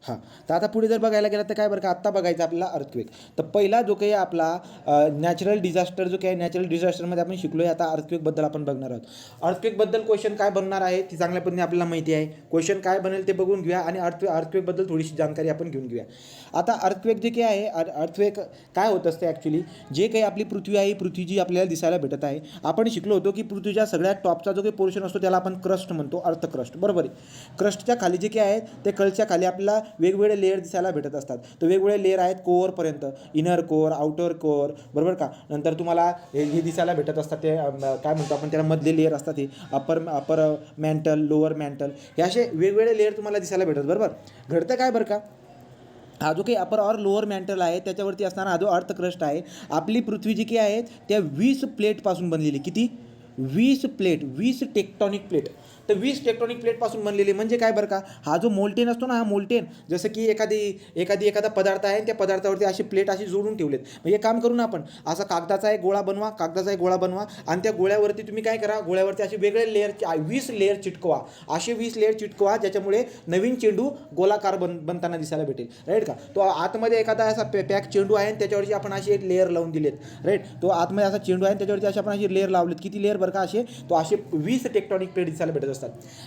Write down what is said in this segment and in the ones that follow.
हां, तर आता पुढे जर बघायला गेलं तर काय बरं का, आत्ता बघायचं आपल्याला अर्थक्वेक. तर पहिला जो काही आपला नॅचरल डिझास्टर जो काही नॅचरल डिझास्टरमध्ये आपण शिकलो आहे, आता अर्थक्वेकबद्दल आपण बघणार आहोत. अर्थक्वेकबद्दल क्वेश्चन काय बनणार आहे ती चांगल्या पद्धतीने आपल्याला माहिती आहे. क्वेश्चन काय बनेल ते बघून घेऊया आणि अर्थक्वेकबद्दल थोडीशी जानकारी आपण घेऊन घेऊया. आता अर्थक्वेक जे काही आहे, अर्थक्वेक काय होत असते ॲक्च्युली, जे काही आपली पृथ्वी आहे, पृथ्वी जी आपल्याला दिसायला भेटत आहे, आपण शिकलो होतो की पृथ्वीच्या सगळ्यात टॉपचा जो काही पोर्शन असतो त्याला आपण क्रस्ट म्हणतो, अर्थ क्रस्ट, बरोबर आहे. क्रस्टच्या खाली जे काही आहेत ते कळच्या खाली आपल्याला वेगवेगळे लेअर दिसायला भेटत असतात. तर वेगवेगळे लेअर आहेत कोअरपर्यंत, इनर कोअर, आउटर कोअर, बरोबर का. नंतर तुम्हाला हे दिसायला भेटत असतात ते काय म्हणतो आपण त्याला, मधले लेअर असतात हे अपर मॅन्टल, लोअर मॅन्टल, हे असे वेगवेगळे लेअर तुम्हाला दिसायला भेटतात. बरोबर. घडतं काय बरं का, हा जो काही अपर और लोअर मॅन्टल आहे त्याच्यावरती असणारा हा जो अर्थ क्रस्ट आहे, आपली पृथ्वी जी काही आहे त्या 20 प्लेटपासून बनलेली. किती? 20 प्लेट, 20 टेक्टॉनिक प्लेट. तर 20 टेक्टॉनिक प्लेटपासून बनलेली म्हणजे काय बरं का, हा जो मोल्टेन असतो ना, हा मोल्टेन जसं की एखादा पदार्थ आहे, त्या पदार्थावरती अशी प्लेट अशी जोडून ठेवलेत. म्हणजे काम करू ना आपण, असा कागदाचा एक गोळा बनवा आणि त्या गोळ्यावरती तुम्ही काय करा, गोळ्यावरती असे वेगळे लेअर 20 लेअर चिटकवा. असे 20 लेअर चिटकवा ज्याच्यामुळे नवीन चेंडू गोलाकार बनताना दिसायला भेटेल, राईट का. तो आतमध्ये एखादा असा पॅक चेंडू आहे आणि त्याच्यावरती आपण अशी एक लेअर लावून दिलेत, राईट. तो आतमध्ये असा चेंडू आहे आणि त्याच्यावरती अशी आपण अशी लेअर लावलेत. किती लेअर बरं का, असे 20 टेक्टॉनिक प्लेट दिसायला भेटत असतात.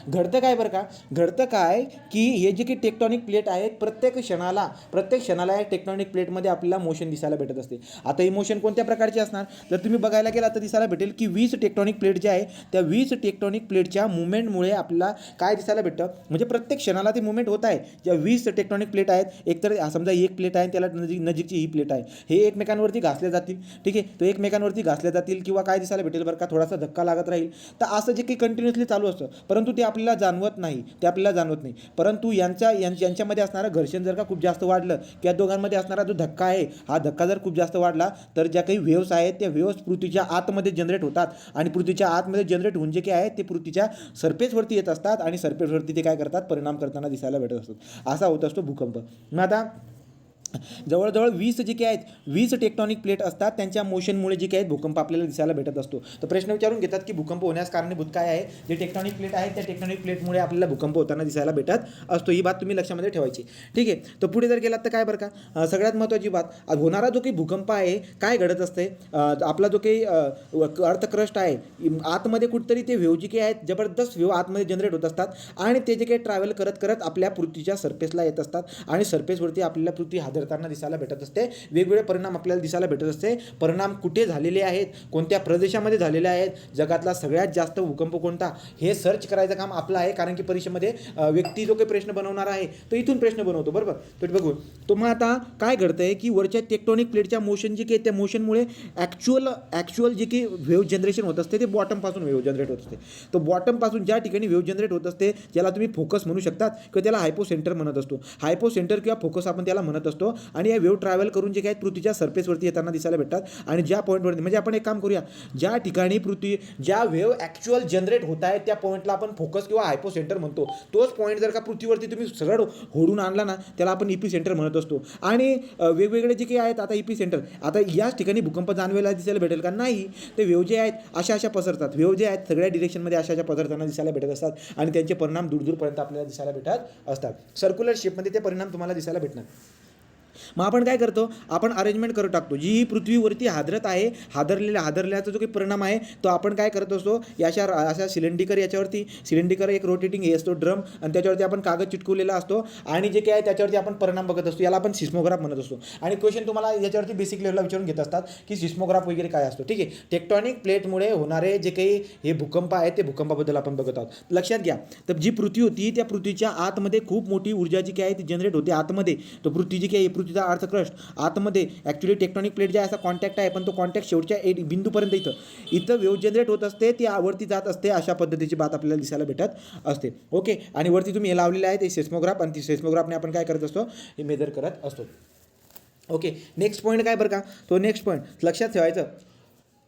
घडतं काय बरं का, घडतं काय की हे जे काही टेक्टॉनिक प्लेट आहेत प्रत्येक क्षणाला या टेक्टॉनिक प्लेटमध्ये आपल्याला मोशन दिसायला भेटत असते. आता ही मोशन कोणत्या प्रकारची असणार, जर तुम्ही बघायला गेला तर दिसायला भेटेल की 20 टेक्टॉनिक प्लेट जे आहे त्या 20 टेक्टॉनिक प्लेटच्या मुवमेंटमुळे आपल्याला काय दिसायला भेटतं, म्हणजे प्रत्येक क्षणाला ते मुवमेंट होत आहे. ज्या 20 टेक्टॉनिक प्लेट आहेत, एकतर समजा एक प्लेट आहे त्याला नजीकची ही प्लेट आहे, हे एकमेकांवरती घासल्या जातील, ठीक आहे. तो एकमेकांवरती घासल्या जातील किंवा काय दिसायला भेटेल बरं का, थोडासा धक्का लागत राहील. तर असं जे काही कंटिन्युअसली चालू असतं, परंतु ते आपल्याला जाणवत नाही, परंतु यांच्यामध्ये असणारं घर्षण जर का खूप जास्त वाढलं, या दोघांमध्ये असणारा जो धक्का आहे, हा धक्का जर खूप जास्त वाढला तर ज्या काही वेव्स आहेत त्या वेव्स पृथ्वीच्या आतमध्ये जनरेट होतात आणि पृथ्वीच्या आतमध्ये जनरेट होऊन जे काही आहे ते पृथ्वीच्या सरफेसवरती येत असतात आणि सरफेसवरती ते काय करतात, परिणाम करताना दिसायला भेटत असतात. असा होत असतो भूकंप. मग आता जवळजवळ 20 जे काही आहेत 20 टेक्टॉनिक प्लेट असतात, त्यांच्या मोशनमुळे जे काही आहेत भूकंप आपल्याला दिसायला भेटत असतो. तर प्रश्न विचारून घेतात की भूकंप होण्यास कारणीभूत काय आहे, जे टेक्टॉनिक प्लेट आहेत त्या टेक्टॉनिक प्लेटमुळे आपल्याला भूकंप होताना दिसायला भेटत असतो. ही बात तुम्ही लक्षामध्ये ठेवायची, ठीक आहे. तर पुढे जर गेलात तर काय बरं का, सगळ्यात महत्त्वाची बात, होणारा जो काही भूकंप आहे काय घडत असते, आपला जो काही अर्थक्रस्ट आहे आतमध्ये कुठेतरी ते वेव्ह जे काही आहेत जबरदस्त वेव्ह आतमध्ये जनरेट होत असतात आणि ते जे काही ट्रॅव्हल करत करत आपल्या पृथ्वीच्या सरफेसला येत असतात आणि सरफेसवरती आपल्याला पृथ्वी हादरताना दिसायला भेटत असते. वेगवेगळे परिणाम आपल्याला दिसायला भेटत असते. परिणाम कुठे झालेले आहेत, कोणत्या प्रदेशामध्ये झालेले आहेत, जगातला सगळ्यात जास्त भूकंप कोणता, हे सर्च करायचं काम आपलं आहे. कारण की परीक्षेमध्ये व्यक्ती जो काही प्रश्न बनवणार आहे तो इथून प्रश्न बनवतो, बरोबर. तर बघू तो मग आता काय घडतंय की वरच्या टेक्टॉनिक प्लेटच्या मोशन जे काही त्या मोशनमुळे ॲक्च्युअल जे काही वेव्ह जनरेशन होत असते ते बॉटमपासून वेव्ह जनरेट होत असते. तो बॉटमपासून ज्या ठिकाणी वेव्ह जनरेट होत असते ज्याला तुम्ही फोकस म्हणू शकतात किंवा त्याला हायपोसेंटर म्हणत असतो. हायपोसेंटर किंवा फोकस आपण त्याला म्हणत असतो आणि या वेव्ह ट्रॅव्हल करून जे काही पृथ्वीच्या सरफेसवरती येताना दिसायला भेटतात आणि ज्या पॉईंटवरती, म्हणजे आपण एक काम करूया, ज्या ठिकाणी ज्या वेव्ह ॲक्च्युअल जनरेट होत आहेत त्या पॉईंटला आपण फोकस किंवा हायपोसेंटर म्हणतो. तोच पॉईंट जर का पृथ्वीवरती तुम्ही सरळ होडून आणला ना त्याला आपण इपी सेंटर म्हणत असतो. आणि वेगवेगळे जे काही आहेत आता इपी सेंटर, आता याच ठिकाणी भूकंप जाणवायला दिसायला भेटेल का, नाही. ते वेव्ह जे आहेत अशा पसरतात, वेव्ह जे आहेत सगळ्या डिरेक्शनमध्ये अशा पसरताना दिसायला भेटत असतात आणि त्यांचे परिणाम दूरपर्यंत आपल्याला दिसायला भेटत असतात. सर्क्युलर शेपमध्ये ते परिणाम तुम्हाला दिसायला भेटणार. मग आपण काय करतो, आपण अरेंजमेंट करून टाकतो. जी पृथ्वीवरती हादरत आहे, हादरल्याचा जो काही परिणाम आहे तो आपण काय करत असतो, अशा सिलेंडिकर याच्यावरती सिलेंडिकर एक रोटेटिंग हे असतो ड्रम आणि त्याच्यावरती आपण कागद चिटकवलेला असतो आणि जे काय आहे त्याच्यावरती आपण परिणाम बघत असतो. याला आपण सिस्मोग्राफ म्हणत असतो. आणि क्वेश्चन तुम्हाला याच्यावरती बेसिक लेवलला विचारून घेत असतात की सिस्मोग्राफ वगैरे काय असतो, ठीक आहे. टेक्टॉनिक प्लेटमुळे होणारे जे काही हे भूकंप आहेत ते भूकंपाबद्दल आपण बघत आहोत. लक्षात घ्या, तर जी पृथ्वी होती त्या पृथ्वीच्या आतमध्ये खूप मोठी ऊर्जा जी काय आहे ती जनरेट होते आतमध्ये. तो पृथ्वी जी काही पृथ्वीचा अर्थक्रस्ट आतमध्ये ॲक्च्युली टेक्टॉनिक प्लेट जे आहे असा कॉन्टॅक्ट आहे, पण तो कॉन्टॅक्ट शेवटच्या एक बिंदूपर्यंत इथं वेव्ह जनरेट होत असते, ती वरती जात असते. अशा पद्धतीची बात आपल्याला दिसायला भेटत असते, ओके. आणि वरती तुम्ही हे लावलेले आहे ते सेस्मोग्राफ आणि ती सेस्मोग्राफने आपण काय करत असतो, हे मेजर करत असतो, ओके. नेक्स्ट पॉईंट काय बरं का, तो नेक्स्ट पॉईंट लक्षात ठेवायचं.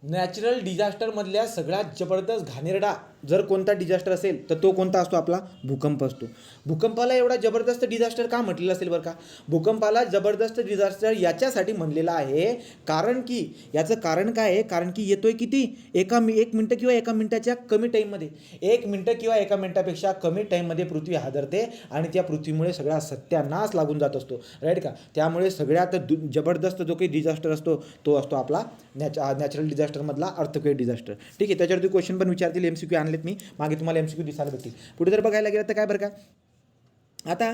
नॅचरल डिझास्टरमधल्या सगळ्यात जबरदस्त घाणेरडा जर कोणता डिझास्टर असेल तर तो कोणता असतो आपला भूकंप असतो. भूकंपाला एवढा जबरदस्त डिझास्टर का म्हटलेलं असेल बरं का? भूकंपाला जबरदस्त डिझास्टर याच्यासाठी म्हणलेलं आहे कारण की याचं कारण काय आहे, कारण की येतोय किती एक मिनटं किंवा एका मिनटाच्या कमी टाईममध्ये, 1 मिनटं किंवा एका मिनटापेक्षा कमी टाईममध्ये पृथ्वी हादरते आणि त्या पृथ्वीमुळे सगळा सत्यानाश लागून जात असतो, राईट का? त्यामुळे सगळ्यात जबरदस्त जो काही डिझास्टर असतो तो असतो आपला नॅचरल डिझास्टरमधला अर्थक्वेक डिझास्टर. ठीक आहे, त्याच्यावरती क्वेश्चन पण विचारतील, MCQ आणलेत मी मागे, तुम्हाला MCQ दिसायला भेटतील. पुढे जर बघायला गेलं तर काय बरं का, आता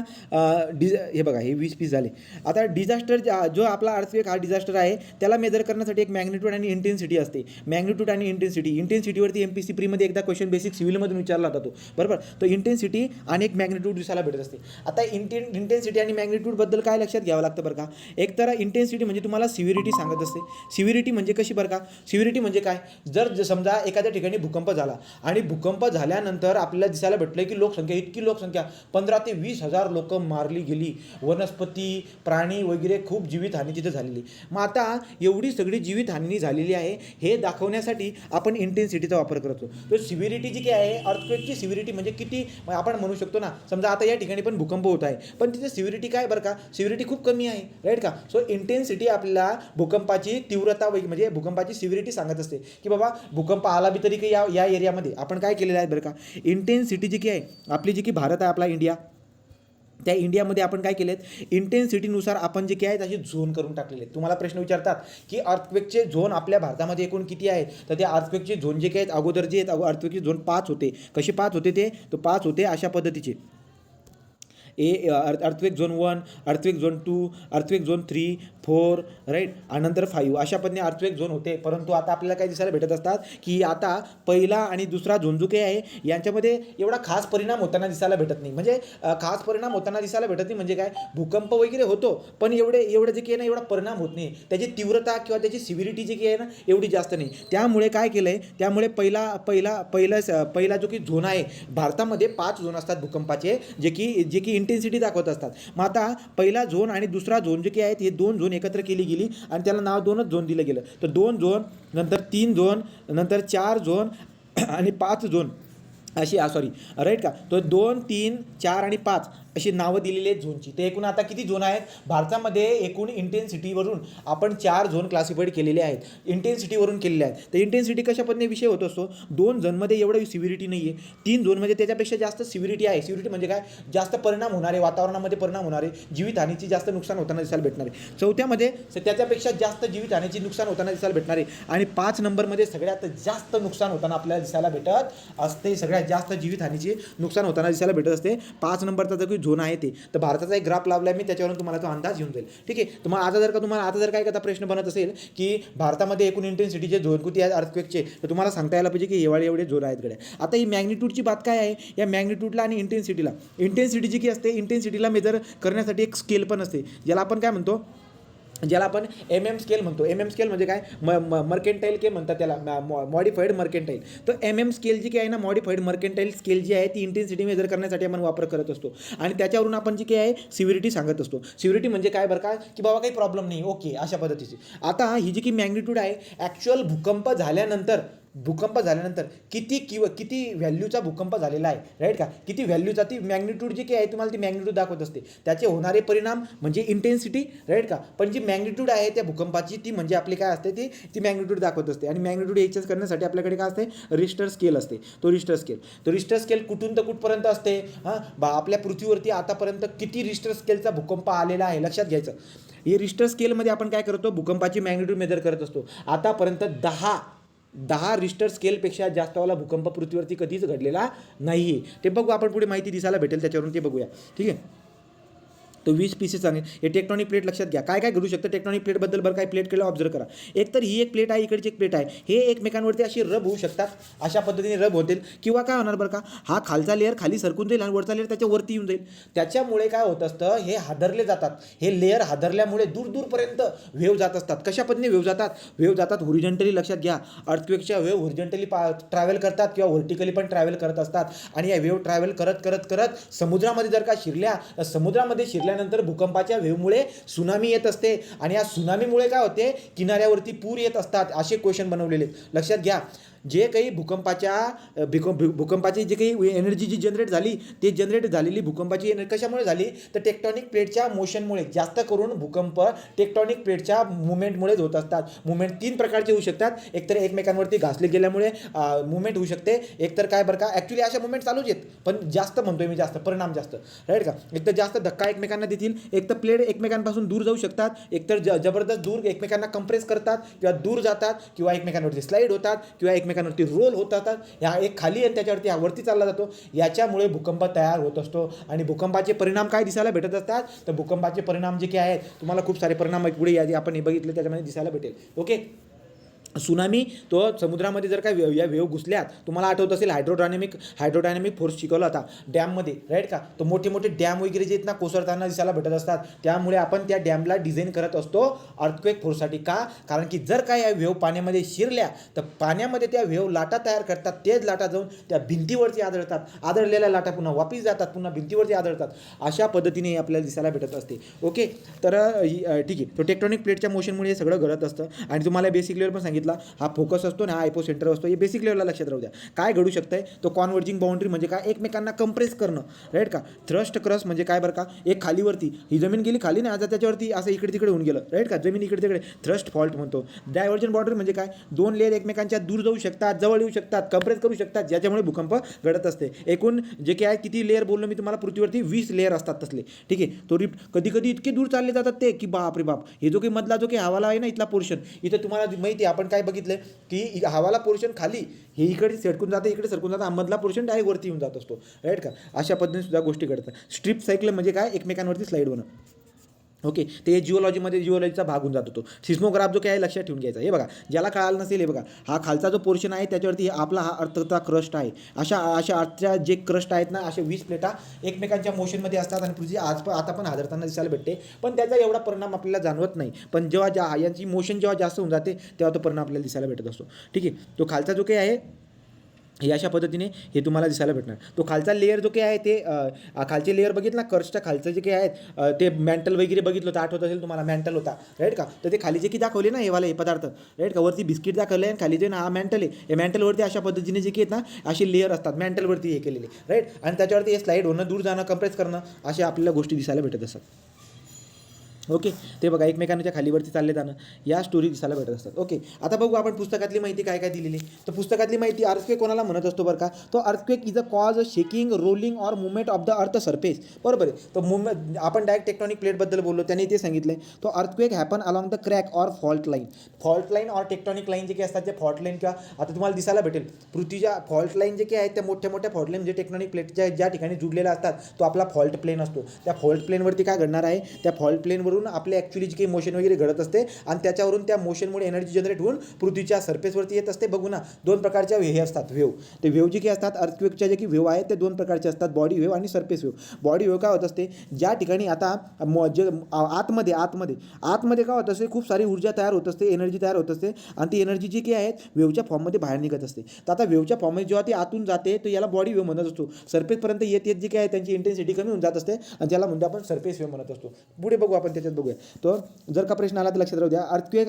हे बघा, हे 20 पीस झाले. आता डिझास्टर जो आपला अर्थक्वेक हा डिझास्टर आहे त्याला मेजर करण्यासाठी एक मॅग्निट्यूड आणि इंटेन्सिटी असते. मॅग्निट्यूड आणि इंटेन्सिटीवरती MPC प्रीमध्ये एकदा क्वेश्चन बेसिक सिव्हिलमधून विचारला होता तो, बरोबर. तो इंटेन्सिटी आणि एक मॅग्निट्यूड दिसायला भेटत असते. आता इंटेन्सिटी आणि मॅग्निट्यूडबद्दल काय लक्षात घ्यावं लागतं बरं का? एक तर इंटेन्सिटी म्हणजे तुम्हाला सिव्हिरिटी सांगत असते. सिव्हिरिटी म्हणजे कशी बरं का? सिव्हिरिटी म्हणजे काय, जर समजा एखाद्या ठिकाणी भूकंप झाला आणि भूकंप झाल्यानंतर आपल्याला दिसायला भेटलं की इतकी लोकसंख्या 15 ते 20,000 लोक मारली गेली, वनस्पती प्राणी वगैरे खूप जीवितहानी तिथे झालेली. मग आता एवढी सगळी जीवितहानी झालेली आहे हे दाखवण्यासाठी आपण इंटेन्सिटीचा वापर करतो. तर सिव्हिरिटी जी काय आहे, अर्थक्वेकची सिव्हिरिटी म्हणजे किती आपण म्हणू शकतो ना, समजा आता या ठिकाणी पण भूकंप होत आहे पण तिथे सिव्हिरिटी काय बरं का, सिव्हिरिटी खूप कमी आहे, राईट का? सो इंटेन्सिटी आपल्याला भूकंपाची तीव्रता म्हणजे भूकंपाची सिव्हिरिटी सांगत असते की बाबा भूकंप आला बी तरी की या एरियामध्ये आपण काय केलेलं आहे बरं का, इंटेन्सिटी जी काय आहे आपली, जी की भारत आहे आपला इंडिया, त्या इंडियामध्ये आपण काय केलेत, इंटेन्सिटीनुसार आपण जे काय आहेत असे झोन करून टाकलेले आहेत. तुम्हाला प्रश्न विचारतात की अर्थक्वेकचे झोन आपल्या भारतामध्ये एकूण किती आहेत, तर ते अर्थक्वेकचे झोन जे काय आहेत अगोदर जे आहेत अर्थक्वेकचे झोन 5 होते. कसे 5 होते ते, तो 5 होते अशा पद्धतीचे, earthquake zone 1, earthquake zone 2, earthquake zone 3, 4, right, आणि नंतर 5 अशा पद्धतीने अर्थक्वेक झोन होते. परंतु आता आपल्याला काय दिसायला भेटत असतात की आता पहिला आणि दुसरा झोन जो काही आहे यांच्यामध्ये एवढा खास परिणाम होताना दिसायला भेटत नाही. म्हणजे खास परिणाम होताना दिसायला भेटत नाही म्हणजे काय, भूकंप वगैरे होतो पण एवढं जे काही ना एवढा परिणाम होत नाही, त्याची तीव्रता किंवा त्याची सिव्हिरिटी जी काही आहे ना एवढी जास्त नाही. त्यामुळे काय केलं आहे, त्यामुळे पहिला जो की झोन आहे, भारतामध्ये 5 झोन असतात भूकंपाचे जे की इंटेन्सिटी दाखवत असतात. मग आता पहिला झोन आणि दुसरा झोन जे काही आहेत हे 2 झोन एकत्र केली गेली आणि त्याला नाव 2च झोन दिलं गेलं. तर 2 झोन, नंतर 3 झोन, नंतर 4 झोन आणि 5 झोन अशी राईट का. तो 2, 3, 4 आणि 5 अशी नावं दिलेली आहेत झोनची. ते एकूण आता किती झोन आहेत भारतामध्ये, एकूण इंटेन्सिटीवरून आपण 4 झोन क्लासिफाईड केलेले आहेत, इंटेन्सिटीवरून केलेले आहेत. तर इंटेन्सिटी कशा पद्धतीने विषय होत असतो, 2 झोनमध्ये एवढं सिव्हिरिटी नाही आहे, 3 झोनमध्ये त्याच्यापेक्षा जास्त सिव्हिरिटी आहे. सिव्हिरिटी म्हणजे काय, जास्त परिणाम होणारे, वातावरणामध्ये परिणाम होणारे, जीवितहानीची जास्त नुकसान होताना दिसायला भेटणारे. 4थ्यामध्ये त्याच्यापेक्षा जास्त जीवितहानीची नुकसान होताना दिसायला भेटणारे आणि 5 नंबरमध्ये सगळ्यात जास्त नुकसान होताना आपल्याला दिसायला भेटत असते, सगळ्यात जास्त जीवितहानीची नुकसान होताना दिसायला भेटत असते. 5 नंबरचा जो झोन आहे ते, तर भारताचा एक ग्राफ लावला मी, त्याच्यावरून तुम्हाला तो अंदाज येऊन जाईल. ठीक आहे. तर मग आता जर काय प्रश्न बनत असेल की भारतामध्ये एकूण इंटेन्सिटीचे झोन किती आहेत अर्थक्वेकचे, तर तुम्हाला सांगता यायला पाहिजे की एवढे झोन आहेत गड्या. आता ही मॅग्निट्यूडची बात काय आहे, या मॅग्निट्यूडला आणि इंटेन्सिटी जी की असते, इंटेन्सिटीला मेजर करण्यासाठी एक स्केल पण असते ज्याला आपण काय म्हणतो, ज्याला आपण MM स्केल म्हणतो. MM स्केल म्हणजे काय, मर्केंटाईल के म्हणतात त्याला, मॉडिफाईड मर्केंटाईल. तर MM स्केल जी काय आहे ना, मॉडिफाईड मर्केंटाईल स्केल जी आहे ती इंटेन्सिटी मेजर करण्यासाठी आपण वापर करत असतो आणि त्याच्यावरून आपण जी काय आहे सिव्हिरिटी सांगत असतो. सिव्हिरिटी म्हणजे काय बरं का, की बाबा काही प्रॉब्लेम नाही, ओके, अशा पद्धतीची. आता ही जी की मॅग्निट्यूड आहे, ॲक्च्युअल भूकंप झाल्यानंतर किती व्हॅल्यूचा भूकंप झालेला आहे, राईट का, किती व्हॅल्यूचा, ती मॅग्निट्यूड जी काही आहे तुम्हाला ती मॅग्निट्यूड दाखवत असते. त्याचे होणारे परिणाम म्हणजे इंटेन्सिटी, राईट का. पण जी मॅग्निट्यूड आहे त्या भूकंपाची ती म्हणजे आपली काय असते, ती मॅग्निट्यूड दाखवत असते. आणि मॅग्निट्यूड एक्सेस करण्यासाठी आपल्याकडे काय असते, रिश्टर स्केल असते. तो रिश्टर स्केल कुठून तर कुठपर्यंत असते, आपल्या पृथ्वीवरती आतापर्यंत किती रिश्टर स्केलचा भूकंप आलेला आहे लक्षात घ्यायचं. हे रिश्टर स्केलमध्ये आपण काय करतो, भूकंपाची मॅग्निट्यूड मेजर करत असतो. आतापर्यंत 10 रिश्टर स्केलपेक्षा जास्तवाला भूकंप पृथ्वीवरती कधीच घडलेला नाही आहे. ते बघू आपण, पुढे माहिती दिसायला भेटेल त्याच्यावरून, ते बघूया. ठीक आहे. तो 20 पीसेस आहे. हे टेक्टॉनिक प्लेट लक्षात घ्या, काय घडू शकतं टेक्टॉनिक प्लेटबद्दल बरं. काय प्लेट केलं ऑब्झर्व करा. एक तर ही एक प्लेट आहे, इकडची एक प्लेट आहे, हे एकमेकांवरती अशी रब होऊ शकतात, अशा पद्धतीने रब होतील. किंवा काय होणार बरं का, हा खालचा लेअर खाली सरकून जाईल आणि वरचा लेअर त्याच्यावरती येऊन जाईल. त्याच्यामुळे काय होत असतं, हे हादरले जातात. हे लेअर हादरल्यामुळे दूरपर्यंत वेव्ह जात असतात. कशा पद्धतीने वेव्ह जातात होरिझॉन्टली. लक्षात घ्या, अर्थक्वेकच्या वेव्ह होरिझॉन्टली ट्रॅव्हल करतात किंवा व्हर्टिकली पण ट्रॅव्हल करत असतात. आणि या वेव्ह ट्रॅव्हल करत समुद्रामध्ये जर का शिरल्या, तर समुद्रामध्ये शिरल्यानंतर भूकंपाच्या वेव्हमुळे सुनामी येत असते आणि या सुनामीमुळे काय होते, किनाऱ्यावरती पूर येत असतात. असे क्वेश्चन बनवलेले लक्षात घ्या. जे काही भूकंपाची जे काही एनर्जी जी जनरेट झाली ते जनरेट झालेली भूकंपाची एनर्जी कशामुळे झाली तर टेक्टॉनिक प्लेटच्या मोशनमुळे. जास्त करून भूकंप टेक्टॉनिक प्लेटच्या मुवमेंटमुळेच होत असतात. मुवमेंट 3 प्रकारचे होऊ शकतात. एकतर एकमेकांवरती घासले गेल्यामुळे मुवमेंट होऊ शकते. एकतर काय बरं का ॲक्च्युली अशा मुवमेंट चालूच आहेत पण जास्त म्हणतोय मी जास्त परिणाम जास्त राईट का. एकतर जास्त धक्का एकमेकांना देतील, एक तर प्लेट एकमेकांपासून दूर जाऊ शकतात, एकतर जबरदस्त दूर एकमेकांना कंप्रेस करतात किंवा दूर जातात किंवा एकमेकांवरती स्लाईड होतात किंवा एकमेकांवरती रोल होत असतात. ह्या एक खाली आणि त्याच्यावरती हा वरती चालला जातो. याच्यामुळे भूकंप तयार होत असतो. आणि भूकंपाचे परिणाम काय दिसायला भेटत असतात तर भूकंपाचे परिणाम जे काही आहेत तुम्हाला खूप सारे परिणाम पुढे यादी आपण हे बघितले त्याच्यामध्ये दिसायला भेटेल. ओके. सुनामी तो समुद्रामध्ये जर काय या वेव घुसल्यात तुम्हाला आठवत असेल हायड्रोडायनॅमिक फोर्स शिकवला होता डॅममध्ये राईट का. तो मोठे मोठे डॅम वगैरे जे आहेत ना कोसळताना दिसायला भेटत असतात. त्यामुळे आपण त्या डॅमला डिझाईन करत असतो अर्थक्वेक फोर्ससाठी. का कारण की जर काय या वेव पाण्यामध्ये शिरल्या तर पाण्यामध्ये त्या वेव लाटा तयार करतात. तेच लाटा जाऊन त्या भिंतीवरती आदळतात. आदळलेल्या लाटा पुन्हा वापस जातात, पुन्हा भिंतीवरती आदळतात. अशा पद्धतीने आपल्याला दिसायला भेटत असते. ओके. तर ठीक आहे. तो टेक्टॉनिक प्लेटच्या मोशनमुळे हे सगळं घडत असतं. आणि तुम्हाला बेसिक लेवल पण सांगितलं हा फोकस असतो ना, हा हायपो सेंटर असतो. हे बेसिक लेवलला लक्षात राहू द्या. काय घडू शकतंय तो कॉन्व्हर्जिंग बाउंड्री म्हणजे काय एकमेकांना कंप्रेस करणं राईट का. थ्रस्ट क्रस म्हणजे काय बरं का, एक खालीवरती ही जमीन गेली खाली ना, आता त्याच्यावरती असं इकडे तिकडे होऊन गेलं राईट का, जमीन इकडे तिकडे थ्रस्ट फॉल्ट म्हणतो. डायव्हर्जन बाउंड्री म्हणजे काय, 2 लेअर एकमेकांच्या दूर जाऊ शकतात, जवळ येऊ शकतात, कंप्रेस करू शकतात, ज्याच्यामुळे भूकंप घडत असते. एकूण जे काय किती लेअर बोललो मी तुम्हाला पृथ्वीवरती 20 लेअर असतात तसले. ठीक आहे. तो कधी कधी इतके दूर चालले जातात ते की बाप रे बाप. हे जो काही मधला जो काही हवाला आहे ना इथला पोर्शन, इथं तुम्हाला माहिती आहे आपण काय बघितलं की हवाला पोर्शन खाली हे इकडे सरकून जातं, इकडे सरकून जातं, मधला पोर्शन डायरेक्ट वरती येऊन जात असतो राईट का. अशा पद्धतीने सुद्धा गोष्टी घडतात. स्ट्रिप सायकल म्हणजे काय एकमेकांवरती स्लाईड होणं. ओके. ते जिओलॉजीचा भाग होऊन जातो. तो सिस्मोग्राफ जो काय आहे लक्षात ठेवून घ्यायचा. हे बघा ज्याला कळालं नसेल हे बघा, हा खालचा जो पोर्शन आहे त्याच्यावरती आपला हा अर्थचा क्रस्ट आहे. अशा अर्थच्या जे क्रस्ट आहेत ना अशा 20 प्लेटा एकमेकांच्या मोशनमध्ये असतात आणि पृथ्वी आता पण हादरताना दिसायला भेटते. पण त्याचा एवढा परिणाम आपल्याला जाणवत नाही. पण जेव्हा यांची मोशन जेव्हा जास्त होऊन जाते तेव्हा तो परिणाम आपल्याला दिसायला भेटत असतो. ठीक आहे. तो खालचा जो काही आहे हे अशा पद्धतीने हे तुम्हाला दिसायला भेटणार. तो खालचा लेअर जो काही आहे ते खालचे लेअर बघितलं ना, कर्सच्या खालचं जे काही आहेत ते मॅन्टल वगैरे बघितलं होतं, आठवत असेल तुम्हाला मॅन्टल होता राईट का. तर ते खाली जे की दाखवले ना हे पदार्थ राईट का, वरती बिस्किट दाखवले आणि खाली जे ना हा मॅन्टल आहे. हे मॅन्टलवरती अशा पद्धतीने जे की आहेत ना असे लेअर असतात मॅन्टलवरती हे केलेले राईट. आणि त्याच्यावरती हे स्लाईड होणं, दूर जाणं, कंप्रेस करणं अशा आपल्याला गोष्टी दिसायला भेटत असतात. ओके. ते बघा एकमेकांच्या खालीवरती चालले जाणं या स्टोरी दिसायला भेटत असतात. ओके. आता बघू आपण पुस्तकातली माहिती काय काय दिलेली. तर पुस्तकातली माहिती अर्थक्वेक कोणाला म्हणत असतो बरं का, तो earthquake is a cause shaking rolling or movement of the earth surface. बरोबर आहे. तो मुवमेंट आपण डायरेक्ट टेक्टॉनिक प्लेटबद्दल बोललो त्यांनी ते सांगितलं आहे. तो earthquake happen along the crack or fault line or tectonic line जे काही असतात ते फॉल्ट लाईन किंवा आता तुम्हाला दिसायला भेटेल पृथ्वीच्या फॉल्ट लाईन जे काही आहेत त्या मोठ्या मोठ्या फॉल्ट लाईन जे टेक्टॉनिक प्लेटच्या ज्या ठिकाणी जुडलेल्या असतात तो आपला फॉल्ट प्लेन असतो. त्या फॉल्ट प्लेनवरती काय घडणार आहे, त्या फॉल्ट प्लेनवरून आपले ॲक्च्युली जी काही मोशन वगैरे घडत असते आणि त्याच्यावरून त्या मोशनमुळे एनर्जी जनरेट होऊन पृथ्वीच्या सरफेसवरती येत असते. बघू ना 2 प्रकारच्या हे असतात वेव्ह. ते वेव्ह जे काही असतात अर्थक्वेकच्या जे की वेव्ह आहेत ते 2 प्रकारचे असतात, बॉडी वेव्ह आणि सरफेस वेव्ह. बॉडी वेव्ह काय होत असते, ज्या ठिकाणी आता जे आतमध्ये काय होत असते खूप सारी ऊर्जा तयार होत असते, एनर्जी तयार होत असते आणि ती एनर्जी जी काही आहेत वेव्हच्या फॉर्ममध्ये बाहेर निघत असते. तर आता वेव्हच्या फॉर्ममध्ये जेव्हा ती आतून जाते तर याला बॉडी वेव्ह म्हणत असतो. सरफेसपर्यंत येत जे काही आहे त्यांची इंटेन्सिटी कमी होऊन जात असते आणि त्याला म्हणजे आपण सरफेस वेव्ह म्हणत असतो. पुढे बघू आपण त्याच्यात बघूया. तो जर का प्रश्न आला तर लक्षात राहू द्या. Earthquake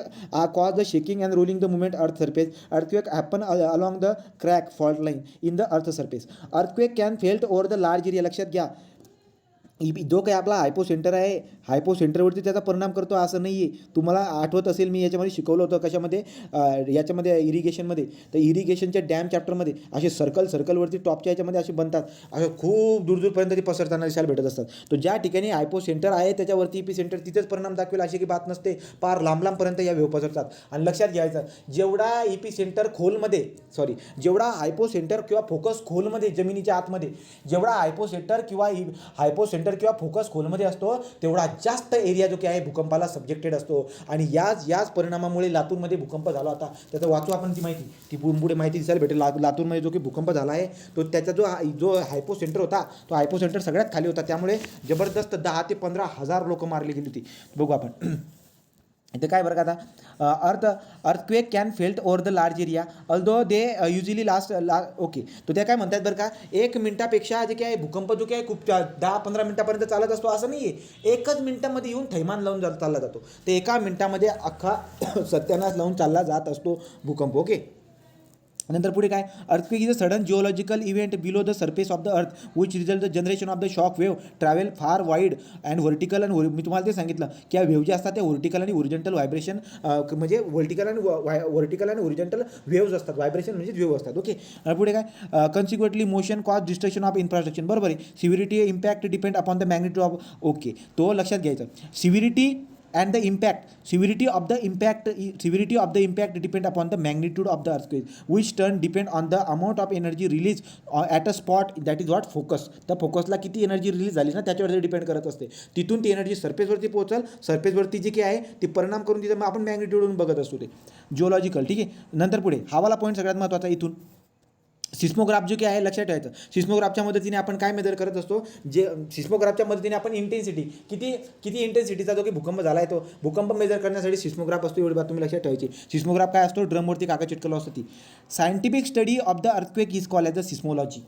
cause the shaking and rolling the movement earth surface. Earthquake happen along the crack fault line in the earth surface. Earthquake can felt over the large area. लक्षात घ्या जो काही आपला हायपो सेंटर आहे हायपो सेंटरवरती त्याचा परिणाम करतो असं नाही आहे. तुम्हाला आठवत असेल मी याच्यामध्ये शिकवलं होतं कशामध्ये याच्यामध्ये इरिगेशनमध्ये. तर इरिगेशनच्या डॅम चॅप्टरमध्ये असे सर्कलवरती टॉपच्या याच्यामध्ये असे बनतात, असे खूप दूरपर्यंत ते पसरताना दिसायला भेटत असतात. तो ज्या ठिकाणी हायपो सेंटर आहे त्याच्यावरती इपी सेंटर तिथेच परिणाम दाखवेल अशी की बात नसते. पार लांबपर्यंत या वेव्ह पसरतात. आणि लक्षात घ्यायचं जेवढा इपी सेंटर खोलमध्ये जेवढा हायपो सेंटर किंवा फोकस खोलमध्ये जमिनीच्या आतमध्ये जेवढा हायपो सेंटर किंवा फोकस खोलमध्ये असतो तेवढा जास्त एरिया जो काही आहे भूकंपाला सब्जेक्टेड असतो. आणि याच परिणामामुळे लातूरमध्ये भूकंप झाला होता. त्याचं वाचू आपण ती माहिती, ती पुढे माहिती दिसायला भेटेल. लातूरमध्ये जो काही भूकंप झाला आहे तो त्याचा जो हायपो सेंटर होता तो हायपो सेंटर सगळ्यात खाली होता. त्यामुळे जबरदस्त 10 ते 15 हजार लोक मारली गेली होती. बघू आपण इथे काय बरं का आता earthquake can felt over the large area although they usually okay. तो त्या काय म्हणतात बरं का 1 मिनिटापेक्षा जे काय भूकंप जो काय खूप 10-15 मिनिटापर्यंत चालत असतो असं नाही आहे. 1च मिनिटामध्ये येऊन थैमान लावून चालला जातो. ते 1 मिनिटामध्ये अख्खा सत्यानाश लावून चालला जात असतो भूकंप. ओके. नंतर पुढे काय, earthquake is a sudden geological event below the surface of the earth which result the generation of the shock wave travel फार वाईड अँड व्हर्टिकल अँड मी तुम्हाला ते सांगितलं की या वेव्ह जे असतात त्या व्हर्टिकल आणि ओरिजेंटल व्हायब्रेशन म्हणजे व्हर्टिकल आणि ओरिजेंटल वेव्ज असतात, व्हायब्रेशन म्हणजे वेव्ह असतात. ओके, पुढे काय, consequently motion cause destruction of infrastructure. बरोबर आहे. Severity impact depend upon the magnitude of. Okay, तो लक्षात घ्यायचा. Severity and the severity of the impact depend upon the magnitude of the earthquake, which turn depend on the amount of energy released at a spot, that is what focus. त्या फोकसला किती energy release झाली ना त्याच्यावरती depend करत असते. तिथून ती energy सरफेसवरती पोहोचल, सरफेसवरती जी काही आहे ती परिणाम करून तिथं मग आपण मॅग्निट्यूडवरून बघत असतो ते जिओलॉजिकल. ठीक आहे. नंतर पुढे हवाला पॉईंट सगळ्यात महत्त्वाचा इथून. सिस्मोग्राफ जो काय आहे लक्षात ठेवायचं. सिस्मोग्राफच्या मदतीने आपण काय मेजर करत असतो, जे सिस्मोग्राफच्या मदतीने आपण इंटेन्सिटी किती इंटेन्सिटीचा जो की भूकंप झाला आहे तो भूकंप मेजर करण्यासाठी सिस्मोग्राफ असतो. एवढी बात तुम्ही लक्षात ठेवायची. सिस्मोग्राफ काय असतो, ड्रमवरती कागद चिटकलो असतो ती. Scientific study of the earthquake is called as the seismology.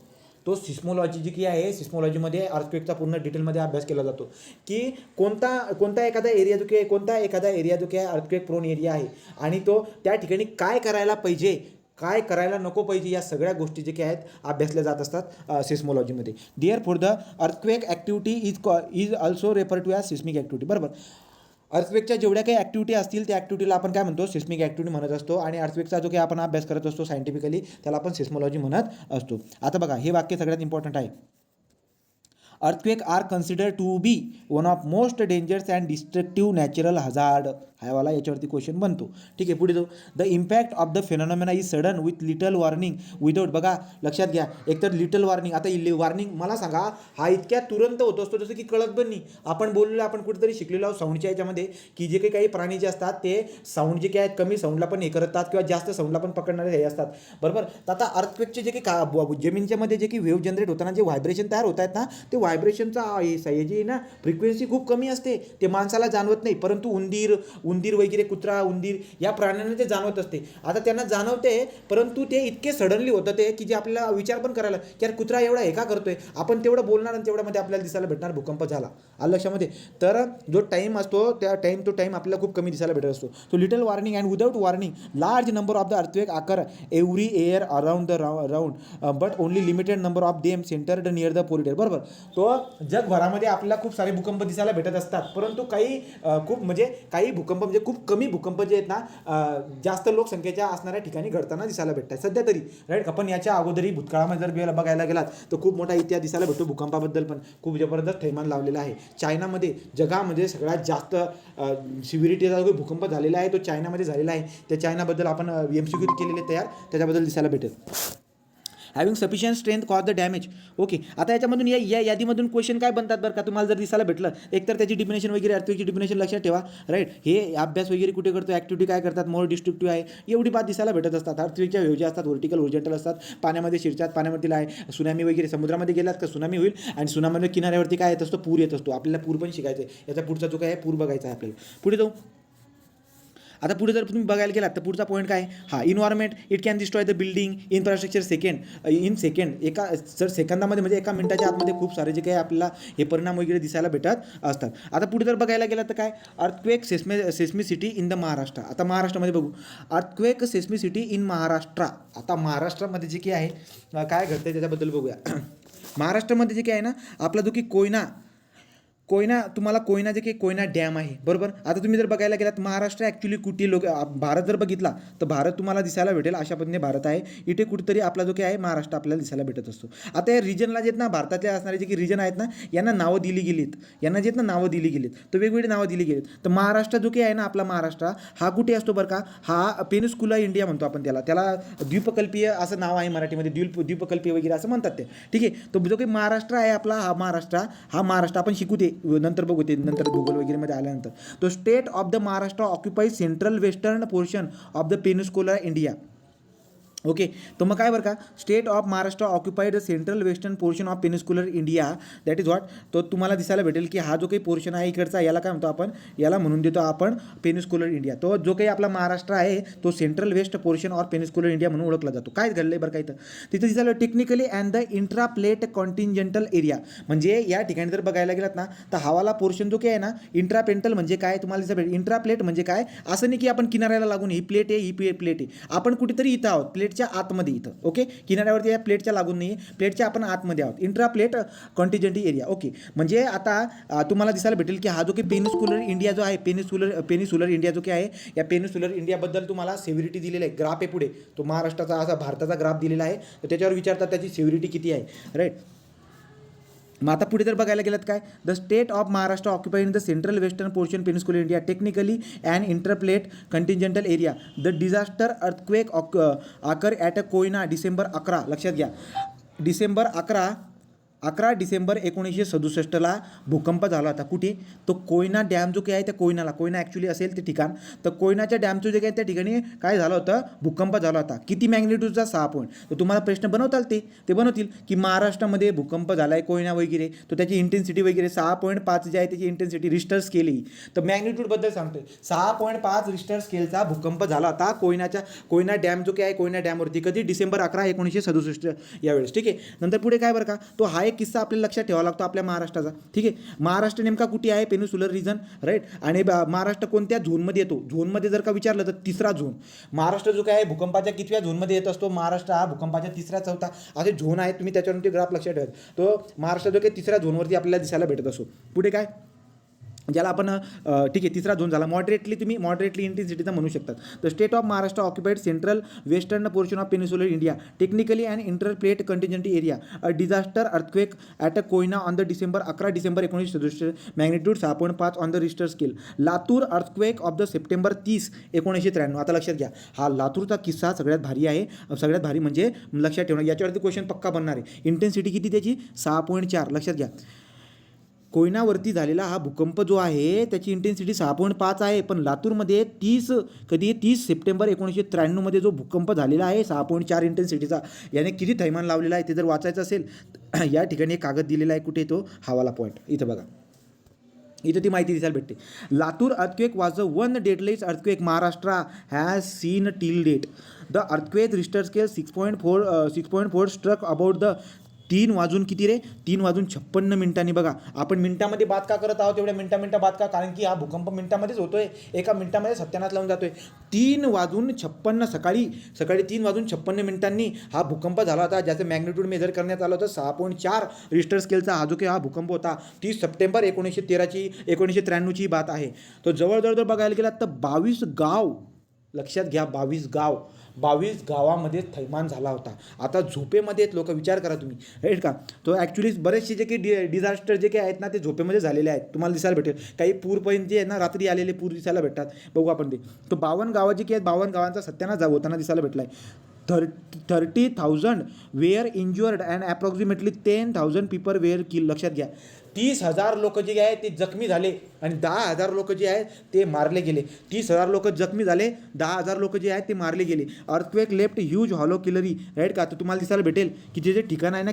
तो सिस्मोलॉजी जी की आहे, सिस्मोलॉजीमध्ये अर्थक्वेकचा पूर्ण डिटेलमध्ये अभ्यास केला जातो की कोणता एखादा एरिया जो की आहे, कोणता एखादा एरिया जो की आहे अर्थक्वेक प्रोन एरिया आहे आणि तो त्या ठिकाणी काय करायला पाहिजे, काय करायला नको पाहिजे, या सगळ्या गोष्टी जे काही आहेत अभ्यासल्या जात असतात सिस्मोलॉजीमध्ये. Therefore the earthquake activity is also refer to as seismic activity. बरोबर. अर्थक्वेकच्या जेवढ्या काही ॲक्टिव्हिटी असतील त्या ॲक्टिव्हिटीला आपण काय म्हणतो, सिस्मिक ॲक्टिव्हिटी म्हणत असतो. आणि अर्थक्वेकचा जो काही आपण अभ्यास करत असतो सायंटिफिकली त्याला आपण सिस्मोलॉजी म्हणत असतो. आता बघा हे वाक्य सगळ्यात इम्पॉर्टंट आहे. Earthquake are consider to be one of most dangerous and destructive natural hazard. हायवाला याच्यावरती क्वेश्चन बनतो. ठीक आहे, पुढे जाऊ. The impact of the phenomena is sudden with little warning without. बघा लक्षात घ्या, एकतर लिटल वॉर्निंग. आता वॉर्निंग मला सांगा हा इतक्या तुरंत होत असतो जसं की कळत पण नाही. आपण बोललेलो, आपण कुठेतरी शिकलेलो आहोत साऊंडच्या याच्यामध्ये की जे काही प्राणी जे असतात ते साऊंड जे काही आहेत कमी साऊंडला पण हे करतात किंवा जास्त साऊंडला पण पकडणारे हे असतात. बरोबर. तर आता अर्थक्वेकचे जे काही जमिनीच्या मध्ये जे काही वेव्ह जनरेट होताना जे व्हायब्रेशन तयार होत आहेत ना, ते व्हायब्रेशनचा जी ना फ्रिक्वेन्सी खूप कमी असते, ते माणसाला जाणवत नाही. परंतु उंदीर वगैरे, कुत्रा, उंदीर या प्राण्यांना ते जाणवत असते. आता त्यांना जाणवते परंतु ते इतके सडनली होतं ते की जे आपल्याला विचार पण करायला की यार कुत्रा एवढा हे का करतोय, आपण तेवढं बोलणार आणि तेवढ्यामध्ये आपल्याला दिसायला भेटणार भूकंप झाला. आलं लक्षामध्ये. तर जो टाईम असतो त्या टाईम टू टाईम आपल्याला खूप कमी दिसायला भेटत असतो. So little warning and without warning large number of the earthquake occur every year around the round but only limited number of them centred near the पोलिटर. बरोबर. तो जगभरामध्ये आपल्याला खूप सारे भूकंप दिसायला भेटत असतात, परंतु काही भूकंप म्हणजे खूप कमी भूकंप जे आहेत ना जास्त लोकसंख्येच्या असणाऱ्या ठिकाणी घडताना दिसायला भेटतात सध्या तरी. राईट. आपण याच्या अगोदरही भूतकाळामध्ये जर बघायला गेलात तर खूप मोठा इतिहास दिसायला भेटतो. भूकंपाबद्दल पण खूप जबरदस्त थैमान लावलेला आहे. चायनामध्ये जगामध्ये सगळ्यात जास्त सिव्हिरिटीचा जो भूकंप झालेला आहे तो चायनामध्ये झालेला आहे. त्या चायनाबद्दल आपण MCQ केलेले तयार त्याच्याबद्दल दिसायला भेटेल. Having sufficient strength cause the damage. Okay, आता याच्यामधून या यादीमधून क्वेश्चन काय बनतात बरं का, तुम्हाला जर दिसायला भेटलं एकतर त्याची डिफिनेशन वगैरे अर्थक्वेकची डिफिनेशन लक्षात ठेवा. राईट. हे अभ्यास वगैरे कुठे करतो, ॲक्टिव्हिटी काय करतात, मोर डिस्ट्रक्टिव्ह आहे, एवढी बात दिसायला भेटत असतात. अर्थक्वेकच्या वेव्ह ज्या असतात व्हर्टिकल ओरिजेंटल असतात, पाण्यामध्ये शिरतात, पाण्यावरती आहे सुनामी वगैरे, समुद्रामध्ये गेलात का सुनामी होईल आणि सुनामीमध्ये किनाऱ्यावरती काय येत असतो, पूर येत असतो. आपल्याला पूर पण शिकायचं आहे. याचा पुढचा जो काय आहे पूर बघायचा आहे आपल्याला. पुढे जाऊ. आता पुढे जर तुम्ही बघायला गेलात तर पुढचा पॉईंट काय, हा environment it can destroy the building infrastructure in second. एका सेकंदामध्ये म्हणजे एका मिनिटाच्या आतमध्ये खूप सारे जे काही आपल्याला हे परिणाम वगैरे दिसायला भेटत असतात. आता पुढे जर बघायला गेलात तर काय, अर्थक्वेक सेस्मिसिटी इन द महाराष्ट्र. आता महाराष्ट्रामध्ये बघू, अर्थक्वेक सेस्मिसिटी इन महाराष्ट्र. आता महाराष्ट्रामध्ये जे काही आहे काय घडतं त्याच्याबद्दल बघूया. महाराष्ट्रामध्ये जे काही आहे ना आपला जो की तुम्हाला कोयना जे काही कोयना डॅम आहे. बरोबर. आता तुम्ही जर बघायला गेलात महाराष्ट्र ॲक्च्युली कुठे भारत जर बघितला तर भारत तुम्हाला दिसायला भेटेल अशा पद्धतीने भारत आहे. इथे कुठेतरी आपला जो काही आहे महाराष्ट्र आपल्याला दिसायला भेटत असतो. आता या रिजनला जे आहेत ना भारतातले असणारे जे काही रिजन आहेत ना यांना नावं दिली गेलीत, तर वेगवेगळी नावं दिली गेलीत. तर महाराष्ट्र जो काही आहे ना आपला महाराष्ट्र हा कुठे असतो बरं का, हा पेनिस्कुला इंडिया म्हणतो आपण त्याला द्वीपकल्पीय असं नाव आहे मराठीमध्ये, द्वीपकल्पीय वगैरे असं म्हणतात ते. ठीक आहे. तो जो काही महाराष्ट्र आहे आपला हा महाराष्ट्र आपण शिकू ते नंतर बघू ते नंतर गुगल वगैरे मध्ये आल्यानंतर. तो state of the Maharashtra occupies central western portion of the peninsular India. Okay. तर मग काय बरं का, state of Maharashtra occupied the central western portion of peninsular India, that is what. तो तुम्हाला दिसायला भेटेल की हा जो काही पोर्शन आहे इकडचा याला काय म्हणतो आपण, याला म्हणून देतो आपण पेनिस्कुलर इंडिया. तो जो काही आपला महाराष्ट्र आहे तो central west portion of peninsular India म्हणून ओळखला जातो. काय घडलं बरं का इथं, तिथं दिसायला technically and the intra plate continental area. म्हणजे या ठिकाणी जर बघायला गेलात ना तर हवाला पोर्शन जो काही आहे ना इंट्रापेंटल म्हणजे काय तुम्हाला दिसायला भेटेल. इंट्रा प्लेट म्हणजे काय, असं नाही की आपण किनाऱ्याला लागून ही प्लेट आहे ही प्लेट आहे, आपण कुठेतरी इथं आहोत, प्लेट प्लेटच्या आतमध्ये इथं. ओके, किनाऱ्यावरती या प्लेटच्या लागून नाही आहे, प्लेटच्या आपण आतमध्ये आहोत. Intra plate continental area. Okay, म्हणजे आता तुम्हाला दिसायला भेटेल की हा जो की पेनिन्सुलर इंडिया जो आहे, पेनिन्सुलर इंडिया जो की आहे, या पेनिन्सुलर इंडियाबद्दल तुम्हाला सेव्हिरिटी दिलेला आहे. ग्राफ आहे पुढे, तो महाराष्ट्राचा असा भारताचा ग्राफ दिलेला आहे. तर त्याच्यावर विचारतात त्याची सेव्हिरिटी किती आहे, राईट. मग आता पुढे जर बघायला गेलात काय, the state of Maharashtra occupied the central western portion peninsular India technically and interplate continental area. The disaster earthquake occur at Koyna December 11. लक्षात घ्या, डिसेंबर 11 डिसेंबर 1967ला भूकंप झाला होता. कुठे, तो कोयना डॅम जो काही आहे त्या कोयनाला, कोयना ॲक्च्युली असेल ते ठिकाण, तर कोयनाच्या डॅमचं जे काही त्या ठिकाणी काय झालं होतं, भूकंप झाला होता. किती मॅग्निट्यूडचा, 6 पॉईंट. तर तुम्हाला प्रश्न बनवताल ते बनवतील की महाराष्ट्रामध्ये भूकंप झाला आहे कोयना वगैरे, तर त्याची इंटेन्सिटी वगैरे 6.5 जी आहे त्याची इंटेन्सिटी रिश्टर स्केल ही. तर मॅग्निट्यूडबद्दल सांगतोय, 6.5 रिश्टर स्केलचा भूकंप झाला होता कोयना डॅम जो काही आहे, कोयना डॅमवरती. कधी, डिसेंबर 11 1967 यावेळेस. ठीक आहे. नंतर पुढे काय बरं का, तो हा एक किस्सा आपल्याला लक्षात ठेवावा लागतो आपल्या महाराष्ट्राचा. ठीक आहे. महाराष्ट्र नेमका कुठे आहे, पेनिन्सुलर रिजन, राईट. आणि महाराष्ट्र कोणत्या झोनमध्ये येतो, झोनमध्ये जर का विचारलं तर तिसरा झोन. महाराष्ट्र जो काय आहे भूकंपाच्या कितव्या झोनमध्ये येत असतो, महाराष्ट्र हा भूकंपाच्या तिसऱ्या चौथा असे झोन आहेत. तुम्ही त्याच्यावरती ग्राफ लक्षात ठेवा, तो महाराष्ट्र जो काही तिसऱ्या झोनवरती आपल्याला दिसायला भेटत असतो. पुढे काय, ज्याला आपण ठीक आहे तिसरा झोन झाला मॉडरेटली इंटेन्सिटीचा म्हणू शकतात. The state of Maharashtra occupied central western portion of peninsular India technically and interplate continental area. A disaster earthquake at Koyna on the December 1967 magnitude 6.5 on the Richter scale. Latur earthquake of the September 30 1993. आता लक्षात घ्या, हा लातूरचा किस्सा सगळ्यात भारी आहे, सगळ्यात भारी म्हणजे लक्षात ठेवणं, याच्यावरती क्वेश्चन पक्का बनणार आहे. इंटेन्सिटी किती त्याची, 6.4. लक्षात घ्या, कोयनावरती झालेला हा भूकंप जो आहे त्याची इंटेन्सिटी 6.5 आहे, पण लातूरमध्ये 30 सप्टेंबर 1993 जो भूकंप झालेला आहे 6.4 इंटेन्सिटीचा, याने किती थैमान लावलेला आहे ते जर वाचायचं असेल या ठिकाणी एक कागद दिलेला आहे. कुठे, तो हवाला पॉईंट इथं बघा, इथं ती माहिती दिसायला भेटते. Latur earthquake was the one deadliest earthquake Maharashtra has seen till date. The earthquake Richter scale 6.4 struck about the 3 वाजून किती रे, 3 वाजून 56 मिनिटांनी. बघा, आपण मिनिटामध्ये बात का करत आहोत, एवढ्या मिनिटा बात का, कारण की हा भूकंप मिनिटामध्येच होतोय, एका मिनिटामध्ये सत्यानाश लावून जातोय. 3 वाजून 56 सकाळी 3 वाजून 56 मिनिटांनी हा भूकंप झाला होता, ज्याचं मॅग्निट्यूड मेजर करण्यात आलं होतं 6.4 रिश्टर स्केलचा. हा जो काही हा भूकंप होता 30 सप्टेंबर 1993ची बात आहे. तो जवळजवळ जर बघायला गेला तर 22 गाव, लक्षात घ्या, 22 गावामध्ये थैमान झाला होता. आता झोपेमध्ये लोक, विचार करा तुम्ही, राईट का. तो ॲक्च्युली बरेचसे जे काही डिझास्टर जे काही आहेत ना ते झोपेमध्ये झालेले आहेत, तुम्हाला दिसायला भेटेल. काही पूरपर्यंत जे आहे ना रात्री आलेले पूर दिसायला भेटतात, बघू आपण ते. तो 52 गावं जे काही आहेत, 52 गावांचा सत्यानाश होताना दिसायला भेटला आहे. 30,000 were injured and approximately 10,000 people were kill. लक्षात घ्या, 30,000 लोक जे आहेत ते जखमी झाले आणि 10,000 लोक जे आहेत ते मारले गेले. 30,000 लोक जखमी झाले, 10,000 लोक जे आहेत ते मारले गेले. Earthquake left huge hollow Killari, right का. तर तुम्हाला दिसायला भेटेल की जे ठिकाण आहे ना,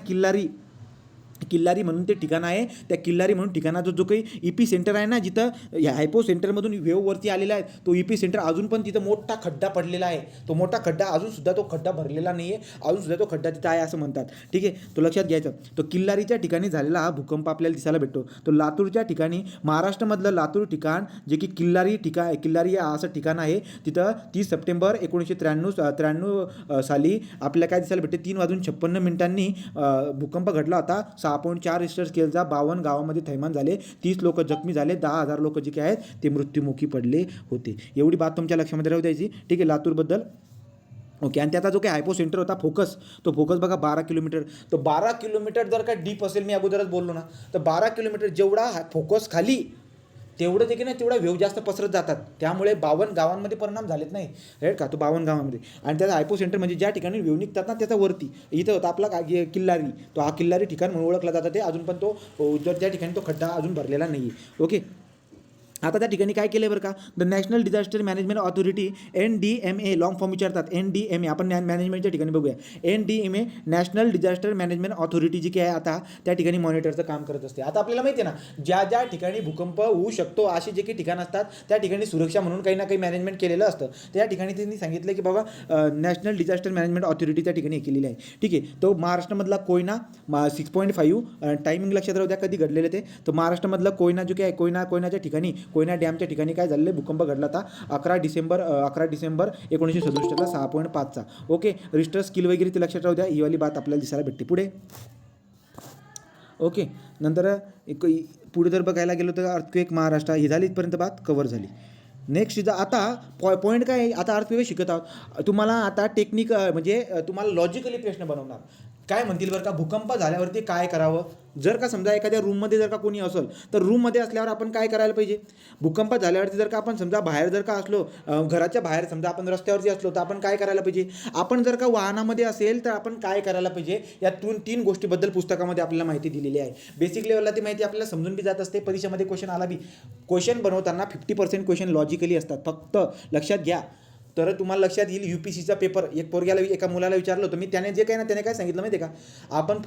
किल्लारी म्हणून ते ठिकाण आहे, त्या किल्लारी म्हणून ठिकाणाचा जो काही इपी सेंटर आहे ना, जिथं हायपो सेंटरमधून वेव्हवरती आलेला आहे, तो इपी सेंटर अजून पण तिथं मोठा खड्डा पडलेला आहे. तो मोठा खड्डा अजूनसुद्धा तो खड्डा भरलेला नाही आहे, अजूनसुद्धा तो खड्डा तिथं आहे असं म्हणतात. ठीक आहे, तो लक्षात घ्यायचं. तो किल्लारीच्या ठिकाणी झालेला हा भूकंप आपल्याला दिसायला भेटतो. तो लातूरच्या ठिकाणी, महाराष्ट्रामधलं लातूर ठिकाण जे की किल्लारी असं ठिकाण आहे, तिथं 30 सप्टेंबर 1993 साली आपल्याला काय दिसायला भेटते, 3 वाजून 56 मिनिटांनी भूकंप घडला होता. 6.4 रिश्टर स्केलचा. 52 गावामध्ये थैमान झाले, 30 लोक जखमी झाले, 10,000 लोक जे काही आहेत ते मृत्युमुखी पडले होते. एवढी बात तुमच्या लक्षामध्ये राहू द्यायची. ठीक आहे, लातूरबद्दल. ओके, आणि त्याचा जो काही हायपो सेंटर होता फोकस, तो फोकस बघा 12 किलोमीटर. तो 12 किलोमीटर जर का डीप असेल, मी अगोदरच बोललो ना, तर 12 किलोमीटर जेवढा फोकस खाली तेवढं देखील नाही, तेवढा वेव जास्त पसरत जातात. त्यामुळे 52 गावांमध्ये परिणाम झालेत नाही, राईट का. तो 52 गावांमध्ये. आणि त्याचा हायपो सेंटर म्हणजे ज्या ठिकाणी वेव निघतात ना त्याचा वरती इथं होता आपला किल्लारी. तो हा किल्लारी ठिकाण म्हणून ओळखला जातं ते. अजून पण तो त्या ठिकाणी तो खड्डा अजून भरलेला नाही आहे. ओके, आता त्या ठिकाणी काय केलं बरं का, the national disaster management authority NDMA, long form विचारतात. NDMA आपण मॅनेजमेंटच्या ठिकाणी बघूया. NDMA national disaster management authority जी काय आहे आता त्या ठिकाणी मॉनिटरचं काम करत असते. आता आपल्याला माहिती आहे ना, ज्या ठिकाणी भूकंप होऊ शकतो असे जे काही ठिकाण असतात त्या ठिकाणी सुरक्षा म्हणून काही ना काही मॅनेजमेंट केलेलं असतं. त्या ठिकाणी त्यांनी सांगितलं की बाबा नॅशनल डिझास्टर मॅनेजमेंट ऑथॉरिटी त्या ठिकाणी केलेली आहे. ठीक आहे, तो महाराष्ट्रामधला कोयना 6.5 टायमिंग लक्षात राहू द्या कधी घडलेलं ते. तर महाराष्ट्रामधला कोयना जो काय आहे, कोयनाच्या ठिकाणी कोयना डॅमच्या ठिकाणी काय झालेलं भूकंप घडला होता 11 डिसेंबर 1967ला 6.5चा. ओके, रिस्टर स्किल वगैरे ते लक्षात राहू द्या. ही वाली बात आपल्याला दिसायला भेटते पुढे. ओके, नंतर पुढे जर बघायला गेलो तर अर्थक्वेक महाराष्ट्र ही झाली, इथपर्यंत बात कव्हर झाली. नेक्स्ट आता पॉईंट काय आहे, आता अर्थक्वेक शिकत आहोत. तुम्हाला आता टेक्निक म्हणजे तुम्हाला लॉजिकली प्रश्न बनवणार. काय म्हणतील बरं का, भूकंप झाल्यावरती काय करावं. जर का समजा एखाद्या रूममध्ये जर का कोणी असेल तर रूममध्ये असल्यावर आपण काय करायला पाहिजे. भूकंप झाल्यावरती जर का आपण समजा बाहेर जर का असलो, घराच्या बाहेर समजा आपण रस्त्यावरती असलो तर आपण काय करायला पाहिजे. आपण जर का वाहनामध्ये असेल तर आपण काय करायला पाहिजे. या 3 गोष्टीबद्दल पुस्तकामध्ये आपल्याला माहिती दिलेली आहे. बेसिक लेवलला ती माहिती आपल्याला समजून बी जात असते. परीक्षेमध्ये क्वेश्चन आला बी, क्वेश्चन बनवताना 50% क्वेश्चन लॉजिकली असतात. फक्त लक्षात घ्या, तर तुम्हाला लक्षात येईल. UPSCचा पेपर एक पोरग्याला एका मुलाला विचारलं होतं मी, त्याने जे काही ना त्याने काय सांगितलं माहिती आहे का, आपण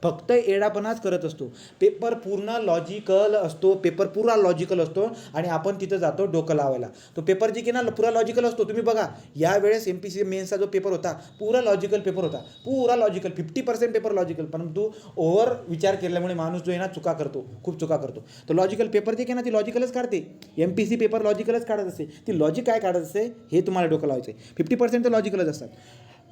फक्त एडापणाच करत असतो. पेपर पूर्ण लॉजिकल असतो, पेपर पुरा लॉजिकल असतो आणि आपण तिथं जातो डोकं लावायला. तो पेपर जे की ना पुरा लॉजिकल असतो. तुम्ही बघा यावेळेस MPSC मेन्सचा जो पेपर होता पुरा लॉजिकल पेपर होता, पुरा लॉजिकल. 50% पेपर लॉजिकल, परंतु ओव्हर विचार केल्यामुळे माणूस जो आहे ना चुका करतो, खूप चुका करतो. तर लॉजिकल पेपर जे की ना ती लॉजिकलच काढते. MPSC पेपर लॉजिकलच काढत असते. ती लॉजिक काय काढत असते हे तुम्हाला डोकं लावायचं आहे. 50% तर लॉजिकलच असतात.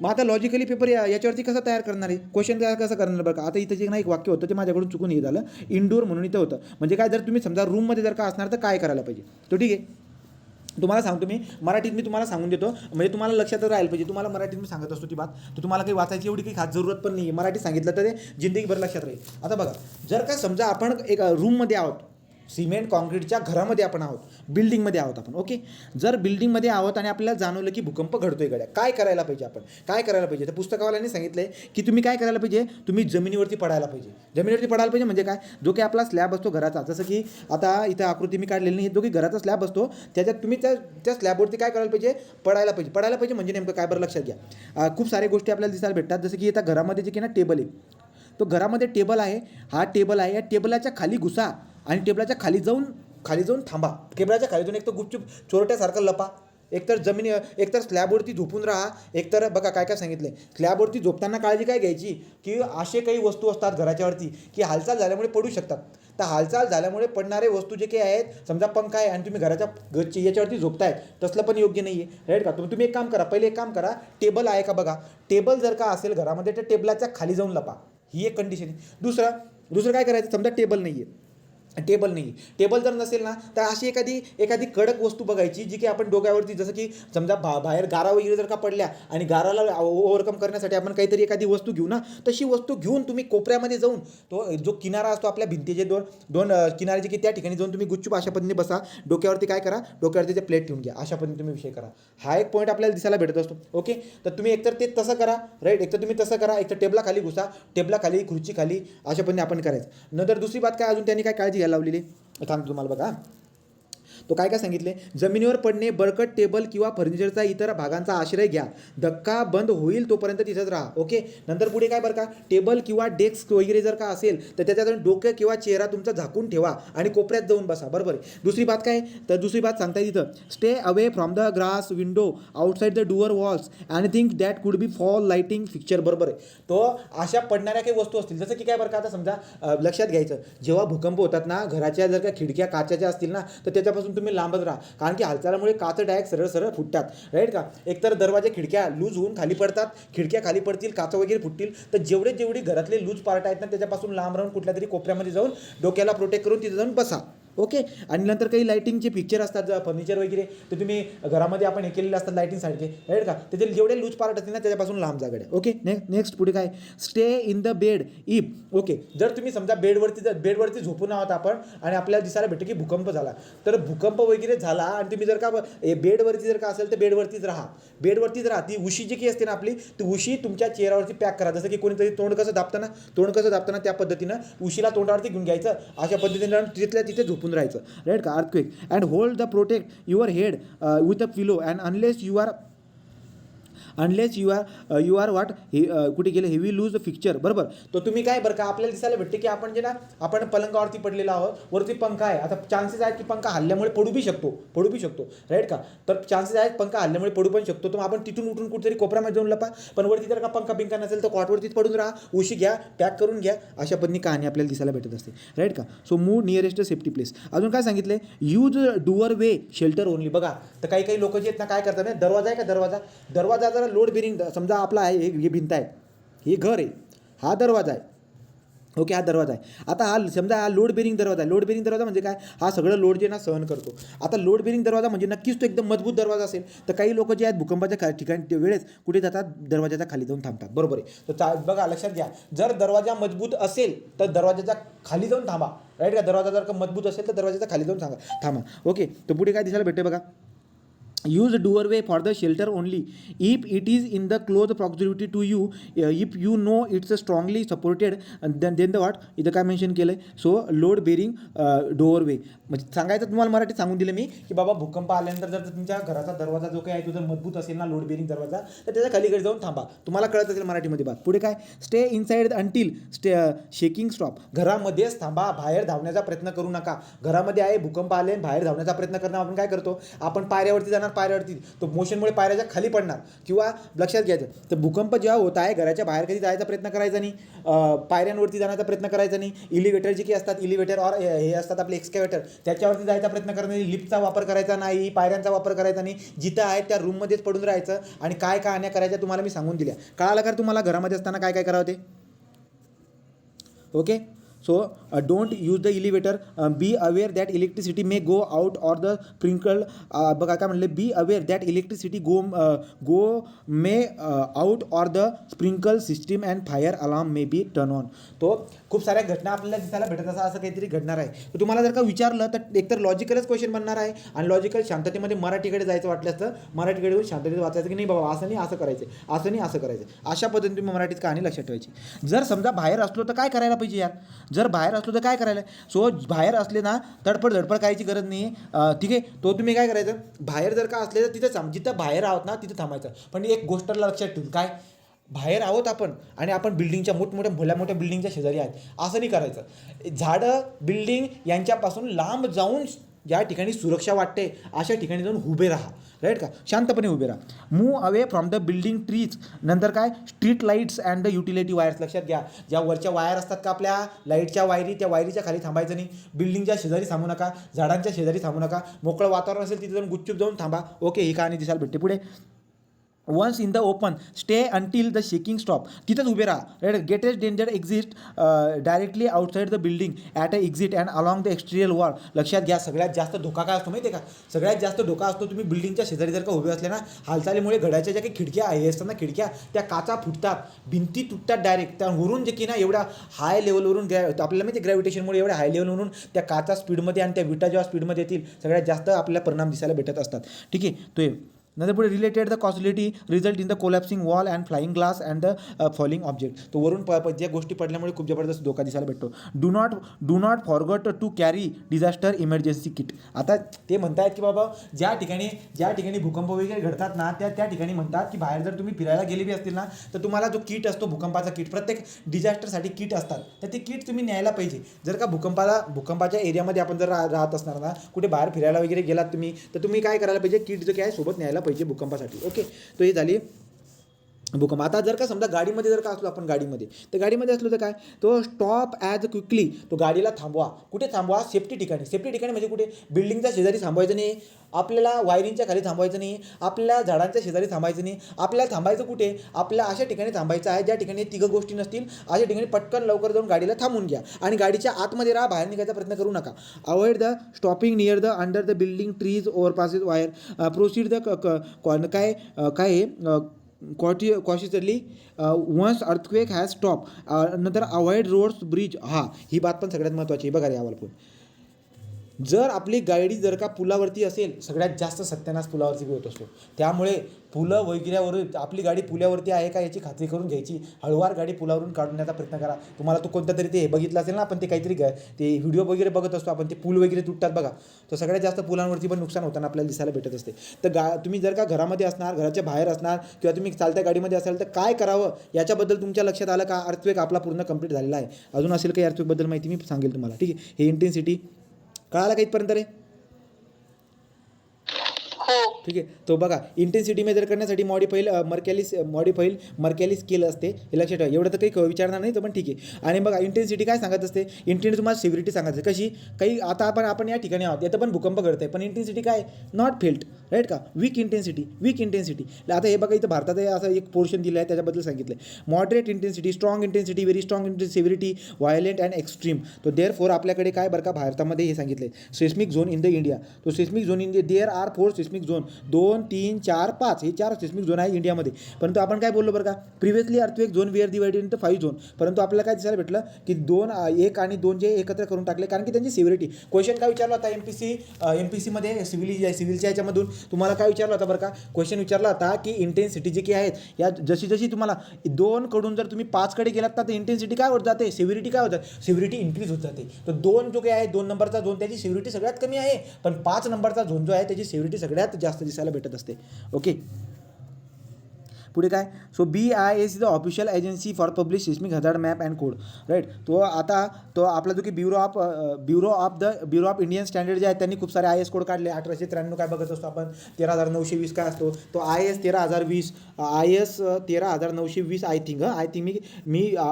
मग आता लॉजिकली पेपर याच्यावरती कसं तयार करणार आहे, क्वेश्चन तयार कसं करणार बघा. आता इथं जे ना एक वाक्य होतं ते माझ्याकडून चुकून हे झालं, इंडोर म्हणून इथं होतं. म्हणजे काय, जर तुम्ही समजा रूममध्ये जर का असणार तर काय करायला पाहिजे. तो ठीक आहे, तुम्हाला सांगतो मी मराठीत, मी तुम्हाला सांगून देतो म्हणजे तुम्हाला लक्षात राहायला पाहिजे. तुम्हाला मराठीत मी सांगत असतो ती बात, तर तुम्हाला काही वाचायची एवढी काही खास जरूरत पण नाही आहे. मराठी सांगितलं तर ते जिंदगीभर लक्षात राहील. आता बघा, जर का समजा आपण एक रूममध्ये आहोत, सिमेंट कॉन्क्रीटच्या घरामध्ये आपण आहोत, बिल्डिंगमध्ये आहोत आपण. ओके, जर बिल्डिंगमध्ये आहोत आणि आपल्याला जाणवलं की भूकंप घडतोय गड्या, काय करायला पाहिजे, आपण काय करायला पाहिजे. तर पुस्तकावाल्यांनी सांगितलंय की तुम्ही काय करायला पाहिजे, तुम्ही जमिनीवरती पडायला पाहिजे. जमिनीवरती पडायला पाहिजे म्हणजे काय, जो काही आपला स्लॅब असतो घराचा, जसं की आता इथं आकृती मी काढलेली नाही, जो की घराचा स्लॅब असतो त्याच्यात तुम्ही त्या स्लॅबवरती काय करायला पाहिजे, पडायला पाहिजे. पडायला पाहिजे म्हणजे नेमकं काय बरं लक्षात घ्या. खूप साऱ्या गोष्टी आपल्याला दिसायला भेटतात. जसं की इथं घरामध्ये जे की ना टेबल आहे, तो घरामध्ये टेबल आहे, हा टेबल आहे, या टेबलाच्या खाली घुसा आणि टेबलाच्या खाली जाऊन थांबा. टेबलाच्या खाली जाऊन एक तर गुपचूप चोरट्यासारखं लपा, एकतर स्लॅबवरती झोपून राहा, एकतर बघा काय काय सांगितलं आहे. स्लॅबवरती झोपताना काळजी काय घ्यायची की असे काही वस्तू असतात घराच्यावरती की हालचाल झाल्यामुळे पडू शकतात. तर हालचाल झाल्यामुळे पडणारे वस्तू जे काही आहेत, समजा पंखा आहे आणि तुम्ही घरच्या याच्यावरती झोपताय, तसलं पण योग्य नाही आहे, राईट का. तुम्ही एक काम करा, पहिले एक काम करा, टेबल आहे का बघा. टेबल जर का असेल घरामध्ये तर टेबलाच्या खाली जाऊन लपा, ही एक कंडिशन आहे. दुसरं काय करायचं, समजा टेबल नाही टेबल जर नसेल ना तर अशी एखादी कडक वस्तू बघायची जी की आपण डोक्यावरती, जसं की समजा बाहेर गारा वगैरे जर का पडल्या आणि गाराला ओव्हरकम करण्यासाठी आपण काहीतरी एखादी वस्तू घेऊ ना, तशी वस्तू घेऊन तुम्ही कोपऱ्यामध्ये जाऊन तो जो किनारा असतो आपल्या भिंतीचे दोन किनारे जे की त्या ठिकाणी जाऊन तुम्ही गुपचूप अशा पद्धतीने बसा, डोक्यावरती काय करा, डोक्यावरती ते प्लेट ठेवून घ्या, अशा पद्धतीने तुम्ही विषय करा. हा एक पॉईंट आपल्याला दिसायला भेटत असतो. ओके, तर तुम्ही एकतर ते तसं करा, राईट, एकतर तुम्ही तसं करा, एकतर टेबला खाली घुसा, टेबला खाली खुर्ची खाली, अशा पद्धतीने आपण करायचं. नंतर दुसरी बात काय, अजून त्यांनी काय काळजी घ्यायला लावलेली सांगतो तुम्हाला बघा. तो काय सांगितले, जमिनीवर पडणे, बळकट टेबल किंवा फर्निचरचा इतर भागांचा आश्रय घ्या, धक्का बंद होईल तोपर्यंत तिथंच राहा. ओके, नंतर पुढे काय बरं का, टेबल किंवा डेस्क वगैरे जर का असेल तर त्याच्यात डोकं किंवा चेहरा तुमचा झाकून ठेवा आणि कोपऱ्यात जाऊन बसा. बरोबर आहे. दुसरी बात काय, तर दुसरी बात सांगता इथं, stay away from the grass, window, outside the door, walls, anything that could be fall, lighting fixture. बरोबर आहे. तो अशा पडणाऱ्या काही वस्तू असतील, जसं की काय बरं का, आता समजा लक्षात घ्यायचं, जेव्हा भूकंप होतात ना, घराच्या जर का खिडक्या काचेच्या असतील ना तर त्याच्यापासून तुम्ही लांबच राहा, कारण की हालचालामुळे काच डायरेक्ट सरळ फुटतात, राईट का. एकतर दरवाजे खिडक्या लूज होऊन खाली पडतात, खिडक्या खाली पडतील, काच वगैरे फुटतील. तर जेवढे घरातले लूज पार्ट आहेत ना त्याच्यापासून लांब राहून कुठल्या तरी कोपऱ्यामध्ये जाऊन डोक्याला प्रोटेक्ट करून तिथे जाऊन बसा. ओके, आणि नंतर काही लाईटिंगचे पिक्चर असतात, फर्निचर वगैरे, तर तुम्ही घरामध्ये आपण हे केलेले असतात लाईटिंगसारखे, राईट का. त्याचे जेवढे लूज पार्ट असतील ना त्याच्यापासून लांब जागड्या. ओके, नेक्स्ट पुढे काय, stay in the bed if. Okay, जर तुम्ही समजा बेडवरती झोपून आहात आपण आणि आपल्याला दिसायला भेटतं की भूकंप झाला, तर भूकंप वगैरे झाला आणि तुम्ही जर का बेडवरती जर का असेल तर बेडवरतीच राहा. ती उशी जी की असते ना आपली, ती उशी तुमच्या चेहऱ्यावरती पॅक करा, जसं की कोणीतरी तोंड कसं दाबताना त्या पद्धतीनं उशीला तोंडावरती घेऊन घ्यायचं, अशा पद्धतीने तिथल्या तिथे झोपून राहायचं, राईट का. Earthquake and hold the protect your head with a pillow and unless you are unless you are what कुठे गेले हेवी लूज फिक्चर बरोबर. तर तुम्ही काय बरं का आपल्याला दिसायला भेटते की आपण जे ना आपण पलंगावरती पडलेलो आहोत, वरती पंखा आहे. आता चान्सेस आहेत की पंखा हल्ल्यामुळे पडू बी शकतो राईट का. तर चान्सेस आहेत पंखा हल्ल्यामुळे पडू पण शकतो. तर आपण तिथून उठून कुठेतरी कोपऱ्यामध्ये जाऊन लपा. पण वरती जर का पंखा बिंका नसेल तर कॉटवरतीच पडून राहा, उशी घ्या, पॅक करून घ्या. अशा पद्धतीने कहाणी आपल्याला दिसायला भेटत असते राईट का. So move nearest safety place. अजून काय सांगितले, यूज डुअर वे शेल्टर ओनली. बघा तर काही लोक जे आहेत ना काय करतात ना, दरवाजा आहे का दरवाजा जरा लोड बेरिंग समजा आपला आहे, हे भिंत आहे, हे घर आहे, हा दरवाजा आहे ओके, हा दरवाजा आहे. आता हा समजा हा लोड बेरिंग दरवाजा आहे. लोड बेरिंग दरवाजा म्हणजे काय, हा सगळं लोड जे ना सहन करतो. आता लोड बेरिंग दरवाजा म्हणजे नक्कीच तो एकदम मजबूत दरवाजा असेल. तर काही लोक जे आहेत भूकंपाच्या ठिकाणी वेळेस कुठे जातात, दरवाजाच्या खाली जाऊन थांबतात बरोबर आहे. तर बघा लक्षात घ्या, जर दरवाजा मजबूत असेल तर दरवाजाच्या खाली जाऊन थांबा राईट का. दरवाजा जर का मजबूत असेल तर दरवाजाच्या खाली जाऊन थांबा ओके. तर पुढे काय दिसायला भेटते बघा, use doorway for the shelter only if it is in the close proximity to you, if you know it's strongly supported, then the what इथं काय मेन्शन केलं आहे, सो लोड बेरिंग डोअरवे. म्हणजे सांगायचं तुम्हाला मराठीत सांगून दिलं मी की बाबा भूकंप आल्यानंतर जर तुमच्या घराचा दरवाजा जो काही आहे तो जर मजबूत असेल ना, लोड बेरिंग दरवाजा, तर त्याच्या खालीकडे जाऊन थांबा. तुम्हाला कळत असेल मराठीमध्ये बात. पुढे काय, stay inside until shaking stop. घरामध्येच थांबा, बाहेर धावण्याचा प्रयत्न करू नका. घरामध्ये आहे भूकंप आले, बाहेर धावण्याचा प्रयत्न करणं आपण काय करतो, आपण पायऱ्यावरती जाणार, पायऱ्यावरती तो मोशनमुळे पायऱ्याच्या खाली पडणार. किंवा लक्षात घ्यायचं, तर भूकंप जेव्हा होत आहे घराच्या बाहेर कधी जायचा प्रयत्न करायचा नाही, पायऱ्यांवरती जाण्याचा प्रयत्न करायचा नाही. इलिव्हेटर जे काही असतात, इलिव्हेटर और हे असतात आपले एक्सकॅव्हेटर, त्याच्यावरती जायचा प्रयत्न करणार नाही. लिफ्टचा वापर करायचा नाही, पायऱ्यांचा वापर करायचा नाही. जिथं आहे त्या रूममध्येच पडून राहायचं. आणि काय कहाण्या करायच्या तुम्हाला मी सांगून दिल्या. कळालं का तुम्हाला घरामध्ये असताना काय काय करावं ते okay. So don't use the elevator. Be aware that electricity may go out or the sprinkle. बघा काय म्हणले, be aware that electricity go may out or the sprinkle system and fire alarm may be turn on. तो खूप साऱ्या घटना आपल्याला दिसायला भेटत असं काहीतरी घडणार आहे. तर तुम्हाला जर का विचारलं तर एकतर लॉजिकलच क्वेश्चन बनणार आहे, आणि लॉजिकल शांततेमध्ये मराठीकडे जायचं वाटलं असतं, मराठीकडे येऊन शांततेत वाचायचं की नाही बाबा असं नाही असं करायचं, असं नाही असं करायचं. अशा पद्धतीने तुम्ही मराठीत कहाणी लक्षात ठेवायची. जर समजा बाहेर असलो तर काय करायला पाहिजे यार, जर बाहेर असलो तर काय करायला. सो बाहेर असले ना धडपड करायची गरज नाही आहे ठीक आहे. तो तुम्ही काय करायचं, बाहेर जर का असले तर तिथं जिथं बाहेर आहोत ना तिथं थांबायचं. पण एक गोष्टला लक्षात ठेवून, काय बाहेर आहोत आपण आणि आपण बिल्डिंगच्या मोठ्या बिल्डिंगच्या शेजारी आहेत, असं नाही करायचं. झाडं बिल्डिंग यांच्यापासून लांब जाऊन ज्या ठिकाणी सुरक्षा वाटते अशा ठिकाणी जाऊन उभे राहा राईट का, शांतपणे उभे राहा. Move away from the building trees. नंतर काय, street lights and the utility wires. लक्षात घ्या, ज्या वरच्या वायर असतात का आपल्या लाईटच्या वायरी, त्या वायरीच्या खाली थांबायचं नाही. बिल्डिंगच्या शेजारी थांबू नका, झाडांच्या शेजारी थांबू नका. मोकळं वातावरण असेल तिथे जाऊन गुपचूप जाऊन थांबा ओके. ही कहाणी दिसायला भेटते. पुढे, once in the open stay until the shaking stop. तिथंच उभे राहा right. Greatest danger exist directly outside the building at a exit and along the exterior wall. लक्षात घ्या, सगळ्यात जास्त धोका काय असतो माहिती आहे का, सगळ्यात जास्त धोका असतो तुम्ही बिल्डिंगच्या शेजारी जर का उभे असले ना, हालचालीमुळे घड्याच्या ज्या काही खिडक्या आहे असतात ना, खिडक्या त्या काचा फुटतात, भिंती तुटतात डायरेक्ट. त्यावरून जे की ना एवढ्या हाय लेवलवरून आपल्याला माहिती ग्रॅव्हिटेशनमुळे एवढ्या हाय लेवलवरून त्या काचा स्पीडमध्ये आणि त्या विटा जेव्हा स्पीडमध्ये येतील सगळ्यात जास्त आपल्याला परिणाम दिसायला भेटत असतात ठीक आहे. तो नंतर पुढे, related the casualty result in the collapsing wall and flying glass and the falling object. तो वरून ज्या गोष्टी पडल्यामुळे खूप जबरदस्त धोका दिसायला भेटतो. Do not forget to carry disaster emergency kit. आता ते म्हणतात की बाबा ज्या ठिकाणी भूकंप वगैरे घडतात ना त्या ठिकाणी म्हणतात की बाहेर जर तुम्ही फिरायला गेले बी असतील ना तर तुम्हाला जो किट असतो भूकंपाचा किट, प्रत्येक डिझास्टरसाठी किट असतात, तर ते किट तुम्ही न्यायला पाहिजे. जर का भूकंपाच्या एरियामध्ये आपण जर राहत असणार ना, कुठे बाहेर फिरायला वगैरे गेलात तुम्ही, तर तुम्ही काय करायला पाहिजे, किट जो काय सोबत न्यायला पाहिजे भूकंपासाठी ओके. तो ही झाली भूकंप. आता जर का समजा गाडीमध्ये जर का असलो आपण, तर गाडीमध्ये असलो तर काय, तो स्टॉप ॲज क्विकली. तो गाडीला थांबवा. कुठे थांबवा, सेफ्टी ठिकाणी म्हणजे कुठे, बिल्डिंगच्या शेजारी थांबवायचं नाही, आपल्याला वायरिंगच्या खाली थांबवायचं नाही, आपल्या झाडांच्या शेजारी थांबायचं नाही. आपल्याला थांबायचं कुठे, आपल्या अशा ठिकाणी थांबायचं आहे ज्या ठिकाणी तिघं गोष्टी नसतील. अशा ठिकाणी पटकन लवकर जाऊन गाडीला थांबून घ्या आणि गाडीच्या आतमध्ये राहा, बाहेर निघायचा प्रयत्न करू नका. Avoid the stopping near the under the building trees overpasses wire. Proceed the काय cautiously once earthquake has stop. नंतर अवॉइड रोड्स ब्रिज. ही बात पण सगळ्यात महत्त्वाची आहे बघा रे. आम्हाला पण जर आपली गाडी जर का पुलावरती असेल, सगळ्यात जास्त सत्यानाश पुलावरती होत असतो. त्यामुळे पुलं वगैरेवरून आपली गाडी पुलावरती आहे का याची खात्री करून घ्यायची. हळूवार गाडी पुलावरून काढण्याचा प्रयत्न करा. तुम्हाला तो कोणता तरी ते बघितलं असेल ना, आपण ते काहीतरी ते व्हिडिओ वगैरे बघत असतो आपण, ते पूल वगैरे तुटतात बघा. तर सगळ्यात जास्त पुलांवरती पण नुकसान होताना आपल्याला दिसायला भेटत असते. तर तुम्ही जर का घरामध्ये असणार, घराच्या बाहेर असणार किंवा तुम्ही चालत्या गाडीमध्ये असाल तर काय करावं याच्याबद्दल तुमच्या लक्षात आलं का? अर्थक्वेक आपला पूर्ण कंप्लीट झालेला आहे. अजून असेल काही अर्थक्वेकबद्दल माहिती मी सांगेल तुम्हाला. ठीक आहे, हे इंटेन्सिटी कळाला का इथपर्यंत रे? ठीक आहे. तो बघा इंटेन्सिटी मेजर करण्यासाठी मॉडिफाईल मर्कॅली स्केल असते, हे लक्षात ठेवा. एवढं तर काही विचारणार नाही तर पण ठीक आहे. आणि बघा इंटेन्सिटी काय सांगत असते? इंटेन्सिटी तुम्हाला सिव्हिरिटी सांगायचं कशी काही. आता आपण या ठिकाणी आहोत, यात पण भूकंप घडत आहे, पण इंटेन्सिटी काय? नॉट फेल्ट, राईट का? Weak intensity. आता हे बघा इथं भारतात असं एक पोर्शन दिलं आहे, त्याच्याबद्दल सांगितलं आहे. Moderate intensity, strong intensity, very strong intensity, severity, violent and extreme. तो देअरफॉर आपल्याकडे काय बरं का भारतामध्ये हे सांगितलं आहे seismic zone in the India. तो seismic zone in there are 4 seismic zone, 2, 3, 4, 5 हे 4 सिस्मिक झोन आहे इंडियामध्ये. परंतु आपण काय बोललो बरं का? Previously earthquake zone were divided into 5 zone. परंतु आपल्याला काय दिसायला भेटलं की 1 आणि 2 जे एकत्र करून टाकले, कारण की त्यांची सिव्हिरिटी. क्वेश्चन काय विचारला होता एमपीसीमध्ये सिव्हिलच्या याच्यामधून तुम्हाला काय विचारलं होतं बरं का? क्वेश्चन विचारला होता की इंटेन्सिटी जे काही आहेत या जशी तुम्हाला 2 कडून जर तुम्ही 5 कडे गेलात तर इंटेन्सिटी काय होत जाते? सिव्हिरिटी काय होतं? सिव्हिरिटी इन्क्रीज होत जाते. तर 2 जो काही आहे 2 नंबरचा झोन त्याची सिव्हिरिटी सगळ्यात कमी आहे, पण 5 नंबरचा झोन जो आहे त्याची सिव्हिरिटी सगळ्यात जास्त दिसायला भेटत असते. ओके, पुढे काय? So BIS is the official agency for publish seismic hazard map and code, right. तो आपला जो की ब्युरो ऑफ इंडियन स्टँडर्ड जे आहेत त्यांनी खूप सारे IS कोड काढले. 1893 काय बघत असतो आपण, 13920 काय असतो तो IS 13020, IS 13920 आय थिंक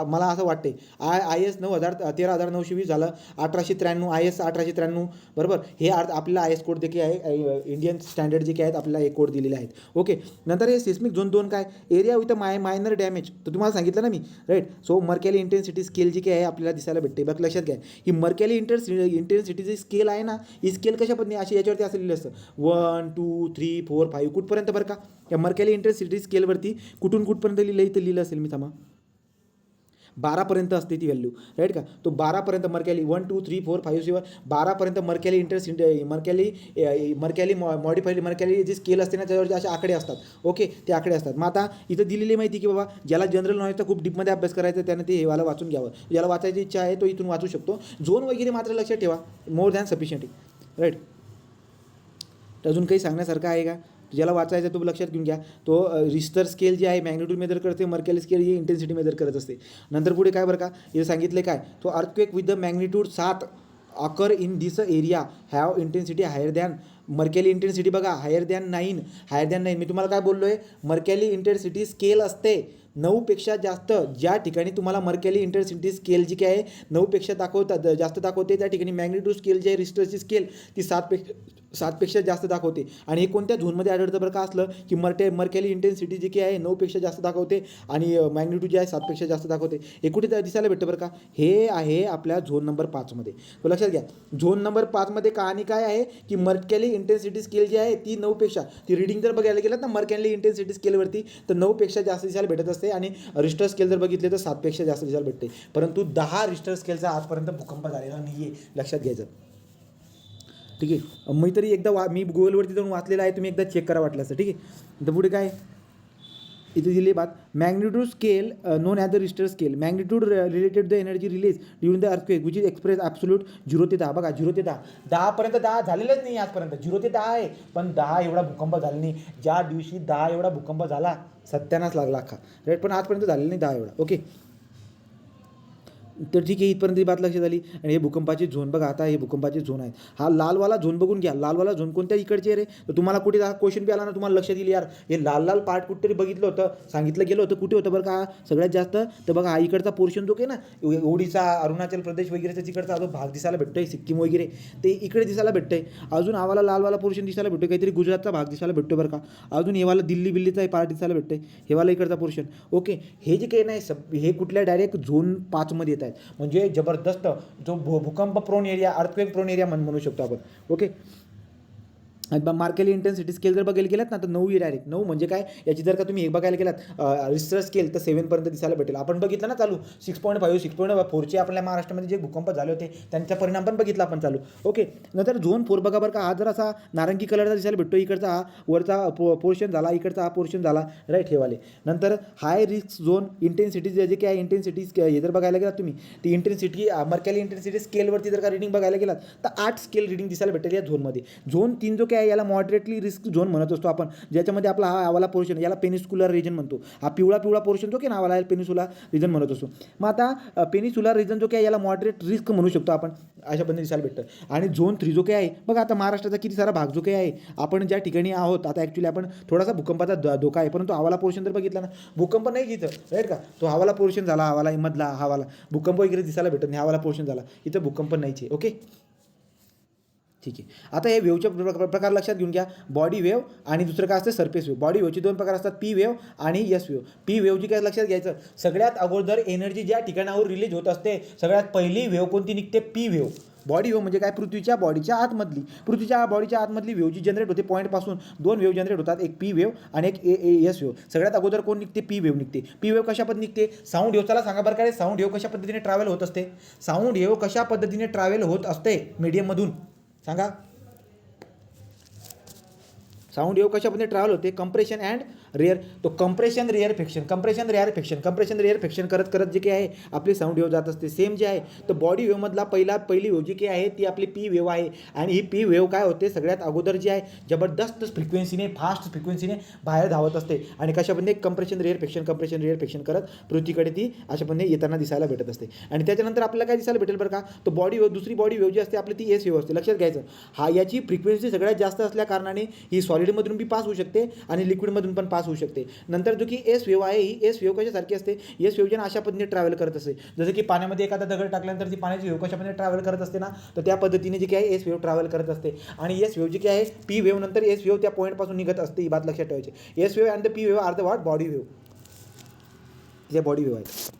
मला असं वाटते IS 13920 झालं. 1893 IS 1893 बरोबर. हे आपल्याला IS कोड देखील आहे, इंडियन स्टँडर्ड जे काही आहेत आपल्याला हे कोड दिलेले आहेत. ओके, नंतर हे सिस्मिक झोन 2 काय? Area with minor damage. तर तुम्हाला सांगितलं ना मी, राईट. सो मर्कॅली इंटेन्सिटी स्केल जी काही आहे आपल्याला दिसायला भेटते. बघ लक्षात घ्या, ही मर्कॅली इंटेन्सिटी जी स्केल आहे ना, ही स्केल कशा पद्धतीने अशी याच्यावरती असलेली असतं 1, 2, 3, 4, 5 कुठपर्यंत बरं का? या मर्कॅली इंटेन्सिटी स्केलवरती कुठपर्यंत इथं लिहिलं असेल मी, थांबा, 12पर्यंत असते ती व्हॅल्यू, राईट का? तो 12पर्यंत मर्कॅली 1, 2, 3, 4, 5, 6 12पर्यंत मर्कॅली मॉडिफाईड मर्कॅली जी स्केल असते ना त्याच्यावरती असे आकडे असतात. ओके, ते आकडे असतात. मग आता इथं दिलेली माहिती की बाबा ज्याला जनरल नॉलेजचा खूप डीपमध्ये अभ्यास करायचा त्यानं ते हेवाला वाचून घ्यावं. ज्याला वाचायची इच्छा आहे तो इथून वाचू शकतो. झोन वगैरे मात्र लक्षात ठेवा, मोर दॅन सफिशियंट, राईट. अजून काही सांगण्यासारखं आहे का? ज्याला वाचायचं तो लक्षात घेऊन घ्या. तो रिश्टर स्केल जी आहे मॅग्निट्यूड मेजर करते, मर्कॅली स्केल ही इंटेन्सिटी मेजर करत असते. नंतर पुढे काय बरं का? हे सांगितले काय? तो earthquake with the magnitude 7 occur in this area have intensity higher than Mercalli intensity. बघा, हायर दॅन 9. मी तुम्हाला काय बोललो आहे? मर्कॅली इंटेन्सिटी स्केल असते 9पेक्षा जास्त. ज्या ठिकाणी तुम्हाला मर्कॅली इंटेन्सिटी स्केल जी काय आहे 9पेक्षा जास्त दाखवते त्या ठिकाणी मॅग्निट्यूड स्केल जी आहे रिश्टरची स्केल ती 7पेक्षा जास्त दाखवते. आणि हे कोणत्या झोनमध्ये आढळतं बरं का? असलं की मर्कॅली इंटेन्सिटी जी काही आहे 9पेक्षा जास्त दाखवते आणि मॅग्निट्यूड जे आहे 7पेक्षा जास्त दाखवते. हे कुठे दिसायला भेटतं बरं का? हे आहे आपल्या झोन नंबर 5मध्ये. तो लक्षात घ्या, झोन नंबर 5मध्ये कहाणी काय आहे की मर्कॅली इंटेन्सिटी स्केल जी आहे ती 9पेक्षा, ती रिडिंग जर बघायला गेलं ना मर्कॅली इंटेन्सिटी स्केलवरती तर 9पेक्षा जास्त दिसायला भेटत असते आणि रिश्टर स्केल जर बघितले तर 7पेक्षा जास्त दिसायला भेटते. परंतु 10 रिश्टर स्केलचा आजपर्यंत भूकंप झालेला नाही आहे, लक्षात घ्यायचं. ठीक आहे, मी तरी एकदा मी गुगलवरती जाऊन वाचलेलं आहे, तुम्ही एकदा चेक करा वाटलं असं. ठीक आहे, तर पुढे काय इथे दिली बात, magnitude scale non as the Richter scale, magnitude related the energy release during the earthquake which is express absolute 0 ते 10. बघा 0 ते 10, 10पर्यंत 10 झालेलंच नाही आजपर्यंत. 0 ते 10 आहे, पण 10 एवढा भूकंप झाला नाही. ज्या दिवशी 10 एवढा भूकंप झाला सत्यानाश लागला अख्खा, राईट. पण आजपर्यंत झालेलं नाही 10 एवढा. ओके, तर ठीक आहे, इथपर्यंत ही बात लक्षात आली. आणि हे भूकंपाचे झोन बघा, आता हे भूकंपाचे झोन आहेत. हा लालवाला झोन बघून घ्या. लालवाला झोन कोणत्या इकडचे रे? तर तुम्हाला कुठे क्वेश्चन बी आला ना तुम्हाला लक्षात येईल यार, हे लाल पार्ट कुठेतरी बघितलं होतं, सांगितलं गेलं होतं, कुठे होतं बरं का सगळ्यात जास्त? तर बघा हा इकडचा पोर्शन जो काही ना ओडिसा, अरुणाचल प्रदेश वगैरेचा तिकडचा जो भाग दिसायला भेटतोय, सिक्कीम वगैरे ते इकडे दिसायला भेटतंय. अजून आम्हाला लालवाला पोर्शन दिसायला भेटतोय, काहीतरी गुजरातचा भाग दिसायला भेटतोय बरं का. अजून हेवाला दिल्लीचा पार्ट दिसायला भेटतोय, हेवाला इकडचा पोर्शन. ओके, हे जे काही नाही हे कुठल्या डायरेक्ट झोन 5मध्ये येत आहेत. म्हणजे जबरदस्त जो भूकंप prone area, earthquake prone area म्हणू शकतो आपण. ओके, मार्केली इंटेन्सिटी स्केल जर बघायला गेलात ना तर 9 डायरेक्ट 9 म्हणजे काय, याची जर का तुम्ही एक बघायला गेलात रिस्टर स्केल तर 7 पर्यंत दिसायला भेटेल. आपण बघितलं ना चालू 6.5 6.4चे आपल्या महाराष्ट्रामध्ये जे भूकंप झाले होते त्यांचा परिणाम पण बघितला आपण चालू. ओके, नंतर झोन 4 बघा बरं का, हा जर असा नारंगी कलरचा दिसायला भेटतो. इकडचा हा वरचा पोर्शन झाला, इकडचा हा पोर्शन झाला, राईट, हे वाले. नंतर हाय रिस्क झोन इंटेन्सिटी जे काय इंटेन्सिटी हे जर बघायला गेलात तुम्ही ती इंटेन्सिटी मार्केली इंटेन्सिटी स्केलवरती जर का रिडिंग बघायला गेलात तर 8 स्केल रिडिंग दिसायला भेटेल या झोनमध्ये. झोन 3 जो काय याला मॉडरेटली रिस्क झोन म्हणत असतो आपण, ज्याच्यामध्ये आपला हा आवाला पोर्शन याला पेनिस्कुलर रिजन म्हणतो. हा पिवळा पोर्शन जो की नावाला आहे पेनिसुला रिजन म्हणत असतो. मग आता पेनिसुलर रिजन जो काय याला मॉडरेट रिस्क म्हणू शकतो आपण, अशा पद्धतीने दिसायला भेटतं. आणि झोन 3 जो काय आहे बघा, आता महाराष्ट्राचा किती सारा भाग जो काही आहे आपण ज्या ठिकाणी आहोत आता ॲक्च्युली आपण थोडासा भूकंपाचा धोका आहे, परंतु हवाला पोर्शन जर बघितला ना भूकंप नाही इथं, राईट का, तो हवाला पोर्शन झाला, हवाला मधला हवाला भूकंप वगैरे दिसायला भेटत नाही, हवाला पोर्शन झाला, इथं भूकंप नाहीच आहे. ओके, ठीक आहे. आता हे वेवचे प्रकार लक्षात घेऊन घ्या, बॉडी वेव आणि दुसरं काय असतं सरफेस वेव. बॉडी वेवचे 2 प्रकार असतात, पी वेव आणि एस वेव. पी वेवची काय लक्षात घ्यायचं, सगळ्यात अगोदर एनर्जी ज्या ठिकाणावर रिलीज होत असते सगळ्यात पहिली वेव कोणती निघते, पी वेव. बॉडी वेव म्हणजे काय, पृथ्वीच्या बॉडीच्या आतमधली, पृथ्वीच्या बॉडीच्या आतमधली वेव जी जनरेट होते पॉईंटपासून 2 वेव जनरेट होतात, एक पी वेव आणि एक एस वेव. सगळ्यात अगोदर कोण निघते, पी वेव निघते. पी वेव कशा पद्धतीने निघते, साऊंड वेव. चला सांगा बरं काय, साऊंड वेव कशा पद्धतीने ट्रॅव्हल होत असते, साऊंड वेव कशा पद्धतीने ट्रॅव्हल होत असते मीडियममधून, सांगा. साऊंड वेव कशामध्ये ट्रॅव्हल होते, कंप्रेशन अँड रेअर. तो compression rare friction, compression rare friction करत करत जे काही आहे आपली साऊंड वेव जात असते. सेम जे आहे तर बॉडी वेवमधला पहिली वेव जी काही आहे ती आपली पी वेव आहे. आणि ही पी वेव काय होते, सगळ्यात अगोदर जी आहे जबरदस्त फ्रिक्वेन्सीने, फास्ट फ्रिक्वेन्सीने बाहेर धावत असते आणि कशामध्ये कंप्रेशन रेअर फ्रिक्शन करत पृथ्वीकडे ती अशा पद्धतीने येताना दिसायला भेटत असते. आणि त्याच्यानंतर आपल्याला काय दिसायला भेटेल बरं का, तो बॉडी वेव, दुसरी बॉडी वेव जी असते आपली ती एस वेव असते. लक्षात घ्यायचं, हा याची फ्रिक्वेन्सी सगळ्यात जास्त असल्या कारणाने ही सॉलिडमधून बी पास होऊ शकते आणि लिक्विडमधून पण पास होऊ शकते. नंतर जो की एस वेव आहे, ही एस वेव कशासारखी असते, एस वेव जेव्हा अशा पद्धतीने ट्रॅव्हल करत असते, जसं की पाण्यामध्ये एखादा दगड टाकल्यानंतर ती पाण्याची वेव कशा पद्धतीने ट्रॅव्हल करत असते ना, तर त्या पद्धतीने जी काय एस वेव ट्रॅव्हल करत असते. आणि एस वेव जी काय आहे, पी वेव नंतर एस वेव त्या पॉईंटपासून निघत असते. ही बात लक्षात ठेवायची. S wave and the P wave are the what, body wave. या बॉडी वेव आहे,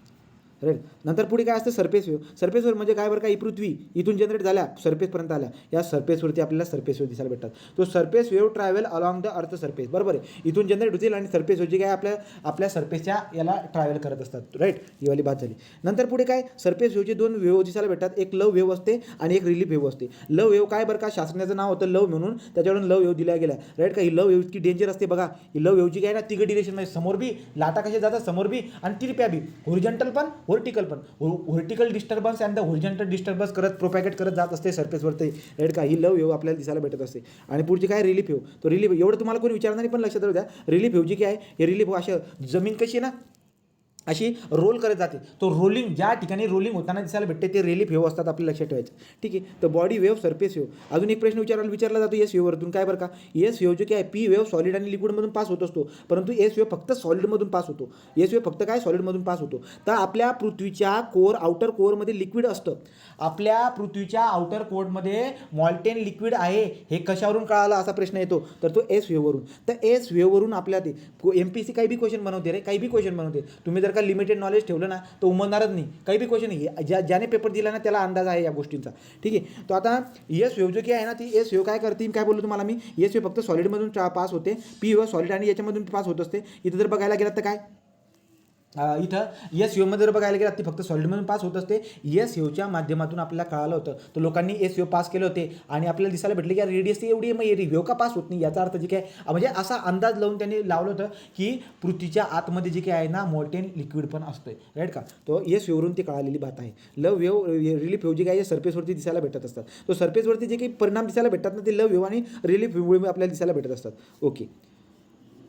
राईट. नंतर पुढे काय असतं, सरफेस वेव. सरफेस वेव म्हणजे काय बरं का, ही पृथ्वी इथून जनरेट झाल्या सरफेसपर्यंत आल्या, या सरफेसवरती आपल्याला सरफेस वेव दिसायला भेटतात. तो surface wave travel along the earth surface, बरोबर आहे. इथून जनरेट होतील आणि सरफेस वेव जी काय आपल्या सरफेसच्या याला ट्रॅव्हल करत असतात, राईट. ही वाली बात झाली. नंतर पुढे काय, सरफेस वेवचे 2 वेव दिसायला भेटतात, एक लव वेव असते आणि एक रिलीफ वेव असते. लव वेव काय बरं का, शास्त्रज्ञाचं नाव होतं लव म्हणून, त्याच्यावरून लव वेव दिल्या गेल्या, राईट का. ही लव वेव इतकी डेंजर असते बघा. ही लव वेव जी काय ना, तिघ डिरेक्शनमध्ये, समोर बी लाटा कशा जातात, समोर बी आणि तिरप्या बी, होरिझॉन्टल पण व्हर्टिकल पण, vertical disturbance and the horizontal disturbance करत प्रोपॅगेट करत जात असते सरफेसवरती, राईट का. ही लव वेव आपल्याला दिसायला भेटत असते. आणि पुढची काय, रिलीफ वेव. तो रिलीफ एवढं तुम्हाला कोणी विचारणार नाही पण लक्षात राहू द्या, रिलीफ वेव जी काय आहे, हे रिलीफ अशा जमीन कशी आहे ना अशी रोल करत जाते, तो रोलिंग ज्या ठिकाणी रोलिंग होताना दिसायला भेटते ते रिलीफ वेव असतात, आपल्याला लक्षात ठेवायचं, ठीक आहे. तर बॉडी वेव, सरफेस वेव. अजून एक प्रश्न विचारला जातो एस वेववरतून, काय बरं का, एस वेव जो काय पी वेव सॉलिड आणि लिक्विडमधून पास होत असतो, परंतु एस वेव फक्त सॉलिडमधून पास होतो. एस वेव फक्त काय, सॉलिडमधून पास होतो. तर आपल्या पृथ्वीच्या आउटर कोअरमध्ये लिक्विड असतं. आपल्या पृथ्वीच्या आउटर कोअरमध्ये मॉल्टेन लिक्विड आहे, हे कशावरून कळालं असा प्रश्न येतो, तर तो एस वेववरून. तर एस वेववरून आपल्या ते MPSC काही बी क्वेश्चन बनवते रे, काही बी क्वेश्चन बनवते. तुम्ही जर का लिमिटेड नॉलेज ठेवलं ना तर उमरणारच नाही, काही बी क्वेश्चन नाही. ज्याने पेपर दिला ना त्याला अंदाज आहे या गोष्टींचा, ठीक आहे. तो आता एस वेव जो की आहे ना, ती एस वेव काय करते, काय बोललो तुम्हाला मी, एस वेव फक्त सॉलिडमधून पास होते, पी वेव सॉलिड आणि याच्यामधून पास होत असते. इथं जर बघायला गेलं तर काय, इथं एस वेवमध्ये जर बघायला गेलं ती फक्त सॉलिडमधून पास होत असते. एस वेवच्या माध्यमातून आपल्याला कळालं होतं, तर लोकांनी एस वेव पास केले होते आणि आपल्याला दिसायला भेटले की रेडियस एवढी मग वेव का पास होत नाही, याचा अर्थ जे काय म्हणजे असा अंदाज लावून त्यांनी लावलं होतं की पृथ्वीच्या आतमध्ये जे काय आहे ना मॉल्टेन लिक्विड पण असतं, राईट का. तो एस वेवरून ती कळालेली बात आहे. लव वेव, रिलीफ वेव जे काय सरफेसवरती दिसायला भेटत असतात, तो सरफेसवरती जे काही परिणाम दिसायला भेटतात ना ते लव वेव आणि रिलीफ वेवमुळे आपल्याला दिसायला भेटत असतात. ओके,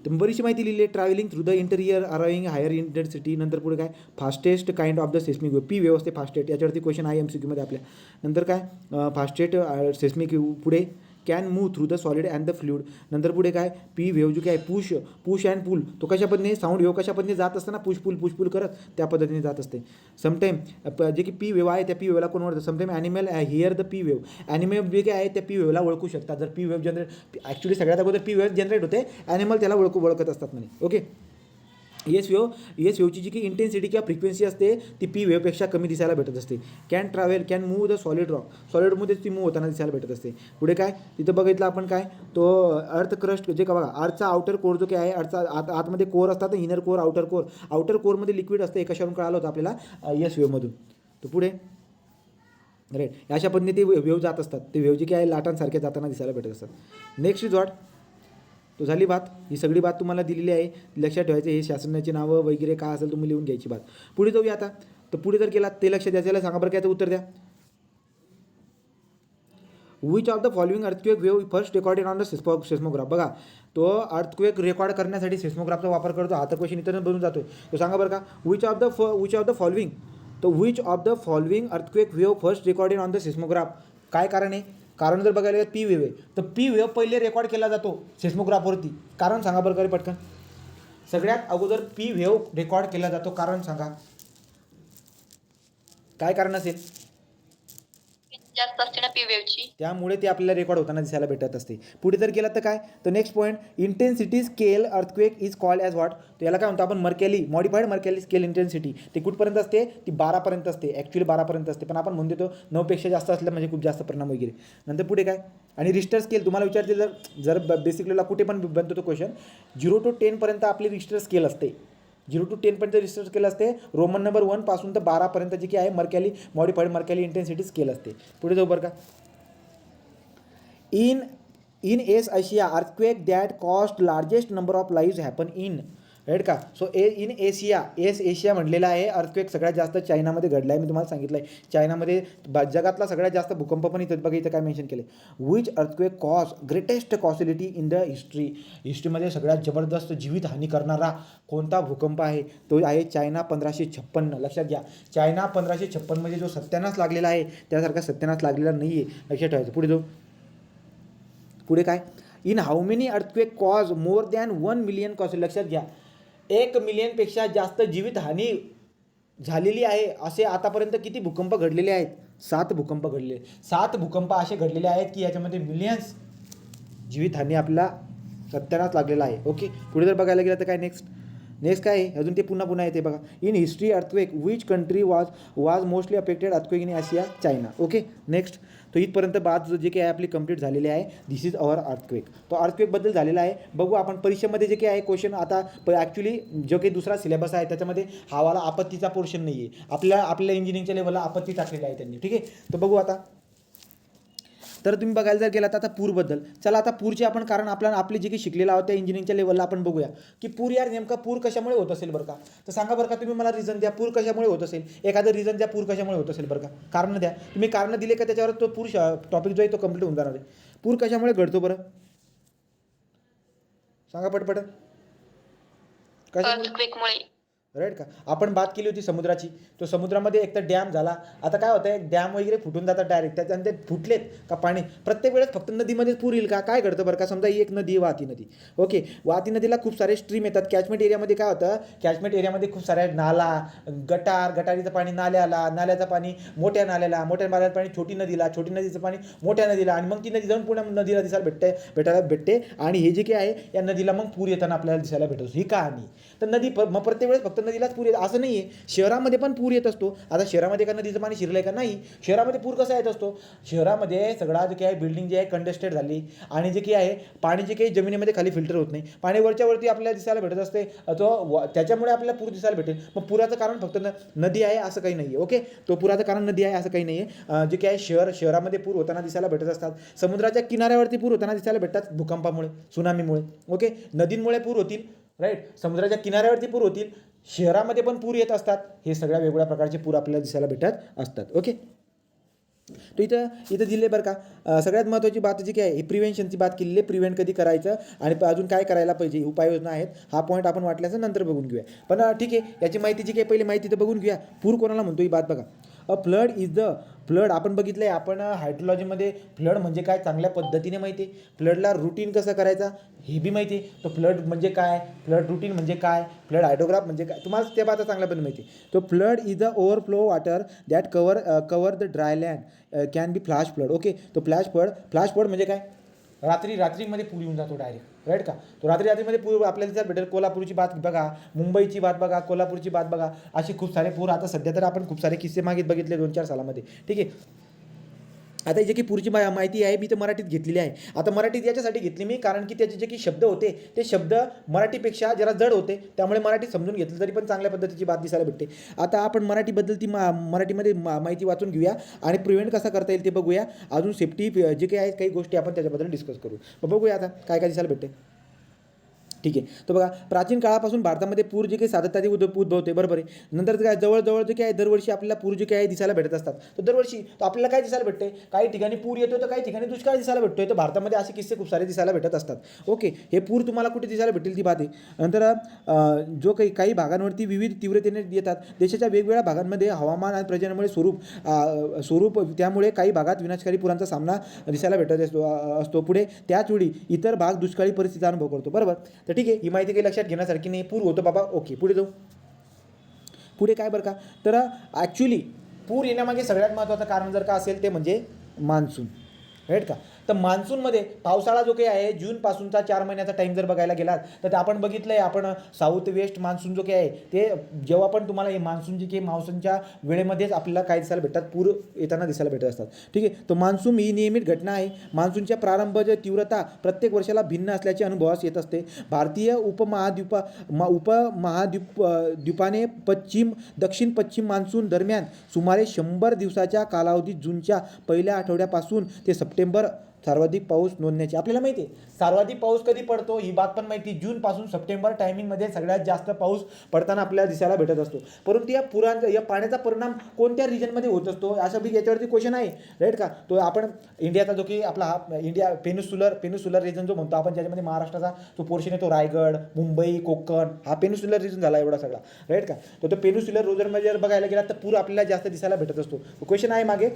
तर बरीचशी माहिती लिहिली आहे. Travelling through the interior arriving higher intensity. नंतर पुढे काय, fastest kind of the seismic wave, P wave असते फास्टेस्ट, याच्यावरती क्वेश्चन आहे MCQमध्ये आपल्या. नंतर काय, फास्टेस्ट सेस्मिक वेव. पुढे can move through the solid and the fluid. नंतर पुढे काय, पी वेव जो काय पुश अँड पुल, तो कशा पद्धतीने साऊंड वेव कशा पद्धतीने जात असताना पुश पुल करत त्या पद्धतीने जात असते. समटाईम जे की पी वेव आहे त्या पी वेवला कोण ओळखतं, sometime animal hear the P wave. Animal जे काय आहे त्या पी वेवला ओळखू शकतात. जर पी वेव जनरेट, ॲक्च्युली सगळ्यात अगोदर पी वेव जनरेट होते, ॲनिमल त्याला ओळखत असतात म्हणे. ओके, एस वेवची जी की इंटेन्सिटी किंवा फ्रिक्वेन्सी असते ती पी वेवपेक्षा कमी दिसायला भेटत असते. Can move the solid rock, सॉलिडमध्ये ती मूव्ह होताना दिसायला भेटत असते. पुढे काय तिथं बघितलं आपण काय तो अर्थ क्रस्ट जे का बघा अर्थचा आउटर कोर जो काय आहे अर्थचा आतमध्ये कोर असतात इनर कोर आउटर कोरमध्ये लिक्विड असतं. कशावरून कळालं होतं आपल्याला एस वेवमधून. तर पुढे राईट अशा पद्धतीने ते वेव जात असतात. ते वेव जे काय आहे लाटांसारखे जाताना दिसायला भेटत असतात. नेक्स्ट इज व्हॉट, तो झाली बात. ही सगळी बात तुम्हाला दिलेली आहे, लक्षात ठेवायचं. हे शासनाची नावं वगैरे काय असेल तुम्ही लिहून घ्यायची बात. पुढे जाऊया आता. तर पुढे जर गेलात ते लक्षात द्यायचं. सांगा बरं काय उत्तर द्या. Which of the following earthquake wave first recorded on the seismograph. बघा तो अर्थक्वेक रेकॉर्ड करण्यासाठी सेस्मोग्राफचा वापर करतो. हा तर क्वेश्चन इथं बनून जातो. तो सांगा बरं का विच ऑफ द फॉलोइंग. तो which of the following earthquake wave first recorded on the seismograph. काय कारण आहे? कारण जर बघायला गेलं पी वेव आहे तर पी वेव पहिले रेकॉर्ड केला जातो सेस्मोग्राफवरती. कारण सांगा बरं का पटकन. सगळ्यात अगोदर पी वेव रेकॉर्ड केला जातो. कारण सांगा काय कारण असेल? जास्त असते ना पी वेवची, त्यामुळे ते आपल्याला रेकॉर्ड होताना दिसायला भेटत असते. पुढे जर गेलात तर काय तर next point intensity scale earthquake is called as what. तर याला काय म्हणतो आपण मर्कॅली मॉडिफाईड मर्कॅली स्केल इंटेन्सिटी. ते कुठपर्यंत असते? ती 12पर्यंत असते. ॲक्च्युली 12पर्यंत असते पण आपण म्हणतो तो 9पेक्षा जास्त असल्या म्हणजे खूप जास्त परिणाम वगैरे. नंतर पुढे काय आणि रिश्टर स्केल तुम्हाला विचारते जर बेसिक लेवलला कुठे पण बनतो तो क्वेश्चन. 0 to 10पर्यंत आपली रिश्टर स्केल असते. 0 to 10पर्यंत रिसर्च स्केल असते. रोमन नंबर 1 पासून तर 12पर्यंत जी की आहे Mercalli modified Mercalli intensity scale असते. पुढे जाऊ बरं का. In as Asia earthquake that cost largest number of lives happen in right का. सो इन एशिया म्हटलेला आहे. अर्थक्वेक सगळ्यात जास्त चायनामध्ये घडला आहे. मी तुम्हाला सांगितलं आहे चायनामध्ये जगातला सगळ्यात जास्त भूकंप पण इथं बघा. इथं काय मेन्शन केलं which earthquake cause greatest casualty in the हिस्ट्रीमध्ये सगळ्यात जबरदस्त जीवितहानी करणारा कोणता भूकंप आहे? तो आहे चायना 1556. लक्षात घ्या चायना 1556 मध्ये जो सत्यानाश लागलेला आहे त्यासारखा सत्यानाश लागलेला नाही आहे. लक्षात ठेवायचं. पुढे जाऊ. पुढे काय in how many earthquake cause more than 1 million cause. लक्षात घ्या 1 मिलियनपेक्षा जास्त जीवितहानी झालेली आहे. असे आतापर्यंत किती भूकंप घडलेले आहेत? 7 भूकंप घडले. 7 भूकंप असे घडलेले आहेत की याच्यामध्ये मिलियन्स जीवितहानी आपला सत्यानाश लागलेला आहे. ओके पुढे जर बघायला गेलं तर काय नेक्स्ट काय आहे अजून ते पुन्हा येते बघा. In history earthquake which country was mostly affected earthquake in Asia China. Okay next. तो इथपर्यंत बात जे काही आहे आपली कंप्लीट झालेली आहे. दिस इज अवर अर्थक्वेक. तो अर्थक्वेकबद्दल झालेला आहे. बघू आपण परीक्षेमध्ये जे काही आहे क्वेश्चन आता ॲक्च्युली जो काही दुसरा सिलेबस आहे त्याच्यामध्ये हावाला आपत्तीचा पोर्शन नाही आहे. आपल्या इंजिनिअरिंगच्या लेवलला आपत्ती टाकलेली आहे त्यांनी. ठीक आहे तर बघू आता. तर तुम्ही बघायला जर गेलात आता पूरबद्दल. चला आता पूरचे आपण कारण आपले जे काही शिकलेलं आहोत त्या इंजिनिअरिंगच्या लेवलला आपण बघूया की पूर यार नेमका पूर कशामुळे होत असेल बरं का. तर सांगा बरं का तुम्ही मला रिझन द्या पूर कशामुळे होत असेल. एखादं रिझन द्या पूर कशामुळे होत असेल बरं का. कारण द्या तुम्ही. कारण दिले का त्याच्यावर तो पूर टॉपिक जो आहे तो कंप्लीट होऊन जाणार आहे. पूर कशामुळे घडतो बरं सांगा पटपट. अर्थक्वेकमुळे. राईट का. आपण बात केली होती समुद्राची. तो समुद्रामध्ये एक तर डॅम झाला. आता काय होतं आहे डॅम वगैरे फुटून जातात डायरेक्ट. त्याच्यानंतर ते फुटलेत का पाणी प्रत्येक वेळेस फक्त नदीमध्येच पूर येईल का. काय घडतं बरं का. समजा ही एक नदी वाहती नदी. ओके वाहती नदीला खूप सारे स्ट्रीम येतात. कॅचमेंट एरियामध्ये काय होतं कॅचमेंट एरियामध्ये खूप साऱ्या नाला गटारीचं पाणी नाल्याचं पाणी मोठ्या नाल्याचं पाणी छोटी नदीचं पाणी मोठ्या नदीला आणि मग ती नदी जाऊन पुन्हा नदीला भेटायला भेटते आणि हे जे काही आहे या नदीला मग पूर येताना आपल्याला दिसायला भेटतो. ही कहाणी. तर नदी मग प्रत्येक वेळेस फक्त नदीलाच पूर येत असं नाही आहे. शहरामध्ये पण पूर येत असतो. आता शहरामध्ये का नदीचं पाणी शिरलं आहे का नाही. शहरामध्ये पूर कसा येत असतो. शहरामध्ये सगळा जे काही आहे बिल्डिंग जे आहे कंडेस्टेड झाली आणि जे काही आहे पाणी जे काही जमिनीमध्ये खाली फिल्टर होत नाही. पाणी वरती आपल्याला दिसायला भेटत असते. तो त्याच्यामुळे आपल्याला पूर दिसायला भेटेल. मग पुराचं कारण फक्त नदी आहे असं काही नाही आहे. ओके तो पुराचं कारण नदी आहे असं काही नाही आहे. जे काही आहे शहरामध्ये पूर होताना दिसायला भेटत असतात. समुद्राच्या किनाऱ्यावरती पूर होताना दिसायला भेटतात भूकंपामुळे सुनामीमुळे. ओके नदींमुळे पूर होतील राईट. समुद्राच्या किनाऱ्यावरती पूर होतील. शहरामध्ये पण पूर येत असतात. हे सगळ्या वेगवेगळ्या प्रकारचे पूर आपल्याला दिसायला भेटत असतात. ओके तो इथं दिले बरं का. सगळ्यात महत्त्वाची बात जी काय आहे ही प्रिव्हेन्शनची बात केलेली आहे. प्रिव्हेंट कधी करायचं आणि अजून काय करायला पाहिजे उपाययोजना आहेत. हा पॉईंट आपण वाटल्याचं नंतर बघून घेऊया. पण ठीक आहे याची माहिती जी काही पहिली माहिती तर बघून घेऊया. पूर कोणाला म्हणतो ही बात बघा. फ्लड इज द फ्लड आपण बघितलं आहे. आपण हायड्रोलॉजीमध्ये फ्लड म्हणजे काय चांगल्या पद्धतीने माहिती आहे. फ्लडला रुटीन कसं करायचा हे बी माहिती आहे. तो फ्लड म्हणजे काय फ्लड रुटीन म्हणजे काय फ्लड हायड्रोग्राफ म्हणजे काय तुम्हाला त्या बाता चांगल्या पण माहिती आहे. तो flood is the overflow water that cover the dry land can be flash flood. Okay तो फ्लॅश फ्लड म्हणजे काय रात्रीमध्ये पूर येऊन जातो डायरेक्ट, राईट का. तो रात्रीमध्ये पूर आपल्याला तिथं भेटेल. कोल्हापूरची बात बघा, मुंबईची बात बघा, कोल्हापूरची बात बघा, असे खूप सारे पूर. आता सध्या तर आपण खूप सारे किस्से मागे बघितले 2-4 सालामध्ये, ठीक आहे. आता जे की पूरची माहिती आहे मी तर मराठीत घेतलेली आहे. आता मराठीत याच्यासाठी घेतली मी कारण की त्याचे जे की शब्द होते ते शब्द मराठीपेक्षा जरा जड होते, त्यामुळे मराठी समजून घेतलं तरी पण चांगल्या पद्धतीची बात दिसायला भेटते. आता आपण मराठीबद्दल ती मराठीमध्ये माहिती वाचून घेऊया आणि प्रिव्हेंट कसा करता येईल ते बघूया. अजून सेफ्टी जे काही आहेत काही गोष्टी आपण त्याच्याबद्दल डिस्कस करू. मग बघूया आता काय काय दिसायला भेटते, ठीक आहे. तर बघा, प्राचीन काळापासून भारतामध्ये पूर जे काही सातत्याने उद्भवते, बरोबर आहे. नंतर काय जवळजवळ जे काही आहे दरवर्षी आपल्याला पूर जे काही दिसायला भेटत असतात. तर दरवर्षी तर आपल्याला काय दिसायला भेटते, काही ठिकाणी पूर येतो तर काही ठिकाणी दुष्काळ दिसायला भेटतोय. तर भारतामध्ये असे किस्से खूप सारे दिसायला भेटत असतात. ओके, हे पूर तुम्हाला कुठे दिसायला भेटेल ती बात आहे. नंतर जो काही भागांवरती विविध तीव्रतेने येतात. देशाच्या वेगवेगळ्या भागांमध्ये हवामान आणि पर्यावरणामुळे स्वरूप त्यामुळे काही भागात विनाशकारी पुरांचा सामना दिसायला भेटत असतो. पुढे त्याच वेळी इतर भाग दुष्काळी परिस्थितीचा अनुभव करतो, बरोबर. तर ठीक आहे, ही माहिती काही लक्षात घेण्यासारखी नाही. पूर होतो बाबा, ओके. पुढे जाऊ. पुढे काय बरं का, तर ॲक्च्युली पूर येण्यामागे सगळ्यात महत्त्वाचं कारण जर का असेल ते म्हणजे मान्सून, राईट का. तर मान्सूनमध्ये पावसाळा जो काही आहे जूनपासूनचा 4 महिन्याचा टाईम जर बघायला गेलात तर आपण बघितलं आहे, आपण साऊथ वेस्ट मान्सून जो काही आहे ते जेव्हा पण तुम्हाला हे मान्सून जे काही मान्सूनच्या वेळेमध्येच आपल्याला काय दिसायला भेटतात, पूर येताना दिसायला भेटत असतात, ठीक आहे. तर मान्सून ही नियमित घटना आहे. मान्सूनच्या प्रारंभाची तीव्रता प्रत्येक वर्षाला भिन्न असल्याचे अनुभवास येत असते. भारतीय उपमहाद्वीपाने दक्षिण पश्चिम मान्सून दरम्यान सुमारे 100 दिवसाच्या कालावधीत जूनच्या पहिल्या आठवड्यापासून ते सप्टेंबर सर्वाधिक पाऊस नोंदण्याची आपल्याला माहिती आहे. सर्वाधिक पाऊस कधी पडतो ही बात पण माहिती. जूनपासून सप्टेंबर टायमिंगमध्ये सगळ्यात जास्त पाऊस पडताना आपल्याला दिसायला भेटत असतो. परंतु या पाण्याचा परिणाम कोणत्या रिजनमध्ये होत असतो असा बी याच्यावरती क्वेश्चन आहे, राईट का. तो आपण इंडियाचा जो की आपला हा इंडिया पेनिन्सुलर रिजन जो म्हणतो आपण, ज्याच्यामध्ये महाराष्ट्राचा जो पोर्शन आहे तो रायगड, मुंबई, कोकण हा पेनिन्सुलर रिजन झाला एवढा सगळा, राईट का. तो पेनिन्सुलर रिजनमध्ये जर बघायला गेला तर पूर आपल्याला जास्त दिसायला भेटत असतो. क्वेश्चन आहे मागे,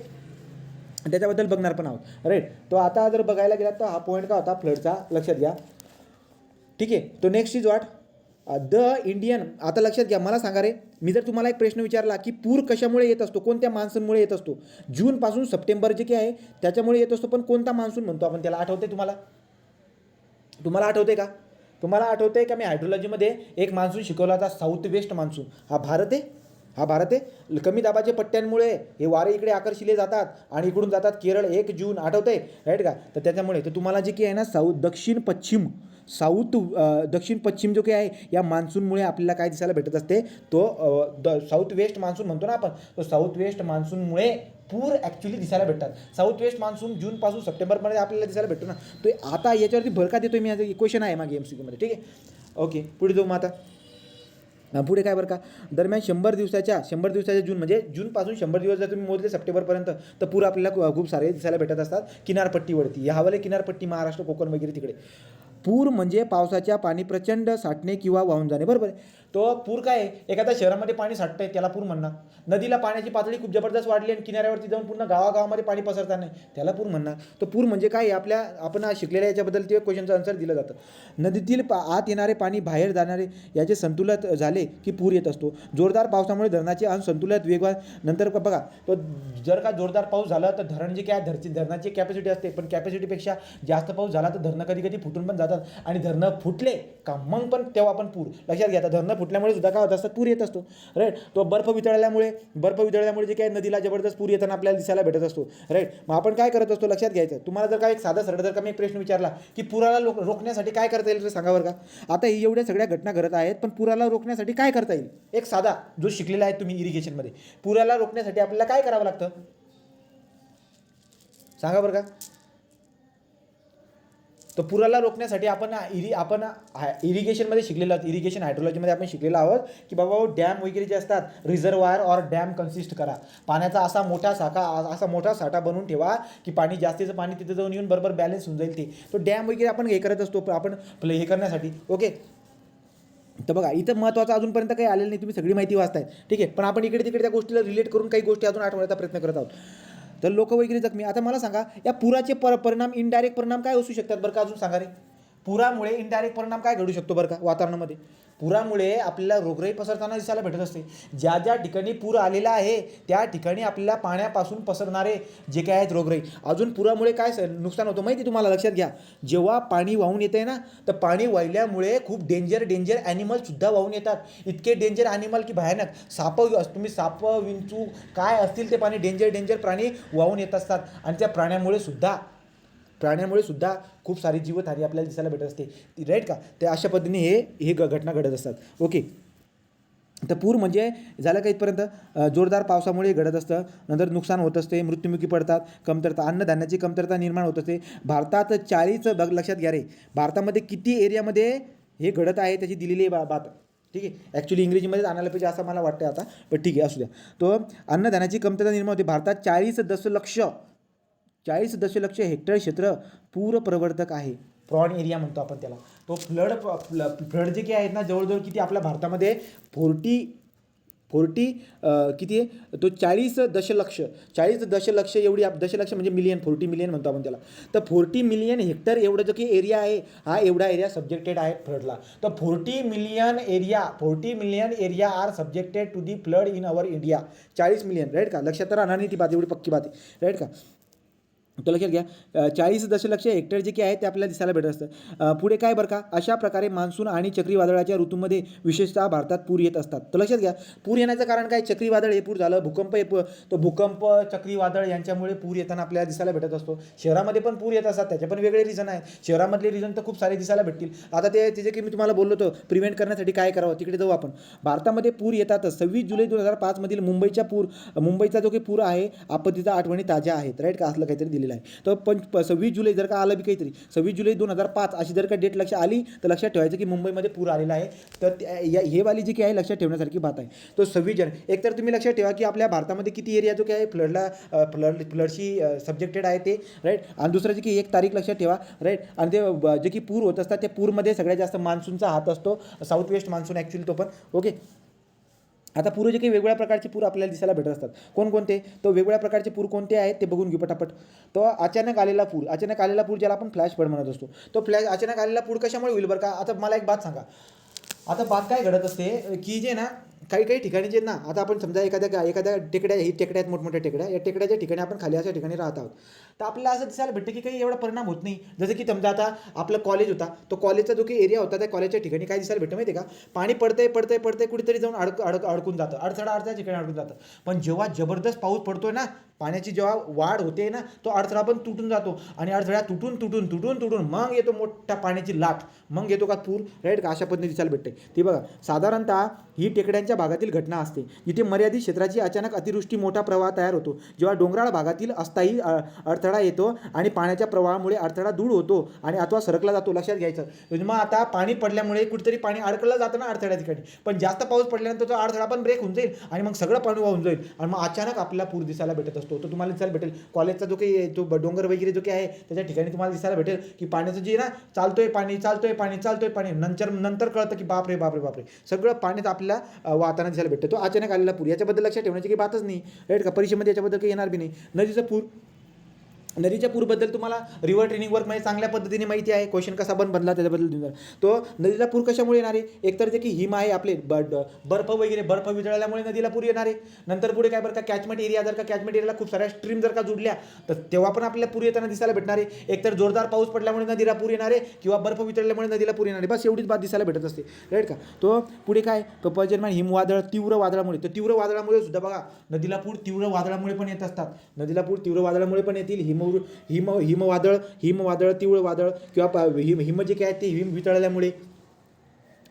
त्याच्याबद्दल बघणार पण आहोत, राईट. तो आता जर बघायला गेला तर हा पॉईंट का होता फ्लडचा, लक्षात घ्या, ठीक आहे. तो next is what the Indian. आता लक्षात घ्या, मला सांगा रे, मी जर तुम्हाला एक प्रश्न विचारला की पूर कशामुळे येत असतो, कोणत्या मान्सूनमुळे येत असतो, जूनपासून सप्टेंबर जे काही आहे त्याच्यामुळे येत असतो, पण कोणता मान्सून म्हणतो आपण त्याला, आठवते तुम्हाला आठवते का, तुम्हाला आठवते का मी हायड्रोलॉजीमध्ये एक मान्सून शिकवला होता, साऊथ वेस्ट मान्सून. हा भारत आहे. कमी दाबाच्या पट्ट्यांमुळे हे वारे इकडे आकर्षिले जातात आणि इकडून जातात केरळ, 1 जून, आठवतंय, राईट का. तर त्याच्यामुळे तर तुम्हाला जे काही आहे ना दक्षिण पश्चिम जो काही आहे या मान्सूनमुळे आपल्याला काय दिसायला भेटत असते, तो साऊथ वेस्ट मान्सून म्हणतो ना आपण, तो साऊथ वेस्ट मान्सूनमुळे पूर ॲक्च्युली दिसायला भेटतात. साऊथ वेस्ट मान्सून जूनपासून सप्टेंबरमध्ये आपल्याला दिसायला भेटतो ना. तो आता याच्यावरती भर का देतोय मी, आज क्वेश्चन आहे मागे MCQमध्ये, ठीक आहे. ओके, पुढे जाऊ मग आता. पुढे काय बरं का, दरम्यान 100 दिवसाच्या जून म्हणजे जूनपासून 100 दिवस जर तुम्ही मोजले सप्टेंबरपर्यंत तर पूर आपल्याला खूप सारे दिसायला भेटत असतात किनारपट्टीवरती. या हवाले किनारपट्टी महाराष्ट्र, कोकण वगैरे तिकडे. पूर म्हणजे पावसाच्या पाणी प्रचंड साठणे किंवा वाहून जाणे, बरोबर आहे. तो पूर काय आहे, एखाद्या शहरामध्ये पाणी साठतंय त्याला पूर म्हणणार. नदीला पाण्याची पातळी खूप जबरदस्त वाढली आणि किनाऱ्यावरती जाऊन पूर्ण गावागावामध्ये पाणी पसरता नाही त्याला पूर म्हणणार. तो पूर म्हणजे काय, आपण शिकलेल्या याच्याबद्दल ते क्वेश्चनचं आन्सर दिलं जातं. नदीतील आत येणारे पाणी बाहेर जाणारे याचे संतुलन झाले की पूर येत असतो. जोरदार पावसामुळे धरणाचे संतुलित वेगवान. नंतर बघा, तो जर का जोरदार पाऊस झाला तर धरण जे काय धरणाची कॅपॅसिटी असते, पण कॅपॅसिटीपेक्षा जास्त पाऊस झाला तर धरणं कधी कधी फुटून पण जातात आणि धरणं फुटले का मग पण तेव्हा पण पूर. लक्षात घ्या, धरणं फुटल्यामुळे सुद्धा काय होत असतात, पूर येत असतो, राईट. तो बर्फ वितळल्यामुळे जे काय नदीला जबरदस्त पूर येताना आपल्याला दिसायला भेटत असतो, राईट. मग आपण काय करत असतो लक्षात घ्यायचं. तुम्हाला जर का एक साधा सरळ जर का मी एक प्रश्न विचारला की पुराला रोखण्यासाठी काय करता येईल सांगा बरं का. आता ही एवढ्या सगळ्या घटना घडत आहेत, पण पुराला रोखण्यासाठी काय करता येईल, एक साधा जो शिकलेला आहे तुम्ही इरिगेशनमध्ये, पुराला रोखण्यासाठी आपल्याला काय करावं लागतं सांगा बरं का. तर पुराला रोखण्यासाठी आपण इरिगेशनमध्ये शिकलेलो आहोत, इरिगेशन हायड्रोलॉजीमध्ये आपण शिकलेलो आहोत की बाबा डॅम वगैरे जे असतात, रिझर्वायर और डॅम कन्सिस्ट करा. पाण्याचा असा मोठा साठा बनवून ठेवा की पाणी जास्तीचं पाणी तिथे जाऊन येऊन बरोबर बॅलन्स होऊन जाईल. तो डॅम वगैरे आपण हे करत असतो आपण हे करण्यासाठी, ओके. तर बघा, इथं महत्त्वाचं अजूनपर्यंत काही आलेलं नाही, तुम्ही सगळी माहिती वाचताय, ठीक आहे. पण आपण इकडे तिकडे त्या गोष्टीला रिलेट करून काही गोष्टी अजून आठवण्याचा प्रयत्न करत आहोत. तर लोक वगैरे जखमी. आता मला सांगा, या पुराचे परिणाम, इनडायरेक्ट परिणाम काय असू शकतात बरं का, अजून सांगा रे. पुरामुळे इनडायरेक्ट परिणाम काय घडू शकतो बरं का वातावरणामध्ये? पुरामुळे आपल्याला रोगराई पसरताना दिसायला भेटत असते. ज्या ज्या ठिकाणी पूर आलेला आहे त्या ठिकाणी आपल्याला पाण्यापासून पसरणारे जे काय आहेत रोगराई. अजून पुरामुळे काय नुकसान होतं माहिती तुम्हाला? लक्षात घ्या. जेव्हा पाणी वाहून येते ना, तर पाणी वाहिल्यामुळे खूप डेंजर ॲनिमलसुद्धा वाहून येतात. इतके डेंजर ॲनिमल की भयानक. तुम्ही साप, विंचू काय असतील ते पाणी डेंजर प्राणी वाहून येत असतात. आणि त्या प्राण्यामुळे सुद्धा खूप सारी जीवितहानी आपल्याला दिसायला भेटत असते, राईट का? तर अशा पद्धतीने हे घटना घडत असतात. ओके. तर पूर म्हणजे झालं का इथपर्यंत? जोरदार पावसामुळे घडत असतं. नंतर नुकसान होत असते, मृत्युमुखी पडतात, कमतरता, अन्नधान्याची कमतरता निर्माण होत असते. भारतात 40 लक्षात घ्या रे, भारतामध्ये किती एरियामध्ये हे घडत आहे त्याची दिलेली बात. ठीक आहे. ॲक्च्युली इंग्रजीमध्येच आणायला पाहिजे असं मला वाटतं आता, पण ठीक आहे, असू द्या. तो अन्नधान्याची कमतरता निर्माण होते. भारतात 40 दशलक्ष हेक्टर क्षेत्र पूरप्रवर्तक आहे. प्रॉन एरिया म्हणतो आपण त्याला. तो फ्लड जे काही आहेत ना, जवळजवळ किती आपल्या भारतामध्ये 40 किती आहे तो? 40 दशलक्ष एवढी. दशलक्ष म्हणजे मिलियन, 40 मिलियन म्हणतो आपण त्याला. तर 40 मिलियन हेक्टर एवढं जो काही एरिया आहे, हा एवढा एरिया सब्जेक्टेड आहे फ्लडला. तर 40 million area are subjected to the flood in our India. 40 million, right का? लक्षात राहणार नाही ती बात, एवढी पक्की बात आहे, राईट का? तो लक्षात घ्या. 40 दशलक्ष हेक्टर जे काही आहे ते आपल्याला दिसायला भेटत असतं. पुढे काय बरं का? अशा प्रकारे मान्सून आणि चक्रीवादळाच्या ऋतूमध्ये विशेषतः भारतात पूर येत असतात. तर लक्षात घ्या, पूर येण्याचं कारण काय? चक्रीवादळ हे पूर झालं, भूकंप हे तो भूकंप, चक्रीवादळ यांच्यामुळे पूर येताना आपल्याला दिसायला भेटत असतो. शहरामध्ये पण पूर येत असतात, त्याचे पण वेगळे रिझन आहेत. शहरामधले रिझन तर खूप सारे दिसायला भेटतील. आता ते की मी तुम्हाला बोललो होतो प्रिव्हेंट करण्यासाठी काय करावं, तिकडे जाऊ आपण. भारतामध्ये पूर येतातच. 26 जुलै 2005 मधील मुंबईचा जो काही पूर आहे, आपत्तीच्या आठवणी ताज्या आहेत, राईट का? असलं काहीतरी दिलेलं आहे. तर 26 जुलै जर का आलं बी काहीतरी, 26 जुलै 2005 अशी जर का डेट लक्षात आली तर लक्षात ठेवायचं की मुंबईमध्ये पूर आलेला आहे. तर हे वाली जी काही आहे लक्षात ठेवण्यासारखी बात आहे. तो 26 जानेवारी. एक तर तुम्ही लक्षात ठेवा की आपल्या भारतामध्ये किती एरिया जो काय आहे फ्लडशी सब्जेक्टेड आहे ते, राईट. आणि दुसरं जे की 1 तारीख लक्षात ठेवा, राईट. आणि ते जे की पूर होत असतात त्या पूरमध्ये सगळ्यात जास्त मान्सूनचा हात असतो, साऊथ वेस्ट मान्सून ॲक्च्युली तो पण. ओके. आता पूर जे काही वेगवेगळ्या प्रकारचे पूर आपल्याला दिसायला भेटत असतात. कोणकोणते? तो वेगवेगळ्या प्रकारचे पूर कोणते आहेत ते बघून घेऊ पटापट. तो अचानक आलेला पूर ज्याला आपण फ्लॅश फ्लड म्हणत असतो. तो अचानक आलेला पूर कशामुळे होईल बरं का? आता मला एक बात सांगा. आता बात काय घडत असते की जे ना काही ठिकाणी जे ना, आता आपण समजा एखाद्या टेकड्या, ही टेकड्या आहेत मोठमोठ्या टेकड्या, या टेकड्याच्या ठिकाणी आपण खाली अशा ठिकाणी राहत आहोत. तर आपल्याला असं दिसायला भेटतं की काही एवढा परिणाम होत नाही. जसं की समजा आता आपलं कॉलेज होता, तो कॉलेजचा जो काही एरिया होता त्या कॉलेजच्या ठिकाणी काय दिसायला भेटतं माहिती आहे का? पाणी पडतंय कुठेतरी जाऊन अडकून जातं, अडथळा ठिकाणी अडकून जातं. पण जेव्हा जबरदस्त पाऊस पडतोय ना, पाण्याची जेव्हा वाढ होते ना, तो अडथळा पण तुटून जातो. आणि अडथळा तुटून मग येतो मोठ्या पाण्याची लाट, मग येतो का पूर, राईट का? अशा पद्धतीने दिसायला भेटते. ती बघा, साधारणतः ही टेकड्यांच्या भागातील घटना असते जिथे मर्यादित क्षेत्राची अचानक अतिवृष्टी, मोठा प्रवाह तयार होतो. जेव्हा डोंगराळ भागातील अस्थायी अडथळा येतो आणि पाण्याच्या प्रवाहामुळे अडथळा दूर होतो आणि अथवा सरकला जातो. लक्षात घ्यायचं. मग आता पाणी पडल्यामुळे कुठेतरी पाणी अडकलं जातं ना अडथळ्या ठिकाणी, पण जास्त पाऊस पडल्यानंतर तो अडथळा पण ब्रेक होऊन जाईल आणि मग सगळं पाणी वाहून जाईल आणि मग अचानक आपल्याला पूर दिसायला भेटत असतो. तो तुम्हाला दिसायला भेटेल कॉलेजचा जो काही तो डोंगर वगैरे जो काही आहे त्याच्या ठिकाणी तुम्हाला दिसायला भेटेल की पाण्याचं जे ना चालतोय पाणी, नंतर कळतं की बापरे सगळं पाण्यात आपल्याला वाहताना दिसायला भेटतं. तो अचानक आलेला पूर. याच्याबद्दल लक्षात ठेवण्याची काही बातच नाही, राईट का? परीक्षेमध्ये याच्याबद्दल काही येणार बी नाही. नदीच्या पूरबद्दल तुम्हाला रिव्हर ट्रेनिंग वर्कमध्ये चांगल्या पद्धतीने माहिती आहे. क्वेश्चन कसा बनला त्याच्याबद्दल दिला. तो नदीला पूर कशामुळे येणार आहे? एकतर जे की हिम आहे आपले बर्फ वितळल्यामुळे नदीला पूर येणार आहे. नंतर पुढे काय बरं का? कॅचमेंट एरियाला खूप साऱ्या स्ट्रीम जर का जुडल्या तर तेव्हा पण आपल्याला पूर येताना दिसायला भेटणार आहे. एकतर जोरदार पाऊस पडल्यामुळे नदीला पूर येणार आहे किंवा बर्फ वितळल्यामुळे नदीला पूर येणार आहे. बस एवढीच बात दिसायला भेटत असते, राईट का? तो पुढे काय? तो पर्जन्यमान हिमवादळ, तीव्र वादळामुळे. तर तीव्र वादळामुळे सुद्धा बघा नदीला पूर तीव्र वादळामुळे पण येत असतात. नदीला पूर तीव्र वादळामुळे पण येतील. हिमवादळ, तीव्र वादळ किंवा हिम जे काय ते हिम वितळल्यामुळे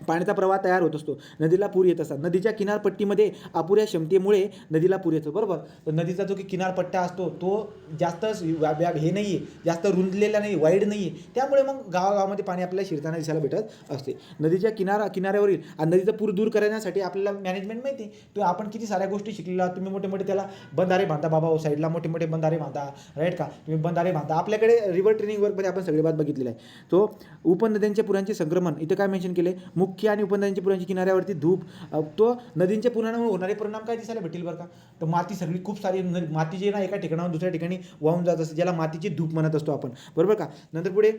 पाण्याचा प्रवाह तयार होत असतो. नदीला पूर येत असतात. नदीच्या किनारपट्टीमध्ये अपुऱ्या क्षमतेमुळे नदीला पूर येतो, बरोबर. तर नदीचा जो की किनारपट्टा असतो तो जास्त हे नाही आहे, जास्त रुंदलेला नाही, वाईड नाही आहे. त्यामुळे मग गावागावामध्ये पाणी आपल्याला शिरताना दिसायला भेटत असते. नदीच्या किनाऱ्यावरील आणि नदीचा पूर दूर करण्यासाठी आपल्याला मॅनेजमेंट माहिती. तो आपण किती साऱ्या गोष्टी शिकलेला. तुम्ही मोठे त्याला बंधारे बांधा बाबा, साईडला मोठे बंधारे बांधा, राईट का? तुम्ही बंधारे बांधा. आपल्याकडे रिव्हर ट्रेनिंग वर्कमध्ये आपण सगळी बात बघितलेली आहे. तो उपनद्यांच्या पुरांचे संक्रमण इथं काय मेन्शन केले? मुख्य आणि उपनद्यांच्या पुरांच्या किनाऱ्यावरती धूप. तो नदींच्या पुराणामुळे होणारे परिणाम काय दिसायला भेटेल बरं का? तर माती सगळी खूप सारी माती जी ना एका ठिकाणाहून दुसऱ्या ठिकाणी वाहून जात असते, ज्याला मातीची धूप म्हणत असतो आपण, बरोबर का? नंतर पुढे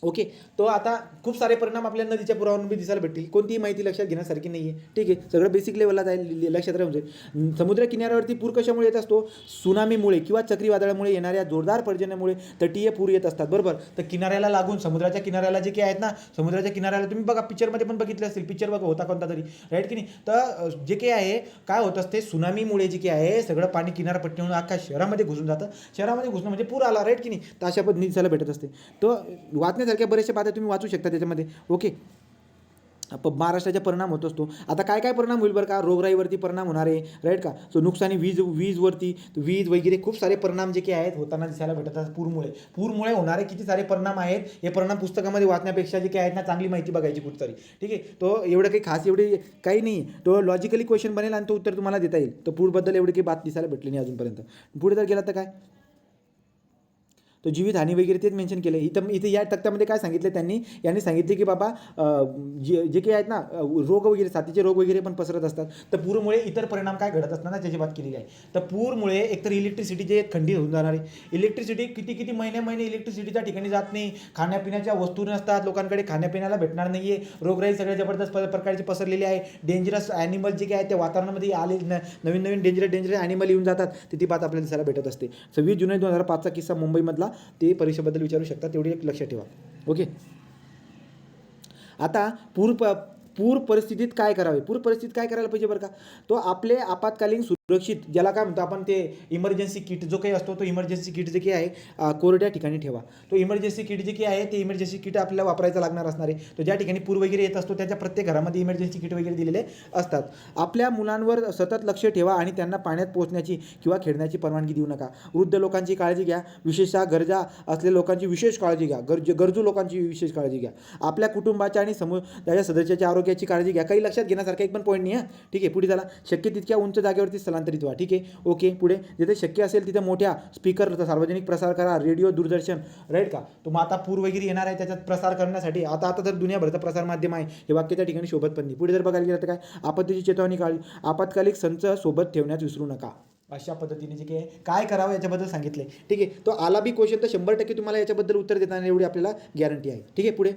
ओके. तो आता खूप सारे परिणाम आपल्या नदीच्या पुरावरून बी दिसायला भेटतील. कोणतीही माहिती लक्षात घेण्यासारखी नाही आहे. ठीक आहे, सगळं बेसिक लेवलला जाईल, लक्षात राहून जाईल. समुद्र किनाऱ्यावरती पूर कशामुळे येत असतो? सुनामीमुळे किंवा चक्रीवादळामुळे येणाऱ्या जोरदार पर्जन्यामुळे तटीय पूर येत असतात, बरोबर. तर किनाऱ्याला लागून समुद्राच्या किनाऱ्याला जे काही आहेत ना, समुद्राच्या किनाऱ्याला तुम्ही बघा पिक्चरमध्ये पण बघितले असतील, पिक्चर बघा होता कोणता तरी, राईट की नाही. तर जे काही आहे काय होत असते, सुनामीमुळे जे काही आहे सगळं पाणी किनारपट्टीहून अख्खा शहरामध्ये घुसून जातं. शहरामध्ये घुसणं म्हणजे पूर आला, राईट की नाही. तर अशा पद्धतीने दिसायला भेटत असते. तो वाचण्यासारख्या बऱ्याचशा बाधा तुम्ही वाचू शकता त्याच्यामध्ये. ओके. महाराष्ट्राचा परिणाम होत असतो. आता काय काय परिणाम होईल बरं का? रोगराईवरती परिणाम होणार आहे, राईट का. सो नुकसानी वीजवरती, वीज वगैरे खूप सारे परिणाम जे काही आहेत होताना दिसायला भेटत असतात. पूरमुळे होणारे किती सारे परिणाम आहेत, हे परिणाम पुस्तकामध्ये वाचण्यापेक्षा जे काही आहेत ना, चांगली माहिती बघायची कुठतरी. ठीक आहे. तो एवढं काही खास एवढे काही नाही, तो लॉजिकली क्वेश्चन बनेल आणि तो उत्तर तुम्हाला देता येईल. तो पूरबद्दल एवढी काही बात दिसायला भेटली नाही अजूनपर्यंत. पुढे जर गेला तर काय, तो जीवितहानी वगैरे तेच मेन्शन केलं. इथे या तक्त्यामध्ये काय सांगितलं यांनी सांगितले की बाबा जे काही आहेत ना रोग वगैरे, साथीचे रोग वगैरे पण पसरत असतात. तर पूरमुळे इतर परिणाम काय घडत असतात ना, त्याची बात केलेली आहे. तर पूरमुळे एकतर इलेक्ट्रिसिटी जे खंडित होऊन जाणार आहे. इलेक्ट्रिसिटी किती महिने इलेक्ट्रिसिटी त्या ठिकाणी जात नाही. खाण्यापिण्याच्या वस्तू नसतात, लोकांकडे खाण्यापिण्याला भेटणार नाही आहे. रोगराई सगळ्या जबरदस्त प्रकारची पसरलेली आहे. डेंजरस ॲनिमल जे काही आहेत ते वातावरणामध्ये आले, नवीन डेंजरस ॲनिमल येऊन जातात. ती बात आपल्याला दिसायला भेटत असते. 26 जुलै 2005चा किस्सा मुंबईमधला, ते परीक्षेबद्दल विचारू शकतात, तेवढी एक लक्षात ठेवा. ओके. आता पूर परिस्थितीत काय करावे? पूर परिस्थितीत काय करायला पाहिजे बरं का? तो आपले आपत्कालीन सुरक्षित, ज्याला काय म्हणतो आपण, ते इमर्जन्सी किट जो काही असतो, तो इमर्जन्सी किट जे काही आहे कोरड्या ठिकाणी ठेवा. तो इमर्जन्सी किट जे काही आहे ते इमर्जन्सी किट आपल्याला वापरायचं लागणार असणार आहे. तो ज्या ठिकाणी पूर वगैरे येत असतो त्याच्या प्रत्येक घरामध्ये इमर्जन्सी किट वगैरे दिलेले असतात. आपल्या मुलांवर सतत लक्ष ठेवा आणि त्यांना पाण्यात पोहोचण्याची किंवा खेळण्याची परवानगी देऊ नका. वृद्ध लोकांची काळजी घ्या, विशेषतः गरजा असलेल्या लोकांची विशेष काळजी घ्या, गरजू लोकांची विशेष काळजी घ्या. आपल्या कुटुंबाच्या आणि समुदायाच्या सदस्याच्या आरोग्याची काळजी घ्या. काही लक्षात घेण्यासारखा एक पण पॉईंट नाही आहे. ठीक आहे. पुढे झाला, शक्य तितक्या उंच जागेवरती स्थलांतरित व्हा. ठीक आहे. ओके. पुढे, जिथे शक्य असेल तिथे मोठ्या स्पीकर सार्वजनिक प्रसार करा, रेडिओ, दूरदर्शन, राईट का. तो आता पूर वगैरे येणार आहे त्याच्यात प्रसार करण्यासाठी आता तर दुनियाभरचं प्रसार माध्यम आहे, हे वाक्य त्या ठिकाणी शोभत पण नाही. पुढे जर बघायला गेलं तर काय, आपत्तीची चेतावणी काळजी, आपत्कालिक संच सोबत ठेवण्यास विसरू नका. अशा पद्धतीने जे काय करावं याच्याबद्दल सांगितले. ठीक आहे. तो आला बी क्वेश्चन तर 100% तुम्हाला याच्याबद्दल उत्तर देताना एवढी आपल्याला गॅरंटी आहे. ठीक आहे. पुढे,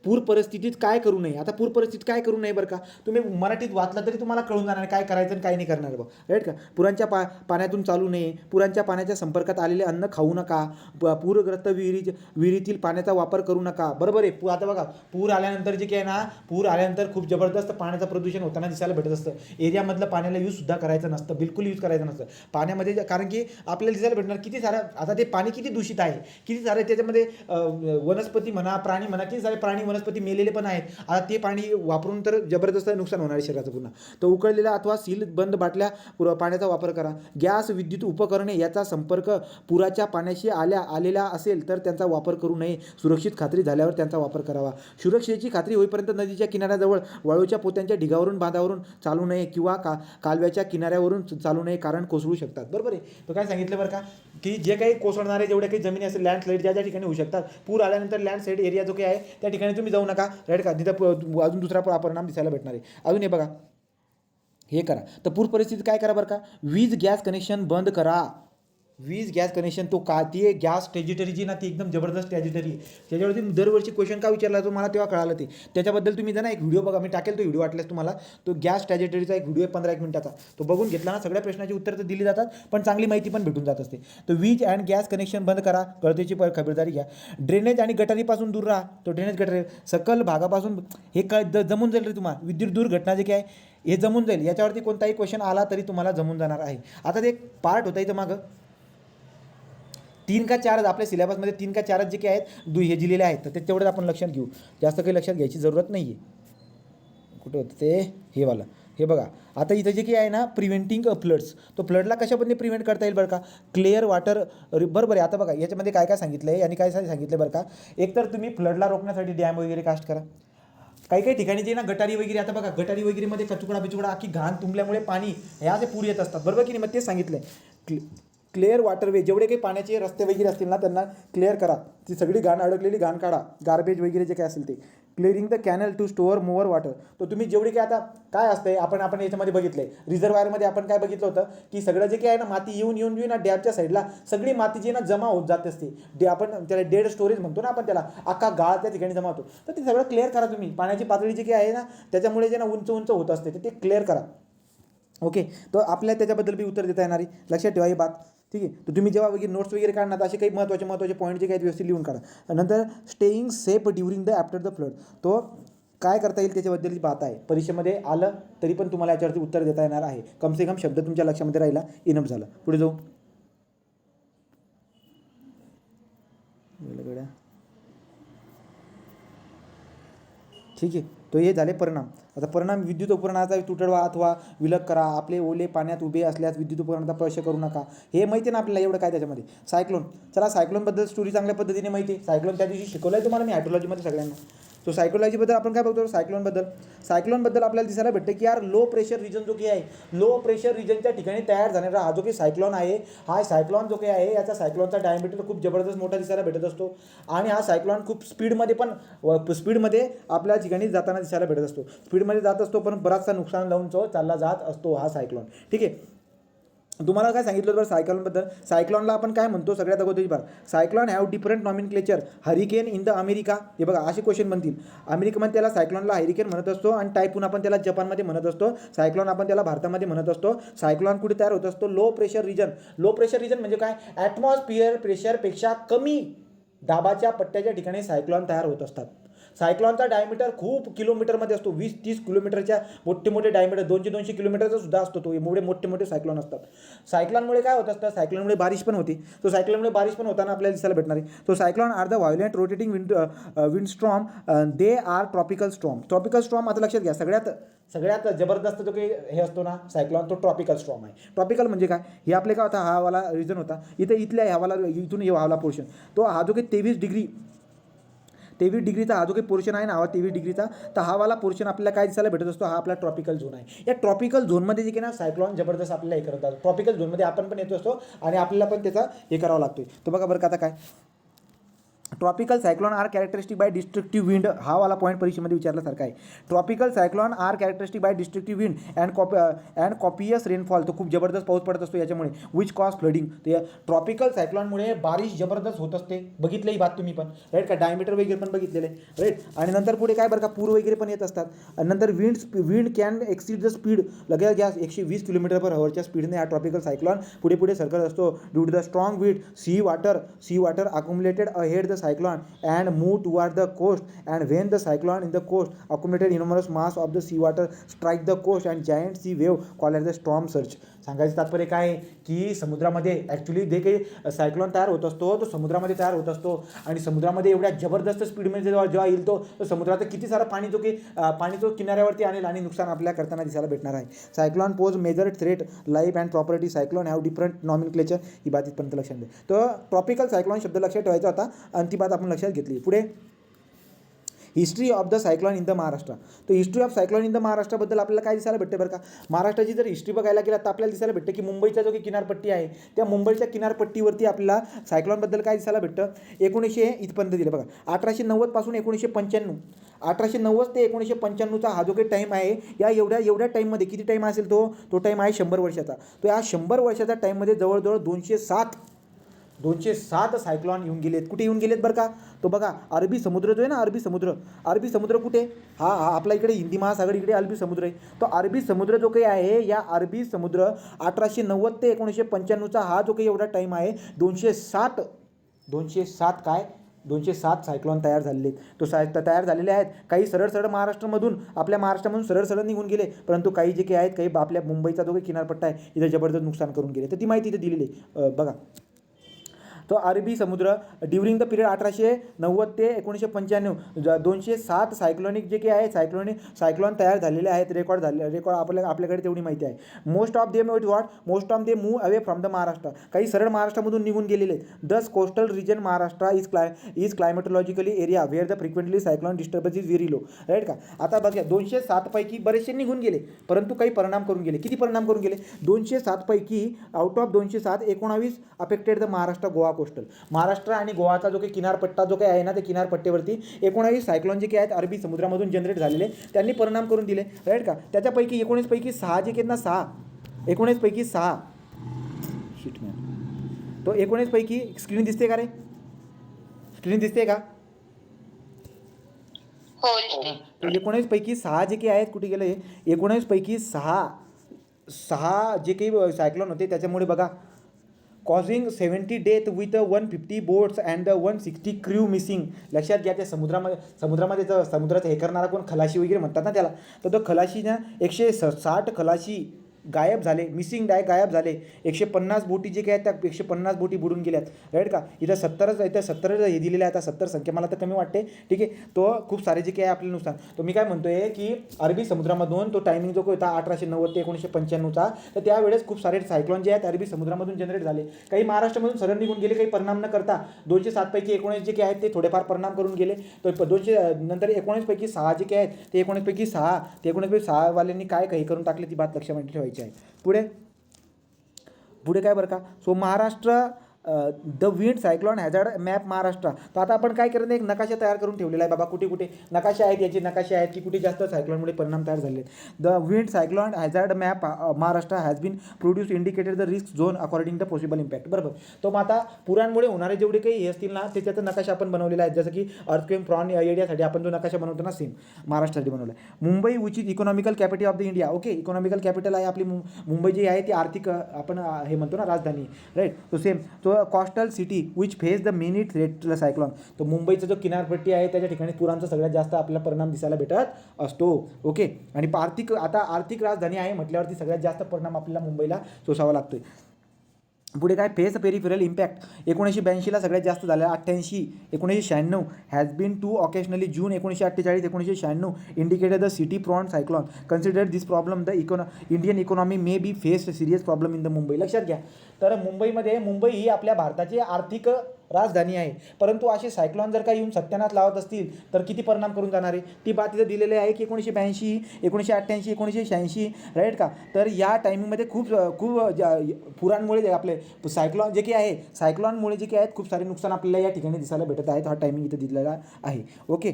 पूर परिस्थितीत काय करू नये. आता पूर परिस्थितीत काय करू नये बरं का, तुम्ही मराठीत वाचला तरी तुम्हाला कळून जाणार काय करायचं आणि काय नाही करणार बघ, राईट का. पुरांच्या पाण्यातून चालू नये, पुरांच्या पाण्याच्या संपर्कात आलेले अन्न खाऊ नका, पूरग्रस्त विहिरीतील पाण्याचा वापर करू नका. बरोबर आहे. आता बघा, पूर आल्यानंतर जे काही ना, पूर आल्यानंतर खूप जबरदस्त पाण्याचं प्रदूषण होताना दिसायला भेटत असतं. एरियामधलं पाण्याला यूजसुद्धा करायचं नसतं, बिलकुल यूज करायचं नसतं पाण्यामध्ये, कारण की आपल्याला दिसायला भेटणार किती सारं, आता ते पाणी किती दूषित आहे, किती सारे त्याच्यामध्ये वनस्पती म्हणा, प्राणी म्हणा, किती सारे प्राणी वनस्पती मेलेले पण आहेत. आता ते पाणी वापरून तर जबरदस्त नुकसान होणार आहे शरीराचं पुन्हा. तर उकळलेल्या अथवा सील बंद बाटल्या पाण्याचा वापर करा. गॅस, विद्युत उपकरणे याचा संपर्क पुराच्या पाण्याशी आलेला असेल तर त्यांचा वापर करू नये. सुरक्षित खात्री झाल्यावर त्यांचा वापर करावा. सुरक्षेची खात्री होईपर्यंत नदीच्या किनाऱ्याजवळ वाळूच्या पोत्यांच्या ढिगावरून, बांधावरून चालू नये किंवा कालव्याच्या किनाऱ्यावरून चालू नये, कारण कोसळू शकतात. बरोबर आहे. तो काय सांगितलं बरं का, की जे काही कोसळणारे जेवढे काही जमिनी असेल, लँडस्लाईड ज्या ठिकाणी होऊ शकतात, पूर आल्यानंतर लँडस्लाईड एरिया जो काही आहे त्या ठिकाणी तुम्ही जाऊ नका, राईट का. तिथं अजून दुसरा परिणाम दिसायला भेटणार आहे. अजून हे बघा, हे करा. तर पूर परिस्थितीत काय करा बरं का, वीज गॅस कनेक्शन बंद करा. वीज गॅस कनेक्शन, तो का ती गॅस स्ट्रॅटेजी जी ना, ती एकदम जबरदस्त स्ट्रॅटेजी आहे. त्याच्यावरती दरवर्षी क्वेश्चन का विचारला तो मला तेव्हा कळालं. ते त्याच्याबद्दल तुम्ही जर ना एक व्हिडिओ बघा, मी टाकेल तो व्हिडिओ वाटल्यास तुम्हाला. तो गॅस स्ट्रॅटेजीचा एक व्हिडिओ आहे 15-1 मिनिटाचा, तो बघून घेतला ना, सगळ्या प्रश्नाची उत्तर तर दिली जातात पण चांगली माहिती पण भेटून जात असते. तर वीज अँड गॅस कनेक्शन बंद करा, गळतीची खबरदारी घ्या. ड्रेनेज आणि गटारीपासून दूर राहा. तो ड्रेनेज गटारी सकल भागापासून हे जमून जाईल रे तुम्हाला. विद्युत दुर्घटना जे काय हे जमून जाईल, याच्यावरती कोणताही क्वेश्चन आला तरी तुम्हाला जमून जाणार आहे. आता ते एक पार्ट होता इथं मागं 3 का 4 आपल्या सिलेबसमध्ये 3 का 4 जे काही आहेत हे दिलेले आहेत, तर ते तेवढंच आपण लक्षात घेऊ. जास्त काही लक्षात घ्यायची जरूरत नाही आहे. कुठं होतं ते, हे वाला, हे बघा. आता इथं जे काही आहे ना, प्रिव्हेंटिंग फ्लड्स, तो फ्लडला कशापद्धतीने प्रिव्हेंट करता येईल बरं का, क्लिअर वॉटर, बरोबर आहे. आता बघा याच्यामध्ये काय काय सांगितलं आहे आणि काय सांगितलं बरं का. एकतर तुम्ही फ्लडला रोखण्यासाठी डॅम वगैरे कास्ट करा. काही ठिकाणी जे ना गटारी वगैरे, आता बघा गटारी वगैरेमध्ये कचुकडा बिचुकडा, अख्खी घाण तुंबल्यामुळे पाणी हे असे पूर येत असतात, बरोबर की नाही. मग तेच सांगितलं आहे, क्लिअर वॉटरवे, जेवढे काही पाण्याचे रस्ते वगैरे असतील ना त्यांना क्लिअर करा, ती सगळी घाण अडकलेली घाण काढा, गार्बेज वगैरे जे काय असेल ते. Clearing the canal to store more water. तर तुम्ही जेवढी काय आता काय असतंय आपण याच्यामध्ये बघितलंय, रिझर्वायरमध्ये आपण काय बघितलं होतं की सगळं जे काय आहे ना माती येऊन ना डॅमच्या साईडला सगळी माती जी ना जमा होत जात असते, आपण त्याला डेड स्टोरेज म्हणतो ना आपण त्याला, अख्खा गाळ त्या ठिकाणी जमा होतो. तर ते सगळं क्लिअर करा तुम्ही. पाण्याची पातळी जी काही आहे ना त्याच्यामुळे जे ना उंच होत असते तर ते क्लिअर करा. ओके, तर आपल्याला त्याच्याबद्दल बी उत्तर देता येणार आहे, लक्षात ठेवा ही बात. ठीक आहे, तर तुम्ही जेव्हा वगैरे नोट्स वगैरे काढणार असे काही महत्त्वाचे पॉईंट जे काही व्यवस्थित लिहून काढा. नंतर staying safe during the after the flood, तो काय करता येईल त्याच्याबद्दलची बात आहे. परीक्षेमध्ये आलं तरी पण तुम्हाला याच्यावरती उत्तर देता येणार आहे. कमसे कम शब्द तुमच्या लक्षामध्ये राहिला, इनफ झालं. पुढे जाऊ. ठीक आहे, तो हे झाले परिणाम. आता परिणाम, विद्युत उपकरणाचा तुटवडा अथवा विलग करा, आपले ओले पाण्यात उभे असल्यास विद्युत उपकरणाचा स्पर्श करू नका. हे माहिती आहे ना आपल्याला, एवढं काय त्याच्यामध्ये. सायक्लोन, चला सायक्लोनबद्दल स्टोरी चांगल्या पद्धतीने माहिती आहे. सायक्लोन त्या दिवशी शिकवलं आहे तुम्हाला मी हायड्रोलॉजीमध्ये सगळ्यांना. तो सायकोलॉजीबद्दल आपण काय बघतो, सायक्लोनबद्दल आपल्याला दिसायला भेटतं की यार लो प्रेशर रिजन जो काही आहे, लो प्रेशर रिजनच्या ठिकाणी तयार झालेला हा जो काही सायक्लोन आहे, हा सायक्लोन जो काही आहे याचा सायक्लोनचा डायमीटर खूप जबरदस्त मोठा दिसायला भेटत असतो. आणि हा सायक्लोन खूप स्पीडमध्ये आपल्या ठिकाणी जाताना दिसायला भेटत असतो. स्पीडमध्ये जात असतो पण बराचसा नुकसान लावून चालला जात असतो हा सायक्लोन. ठीक आहे, तुम्हाला काय सांगितलं बरं सायक्लोनबद्दल. सायक्लोनला आपण काय म्हणतो सगळ्यात अगोदर बघा, cyclone have different nomenclature. Hurricane in the America, हे बघा असे क्वेश्चन बनतील. अमेरिकेमध्ये त्याला सायक्लोनला हरिकेन म्हणत असतो आणि टायफून आपण त्याला जपानमध्ये म्हणत असतो. सायक्लोन आपण त्याला भारतामध्ये म्हणत असतो. सायक्लोन कुठे तयार होत असतो, low pressure region. Low pressure region म्हणजे काय, ॲटमॉस्फिअर प्रेशरपेक्षा कमी दाबाच्या पट्ट्याच्या ठिकाणी सायक्लोन तयार होत असतात. सायक्लॉनचा डायमीटर खूप किलोमीटरमध्ये असतो, 20-30 किलोमीटरच्या मोठे डायमीटर, 200-200 किलोमीटरचा सुद्धा असतो तो. एवढे मोठे सायक्लॉन असतात. सायक्लॉनमुळे काय होत असतं, सायक्लॉनमुळे बारिश पण होते. तो सायक्लॉनमुळे बारिश पण होताना आपल्याला दिसायला भेटणार आहे. तो cyclone are the violent rotating wind storm, they are tropical storm. Tropical storm आता लक्षात घ्या, सगळ्यात जबरदस्त जो काही हे असतो ना सायक्लॉन, तो ट्रॉपिकल स्ट्रॉम आहे. ट्रॉपिकल म्हणजे काय, हे आपले काय होता, हा वाला रिजन होता, इथल्या ह्यावाला इथून हे वाला पोर्शन, तो हा जो काही 23 डिग्रीचा हा जो काही पोर्शन आहे ना, हा 23 डिग्रीचा, तर हा वाला पोर्शन आपल्याला काय दिसायला भेटत असतो, हा आपला ट्रॉपिकल झोन आहे. या ट्रॉपिकल झोनमध्ये जे काही ना सायक्लॉन जबरदस्त आपल्याला हे करत असतो. ट्रॉपिकल झोनमध्ये आपण पण येतो असतो आणि आपल्याला पण त्याचा हे करावा लागतो. तर बघा बरं का, आता काय tropical cyclone are characteristic by destructive wind, हा वाला पॉईंट परीक्षेमध्ये विचारल्यासारखा आहे. Tropical cyclone are characteristic by destructive wind and copious rainfall, तो खूप जबरदस्त पाऊस पडत असतो याच्यामुळे, विच कॉज फ्लडिंग. तर ट्रॉपिकल सायक्लॉनमुळे बारिश जबरदस्त होत असते. बघितलं ही बात तुम्ही पण, राईट का, डायमीटर वगैरे पण बघितलेलं आहे, राईट. आणि नंतर पुढे काय बरं का, पूर वगैरे पण येत असतात. आणि नंतर wind can exceed the speed, लगेच घ्या 120 किलोमीटर/हवरच्या स्पीडने हा ट्रॉपिकल सायक्लॉन पुढे सरकत असतो. Due to the strong wind, sea water accumulated ahead the cyclone and move toward the coast, and when the cyclone in the coast accumulated enormous mass of the sea water strike the coast and giant sea wave called as the storm surge. सांगायचं तात्पर्य काय आहे की समुद्रामध्ये actually जे काही cyclone तयार होत असतो तो समुद्रामध्ये तयार होत असतो. आणि समुद्रामध्ये एवढ्या जबरदस्त स्पीडमध्ये जेव्हा येईल तो समुद्रात किती सारं पाणी तो किनाऱ्यावरती आणेल आणि नुकसान आपल्या करताना दिसायला भेटणार आहे. Cyclone pose major threat life and property. Cyclone have different nomenclature, ही बात इथपर्यंत लक्षात द्या. तर ट्रॉपिकल सायक्लॉन शब्द लक्षात ठेवायचा होता आणि ती बात आपण लक्षात घेतली. पुढे history of the cyclone in the Maharashtra. तर history of cyclone in the महाराष्ट्राबद्दल आपल्याला काय दिसायला भेटते बरं का, महाराष्ट्राची जर हिस्ट्री बघायला गेला तर आपल्याला दिसायला भेटतं की मुंबईचा जो काही किनारपट्टी आहे त्या मुंबईच्या किनारपट्टीवरती आपल्याला सायक्लॉनबद्दल काय दिसायला भेटतं, 1900 इथपर्यंत दिलं बघा. 1890 पासून 1995, 1890 ते 1995चा हा जो काही टाईम आहे, या एवढ्या टाईममध्ये किती टाईम असेल तो टाईम आहे 100 वर्षाचा. तो या 100 वर्षाच्या टाईममध्ये जवळजवळ 207 सायक्लॉन येऊन गेलेत. कुठे येऊन गेलेत बरं का, तो बघा अरबी समुद्र जो आहे ना, अरबी समुद्र कुठे, हा आपल्या इकडे हिंदी महासागर, इकडे अरबी समुद्र आहे. तो अरबी समुद्र जो काही आहे, या अरबी समुद्र 1890 ते 1995चा हा जो काही एवढा टाईम आहे, 207 सायक्लॉन तयार झालेले आहेत. तयार झालेले आहेत. काही सरळ महाराष्ट्रामधून सरळ निघून गेले, परंतु काही जे काही आहेत, काही आपल्या मुंबईचा जो काही किनारपट्टा आहे इथे जबरदस्त नुकसान करून गेले. तर ती माहिती इथे दिलेली आहे बघा. तो अरबी समुद्र ड्युरिंग द पिरियड 1890 ते 1995 207 सायक्लॉनिक जे काही आहे सायक्लॉन तयार झालेले आहेत, रेकॉर्ड आपल्याकडे तेवढी माहिती आहे. Most of them most of them move away from the Maharashtra, काही सरळ महाराष्ट्रामधून निघून गेलेले आहेत. Thus coastal region Maharashtra is climatologically area where the frequently cyclone disturbance is very low, right का. आता बघा 207 पैकी बरेचसे निघून गेले, परंतु काही परिणाम करून गेले. किती परिणाम करून गेले? 207 पैकी out of 207 19 affected the Maharashtra Goa coastal. Maharashtra आणि गोवाचा जो काही किनारपट्टा जो काही आहे ना, त्या किनारपट्टीवरती 19 सायक्लॉन जे काही आहेत अरबी समुद्रामधून जनरेट झालेले, त्यांनी परिणाम करून दिले, राईट का. त्याच्यापैकी 19 पैकी 6 जे आहेत ना, 19 पैकी 6 तो 19 पैकी स्क्रीन दिसते का रे? स्क्रीन दिसते का? तो 19 पैकी 6 जे काही आहेत कुठे गेले? 19 पैकी 6 जे काही सायक्लॉन होते त्याच्यामुळे बघा causing 70 death with 150 boats and 160 crew missing. लक्षात घ्या, त्या समुद्रामध्ये समुद्राचं हे करणारा कोण, खलाशी वगैरे म्हणतात ना त्याला, तर तो खलाशी ना 160 खलाशी गायब झाले, मिसिंग गायब झाले. 150 बोटी जे काय आहेत त्या 150 बोटी बुडून गेल्यात, राईट का. इथं 70 हे दिलेले आहे. आता 70 संख्या मला तर कमी वाटते, ठीक आहे. तो खूप सारे जे काय आहे आपल्या नुकसान. तो मी काय म्हणतोय की अरबी समुद्रामधून तो टायमिंग जो होता 1890 ते 1995चा, तर त्यावेळेस खूप सारे सायक्लॉन जे आहेत अरबी समुद्रामधून जनरेट झाले. काही महाराष्ट्रामधून सरळ निघून गेले, काही परिणाम न करता 207 पैकी 19 जे काय आहेत ते थोडेफार परिणाम करून गेले. तर 200 नंतर 19 पैकी 6 जे काय आहेत ते 19 पैकी 6 वाल्यांनी काय काही करून टाकले, ती बात लक्षात ठेवायची. पुढे काय बरं का. So Maharashtra the wind cyclone hazard map Maharashtra. तर आता आपण काय करत, एक नकाशा तयार करून ठेवलेला आहे बाबा, कुठे कुठे नकाशा आहेत, याचे नकाशे आहेत की कुठे जास्त सायक्लॉनमुळे परिणाम तयार झाले. The wind cyclone hazard map Maharashtra has been produce indicated the risk zone according the possible impact. बरोबर. तो मग आता पुरांमुळे होणारे जेवढे काही हे असतील ना, त्याचा नकाशा आपण बनवलेला आहे. जसं की अर्थक्वेक प्रॉन एरियासाठी आपण जो नकाशा बनवतो ना, सेम महाराष्ट्रासाठी बनवला आहे. Mumbai which is economical capital of the India. Okay, economical capital आहे आपली मुंबई जी आहे ती आर्थिक आपण हे म्हणतो ना राजधानी, राईट. तो सेम तो coastal city which face the many threat to the cyclone. तो मुंबईचा जो किनारपट्टी आहे त्याच्या ठिकाणी पुरांचा सगळ्यात जास्त आपल्याला परिणाम दिसायला भेटत असतो. ओके, आणि आर्थिक राजधानी आहे म्हटल्यावरती सगळ्यात जास्त परिणाम आपल्याला मुंबईला सोसावा लागतोय. पुढे काय, फेस पेरिफेरल इम्पॅक्ट 1982ला सगळ्यात जास्त झालं. 88 1996 has been two occasionally. June 1948 1996 indicated the city prone cyclone consider this problem the Indian economy may be face serious problem in the Mumbai. लक्षात घ्या, तर मुंबई ही आपल्या भारताची आर्थिक राजधानी आहे, परंतु असे सायक्लॉन जर का येऊन सत्यानाश लावत असतील तर किती परिणाम करून जाणार आहे, ती बात इथं दिलेली आहे की 1982 1988 1986, राईट का. तर या टायमिंगमध्ये खूप पुरांमुळे आपले सायक्लॉन जे काही आहे, सायक्लॉनमुळे जे काही आहेत खूप सारे नुकसान आपल्याला या ठिकाणी दिसायला भेटत आहेत. हा टायमिंग इथं दिलेला आहे. ओके,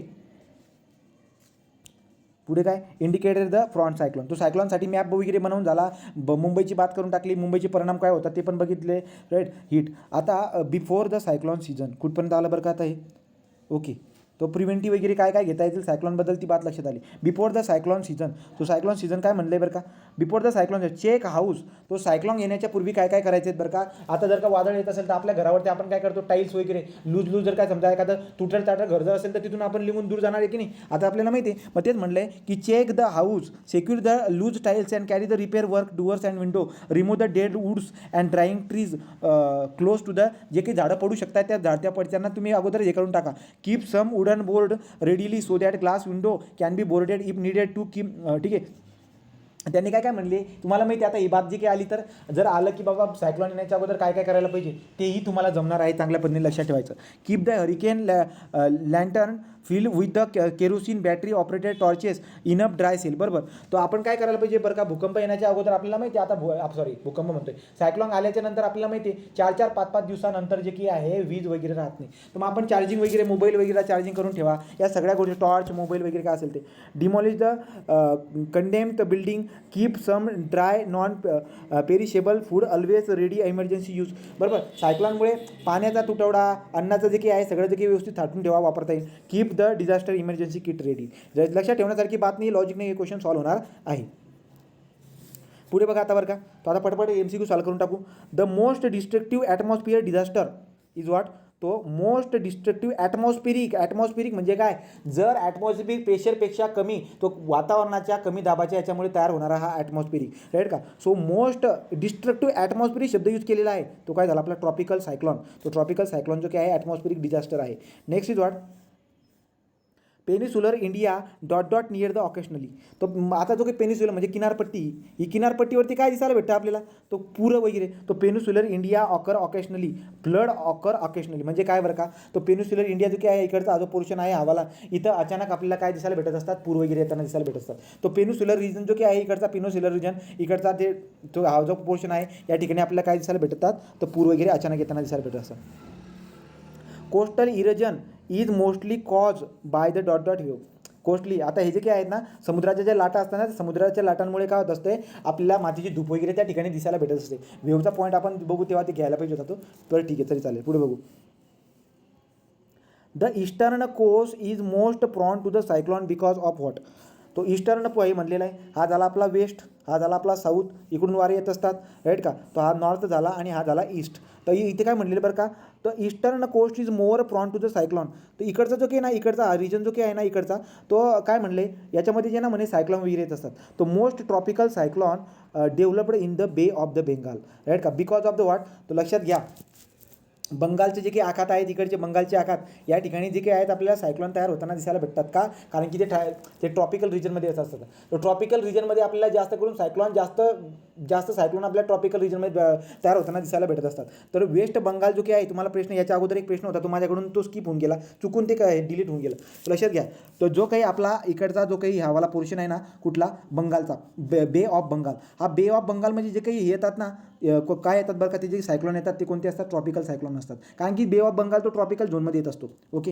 पुढे काय, इंडिकेटेड द फ्रॉन्ट सायक्लॉन. तो सायक्लॉनसाठी मॅप वगैरे बनवून झाला. मुंबईची बात करून टाकली, मुंबईचे परिणाम काय होतात ते पण बघितले, राईट. हिट. आता बिफोर द सायक्लॉन सीझन कुठपर्यंत आलं बरं का आता हे. ओके, तो प्रिव्हेंटिव्ह वगैरे काय काय घेता येतील सायक्लॉनबद्दल ती बात लक्षात आली. Before the cyclone season. तो सायक्लॉन सीझन काय म्हणलं आहे बरं का. Before the cyclone check house. तो सायक्लॉन येण्याच्या पूर्वी काय काय करायचे आहेत बरं का. आता जर का वादळ येत असेल तर आपल्या घरावरती आपण काय करतो, टाईल्स वगैरे लूज जर काय समजा एखादं तुटल घर जर असेल तर तिथून आपण लिहून दूर जाणार आहे की नाही. आता आपल्याला माहिती आहे, मग तेच म्हणलं आहे की check the house, secure the loose tiles and carry the repair work doors and window, remove the dead woods and drying trees close to the. जे काही झाडं पडू शकतात त्या झाडत्या पडत्यांना तुम्ही अगोदर हे करून टाका. Keep some wooden board readily so that glass window can be boarded if needed to keep. ठीक आहे, त्यांनी काय काय म्हणले तुम्हाला माहिती. आता ही बात जी काही आली तर जर आलं की बाबा सायक्लॉन येण्याच्या अगोदर काय काय करायला पाहिजे तेही तुम्हाला जमणार आहे, चांगल्या पद्धतीने लक्षात ठेवायचं. Keep the hurricane lantern fill with the kerosene battery operated torches इनअप ड्राय सेल. बरोबर. तो आपण काय करायला पाहिजे बरं का, भूकंप येण्याच्या अगोदर आपल्याला माहिती आहे, आता भूकंप म्हणतोय, सायक्लॉन आल्याच्या नंतर आपल्याला माहिती आहे 4-4 5-5 दिवसानंतर जे की आहे वीज वगैरे राहत नाही. तर मग आपण चार्जिंग वगैरे मोबाईल वगैरे चार्जिंग करून ठेवा. या सगळ्या गोष्टी, टॉर्च मोबाईल वगैरे काय असेल ते. Demolish the condemned building, keep some dry non perishable food always ready emergency use. बरोबर. सायक्लॉनमुळे पाण्याचा तुटवडा, अन्नाचं जे काही आहे सगळं जे काही व्यवस्थित साठवून ठेवा, वापरता येईल. Keep the disaster emergency kit ready. लक्षात ठेवण्यासारखी बात नाही, लॉजिकने हे क्वेश्चन सॉल्व्ह होणार आहे. पुढे बघा आता बरं का, तो आता पटपट MCQ सॉल्व्ह करून टाकू. The most destructive atmosphere disaster is what. तो मोस्ट डिस्ट्रक्टिव्ह ॲटमॉस्फेरिक म्हणजे काय, जर ॲटमॉस्फेरिक प्रेशरपेक्षा कमी तो वातावरणाच्या कमी दाबाच्या याच्यामुळे तयार होणारा हा ॲटमॉस्फेरिक, राईट का. सो मोस्ट डिस्ट्रक्टिव्ह ॲटमॉस्फेरिक शब्द यूज केलेला आहे तो काय झाला आपला ट्रॉपिकल सायक्लॉन. तो ट्रॉपिकल सायक्लॉन जो काय आहे ॲटमॉस्फेरिक डिझास्टर आहे. Next is what, peninsular India dot dot near the occasionally. तो आता जो काही पेनिसुलर म्हणजे किनारपट्टी, ही किनारपट्टीवरती काय दिसायला भेटतं आपल्याला, तो पूर वगैरे. तो peninsular India occur occasionally, flood occur occasionally म्हणजे काय बरं का, तो पेनिसुलर इंडिया जो काय आहे इकडचा जो पोर्शन आहे हवाला, इथं अचानक आपल्याला काय दिसायला भेटत असतात, पूर वगैरे येताना दिसायला भेटत असतात. तो पेनिसुलर रिजन जो काय आहे इकडचा पेनिसुलर रिजन इकडचा ते तो हा जो पोर्शन आहे या ठिकाणी आपल्याला काय दिसायला भेटतात, तर पूर वगैरे अचानक येताना दिसायला भेटत असतात. Coastal erosion is mostly cause by the dot dot wave. Costly, आता हे जे काय आहेत ना समुद्राच्या ज्या लाटा असतात ना, समुद्राच्या लाटांमुळे काय होत असते आपल्याला मातीची धूप वगैरे त्या ठिकाणी दिसायला भेटत असते. वेव्हचा पॉईंट आपण बघू तेव्हा ते घ्यायला पाहिजे होता तो, तर ठीक आहे तरी चालेल. पुढे बघू. The eastern coast is most prone to the cyclone because of what. तो ईस्टर्न हे म्हणलेला आहे, हा झाला आपला वेस्ट, हा झाला आपला साऊथ, इकडून वारे येत असतात, राईट का. तो हा नॉर्थ झाला आणि हा झाला ईस्ट. तर इथे काय म्हणलेलं बरं का, तर eastern coast is more prone to the cyclone. तर इकडचा जो काही ना इकडचा रिजन जो काही आहे ना इकडचा, तो काय म्हणले याच्यामध्ये जे ना म्हणे सायक्लॉन वगैरे येत असतात. तो most tropical cyclone developed in the bay of the Bengal, right का, बिकॉज ऑफ द व्हॉट. तो लक्षात घ्या, बंगालचे जे काही आखात आहेत इकडचे बंगालचे आखात या ठिकाणी जे काही आहेत आपल्याला सायक्लॉन तयार होताना दिसायला भेटतात का, कारण की ते ट्रॉपिकल रिजनमध्ये असतात. तर ट्रॉपिकल रिजनमध्ये आपल्याला जास्त करून सायक्लॉन जास्त सायक्लॉन आपल्या ट्रॉपिकल रिजनमध्ये तयार होताना दिसायला भेटत असतात. तर वेस्ट बंगाल जो काही आहे, तुम्हाला प्रश्न याच्या अगोदर एक प्रश्न होता तो माझ्याकडून तो स्किप होऊन गेला, चुकून ते काय डिलीट होऊन गेलं. लक्षात घ्या, तो जो काही आपला इकडचा जो काही हवाला पोर्शन आहे ना कुठला बंगालचा, बे ऑफ बंगाल. हा बे ऑफ बंगाल म्हणजे जे काही येतात ना काय येतात बरं का, ते जे सायक्लॉन येतात ते कोणते असतात, ट्रॉपिकल सायक्लॉन असतात. कारण की बे ऑफ बंगाल तो ट्रॉपिकल झोनमध्ये येत असतो. ओके,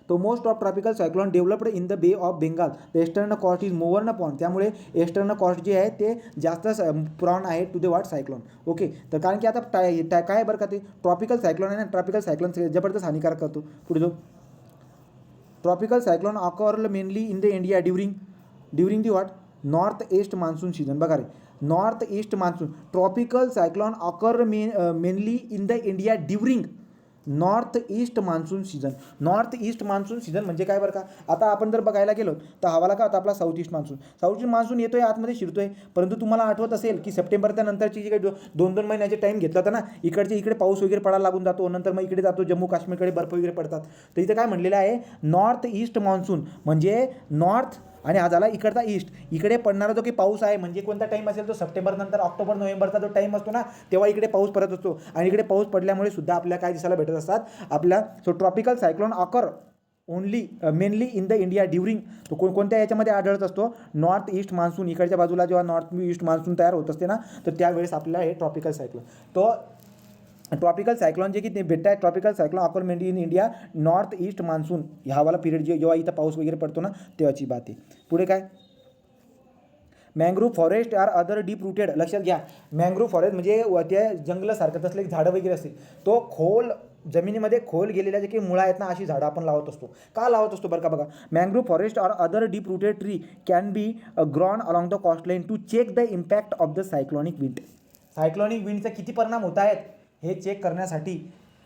तो most of tropical cyclone developed in the bay of Bengal. The eastern coast is more न पॉन, त्यामुळे ईस्टर्न कॉस्ट जे आहे ते जास्त प्रॉन आहे to the what cyclone. Okay, तर कारण की आता काय बरं का, ते ट्रॉपिकल सायक्लॉन आहे ना, ट्रॉपिकल सायक्लॉन जबरदस्त हानिकारक करतो. पुढे जो tropical cyclone occur mainly in the India during the what north east monsoon season. बघा रे, north east monsoon tropical cyclone occur mainly in the India during north east monsoon season. North east monsoon season म्हणजे काय बरं का, आता आपण जर बघायला गेलो तर हवाला काय होता आपला साऊथ ईस्ट मान्सून येतोय आतमध्ये शिरतोय. परंतु तुम्हाला आठवत असेल की सप्टेंबरच्या नंतरची जी काही 2-2 महिन्याचे टाईम घेतला होता ना, इकडे पाऊस वगैरे पडायला लागून जातो, नंतर मग इकडे जातो जम्मू काश्मीरकडे बर्फ वगैरे पडतात. तर इथे काय म्हणलेलं आहे, नॉर्थ ईस्ट मान्सून म्हणजे नॉर्थ आणि हा झाला इकडचा ईस्ट. इकडे पडणारा जो काही पाऊस आहे म्हणजे कोणता टाईम असेल तो सप्टेंबर नंतर ऑक्टोबर नोव्हेंबरचा जो टाईम असतो ना, तेव्हा इकडे पाऊस पडत असतो. आणि इकडे पाऊस पडल्यामुळे सुद्धा आपल्याला काय दिसायला भेटत असतात आपल्या. So tropical cyclone occur mainly in the India during, तो कोणत्या याच्यामध्ये आढळत असतो, नॉर्थ ईस्ट मान्सून. इकडच्या बाजूला जेव्हा नॉर्थ ईस्ट मान्सून तयार होत असते ना, तर त्यावेळेस आपल्याला हे ट्रॉपिकल सायक्लॉन, तो ट्रॉपिकल सायक्लॉन जे की ते भेटत आहे tropical cyclone occur mainly in India north east monsoon, ह्यावाला पिरियड जेव्हा इथं पाऊस वगैरे पडतो ना तेव्हाची बात आहे. पुढे काय, mangrove forest are other deep rooted. लक्षात घ्या, मँग्रोव्ह फॉरेस्ट म्हणजे त्या जंगलासारखं तसले झाडं वगैरे असतील, तो खोल जमिनीमध्ये खोल गेलेल्या जे काही मुळा आहेत ना, अशी झाडं आपण लावत असतो. का लावत असतो बरं का, बघा, mangrove forest are other deep rooted tree can be grown along the coastline to check the impact of the cyclonic wind. Cyclonic विंडचा किती परिणाम होत आहेत हे चेक करण्यासाठी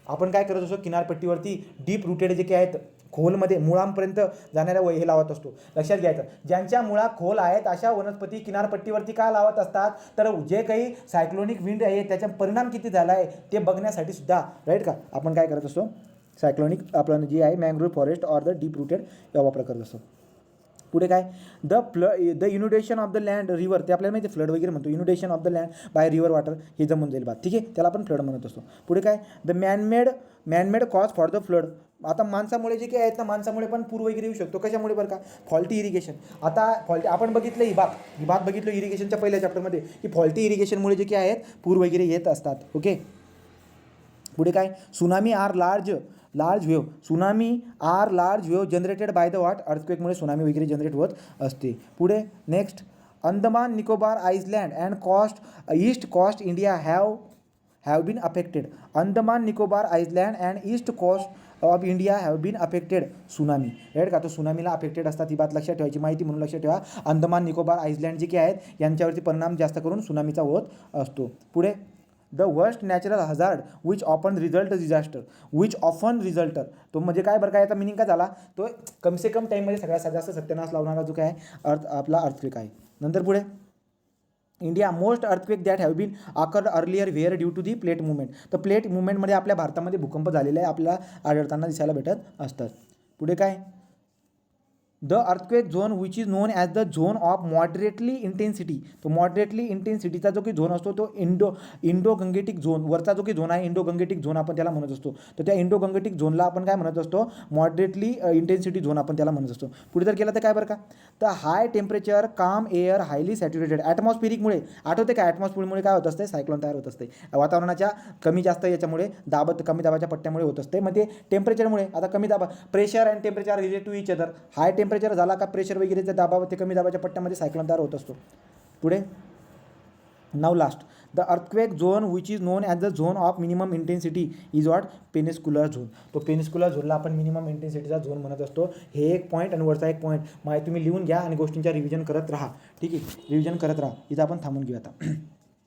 आपण काय करत असतो, किनारपट्टीवरती डीप रूटेड जे काही आहेत खोलमध्ये मुळांपर्यंत जाणाऱ्या हे लावत असतो. लक्षात घ्यायचं, ज्यांच्या मुळा खोल आहेत अशा वनस्पती किनारपट्टीवरती का लावत असतात, तर जे काही सायक्लोनिक विंड आहे त्याचा परिणाम किती झाला आहे ते बघण्यासाठी सुद्धा, राईट का, आपण काय करत असतो, सायक्लोनिक आपलं जे आहे mangrove forest or the deep rooted वापर करत असतो. पुढे काय, the inundation of the land river, ते आपल्याला माहिती फ्लड वगैरे म्हणतो, inundation of the land by river water, हे जमून जाईल बात, ठीक आहे, त्याला आपण फ्लड म्हणत असतो. पुढे काय, the man-made cause for the flood. आता माणसामुळे जे काही आहेत ना, माणसामुळे पण पूर वगैरे येऊ शकतो. कशामुळे बरं का, फॉल्टी इरिगेशन. आता आपण बघितलं ही बात बघितलं इरिगेशनच्या पहिल्या चॅप्टरमध्ये की फॉल्टी इरिगेशनमुळे जे काही आहेत पूर वगैरे येत असतात. ओके, पुढे काय, tsunami are large wave. Tsunami are large wave generated by the what, अर्थक्वेकमुळे सुनामी वगैरे जनरेट होत असते. पुढे next, Andaman Nicobar island and east coast India have been affected. Andaman Nicobar island and east coast of India have been affected tsunami, right का. तो सुनामीला affected असतात, ही बात लक्षात ठेवायची, माहिती म्हणून लक्षात ठेवा. अंदमान निकोबार आयलँड जे काही आहेत यांच्यावरती परिणाम जास्त करून सुनामीचा होत असतो. पुढे the worst natural hazard which often result disaster, which often result, तो म्हणजे काय बरं, काय याचा मिनिंग काय झाला, तो कम से कम टाईममध्ये सगळ्यात जास्त सत्यानाश लावणारा जो काय आपला अर्थक्वेक आहे. नंतर पुढे India most earthquake that have been occur earlier where due to the plate movement. तर प्लेट मुवमेंटमध्ये आपल्या भारतामध्ये भूकंप झालेले आहे आपल्याला आढळताना दिसायला भेटत असतात. पुढे काय, the earthquake zone which is known as the zone of moderately intensity. तो मॉडरेटली इंटेन्सिटीचा जो की झोन असतो तो इंडो गंगेटिक झोन, वरचा जो की झोन आहे इंडो गंगेटिक झोन आपण त्याला म्हणत असतो. तर त्या इंडो गंगेटिक झोनला आपण काय म्हणत असतो, मॉडरेटली इंटेन्सिटी झोन आपण त्याला म्हणत असतो. पुढे जर केलं तर काय बरं का, तर हाय टेम्परेचर काम एअर हायली सॅच्युरेटेड ॲटमॉस्फिरिकमुळे, आठवते का ॲटमॉस्फिअरमुळे काय होत असते, सायक्लोन तयार होत असते. वातावरणाच्या कमी जास्त याच्यामुळे कमी दाबाच्या पट्ट्यामुळे होत असते. मग ते टेम्परेचरमुळे, आता कमी दाबा, pressure and temperature relate to each other. High temperature झाला का प्रेशर वगैरेच्या दाबावर ते कमी दाबाच्या पट्ट्यामध्ये सायक्लोन तयार होत असतो. पुढे नाव last, the earthquake zone which is known as the zone of minimum intensity is what, peninsular zone. तो पेनिस्कुलर झोनला आपण मिनिमम इंटेन्सिटीचा झोन म्हणत असतो. हे एक पॉईंट आणि वरचा एक पॉईंट माहिती तुम्ही लिहून घ्या आणि गोष्टींच्या रिव्हिजन करत राहा. ठीक आहे, रिव्हिजन करत राहा. इथं आपण थांबून घेऊ आता.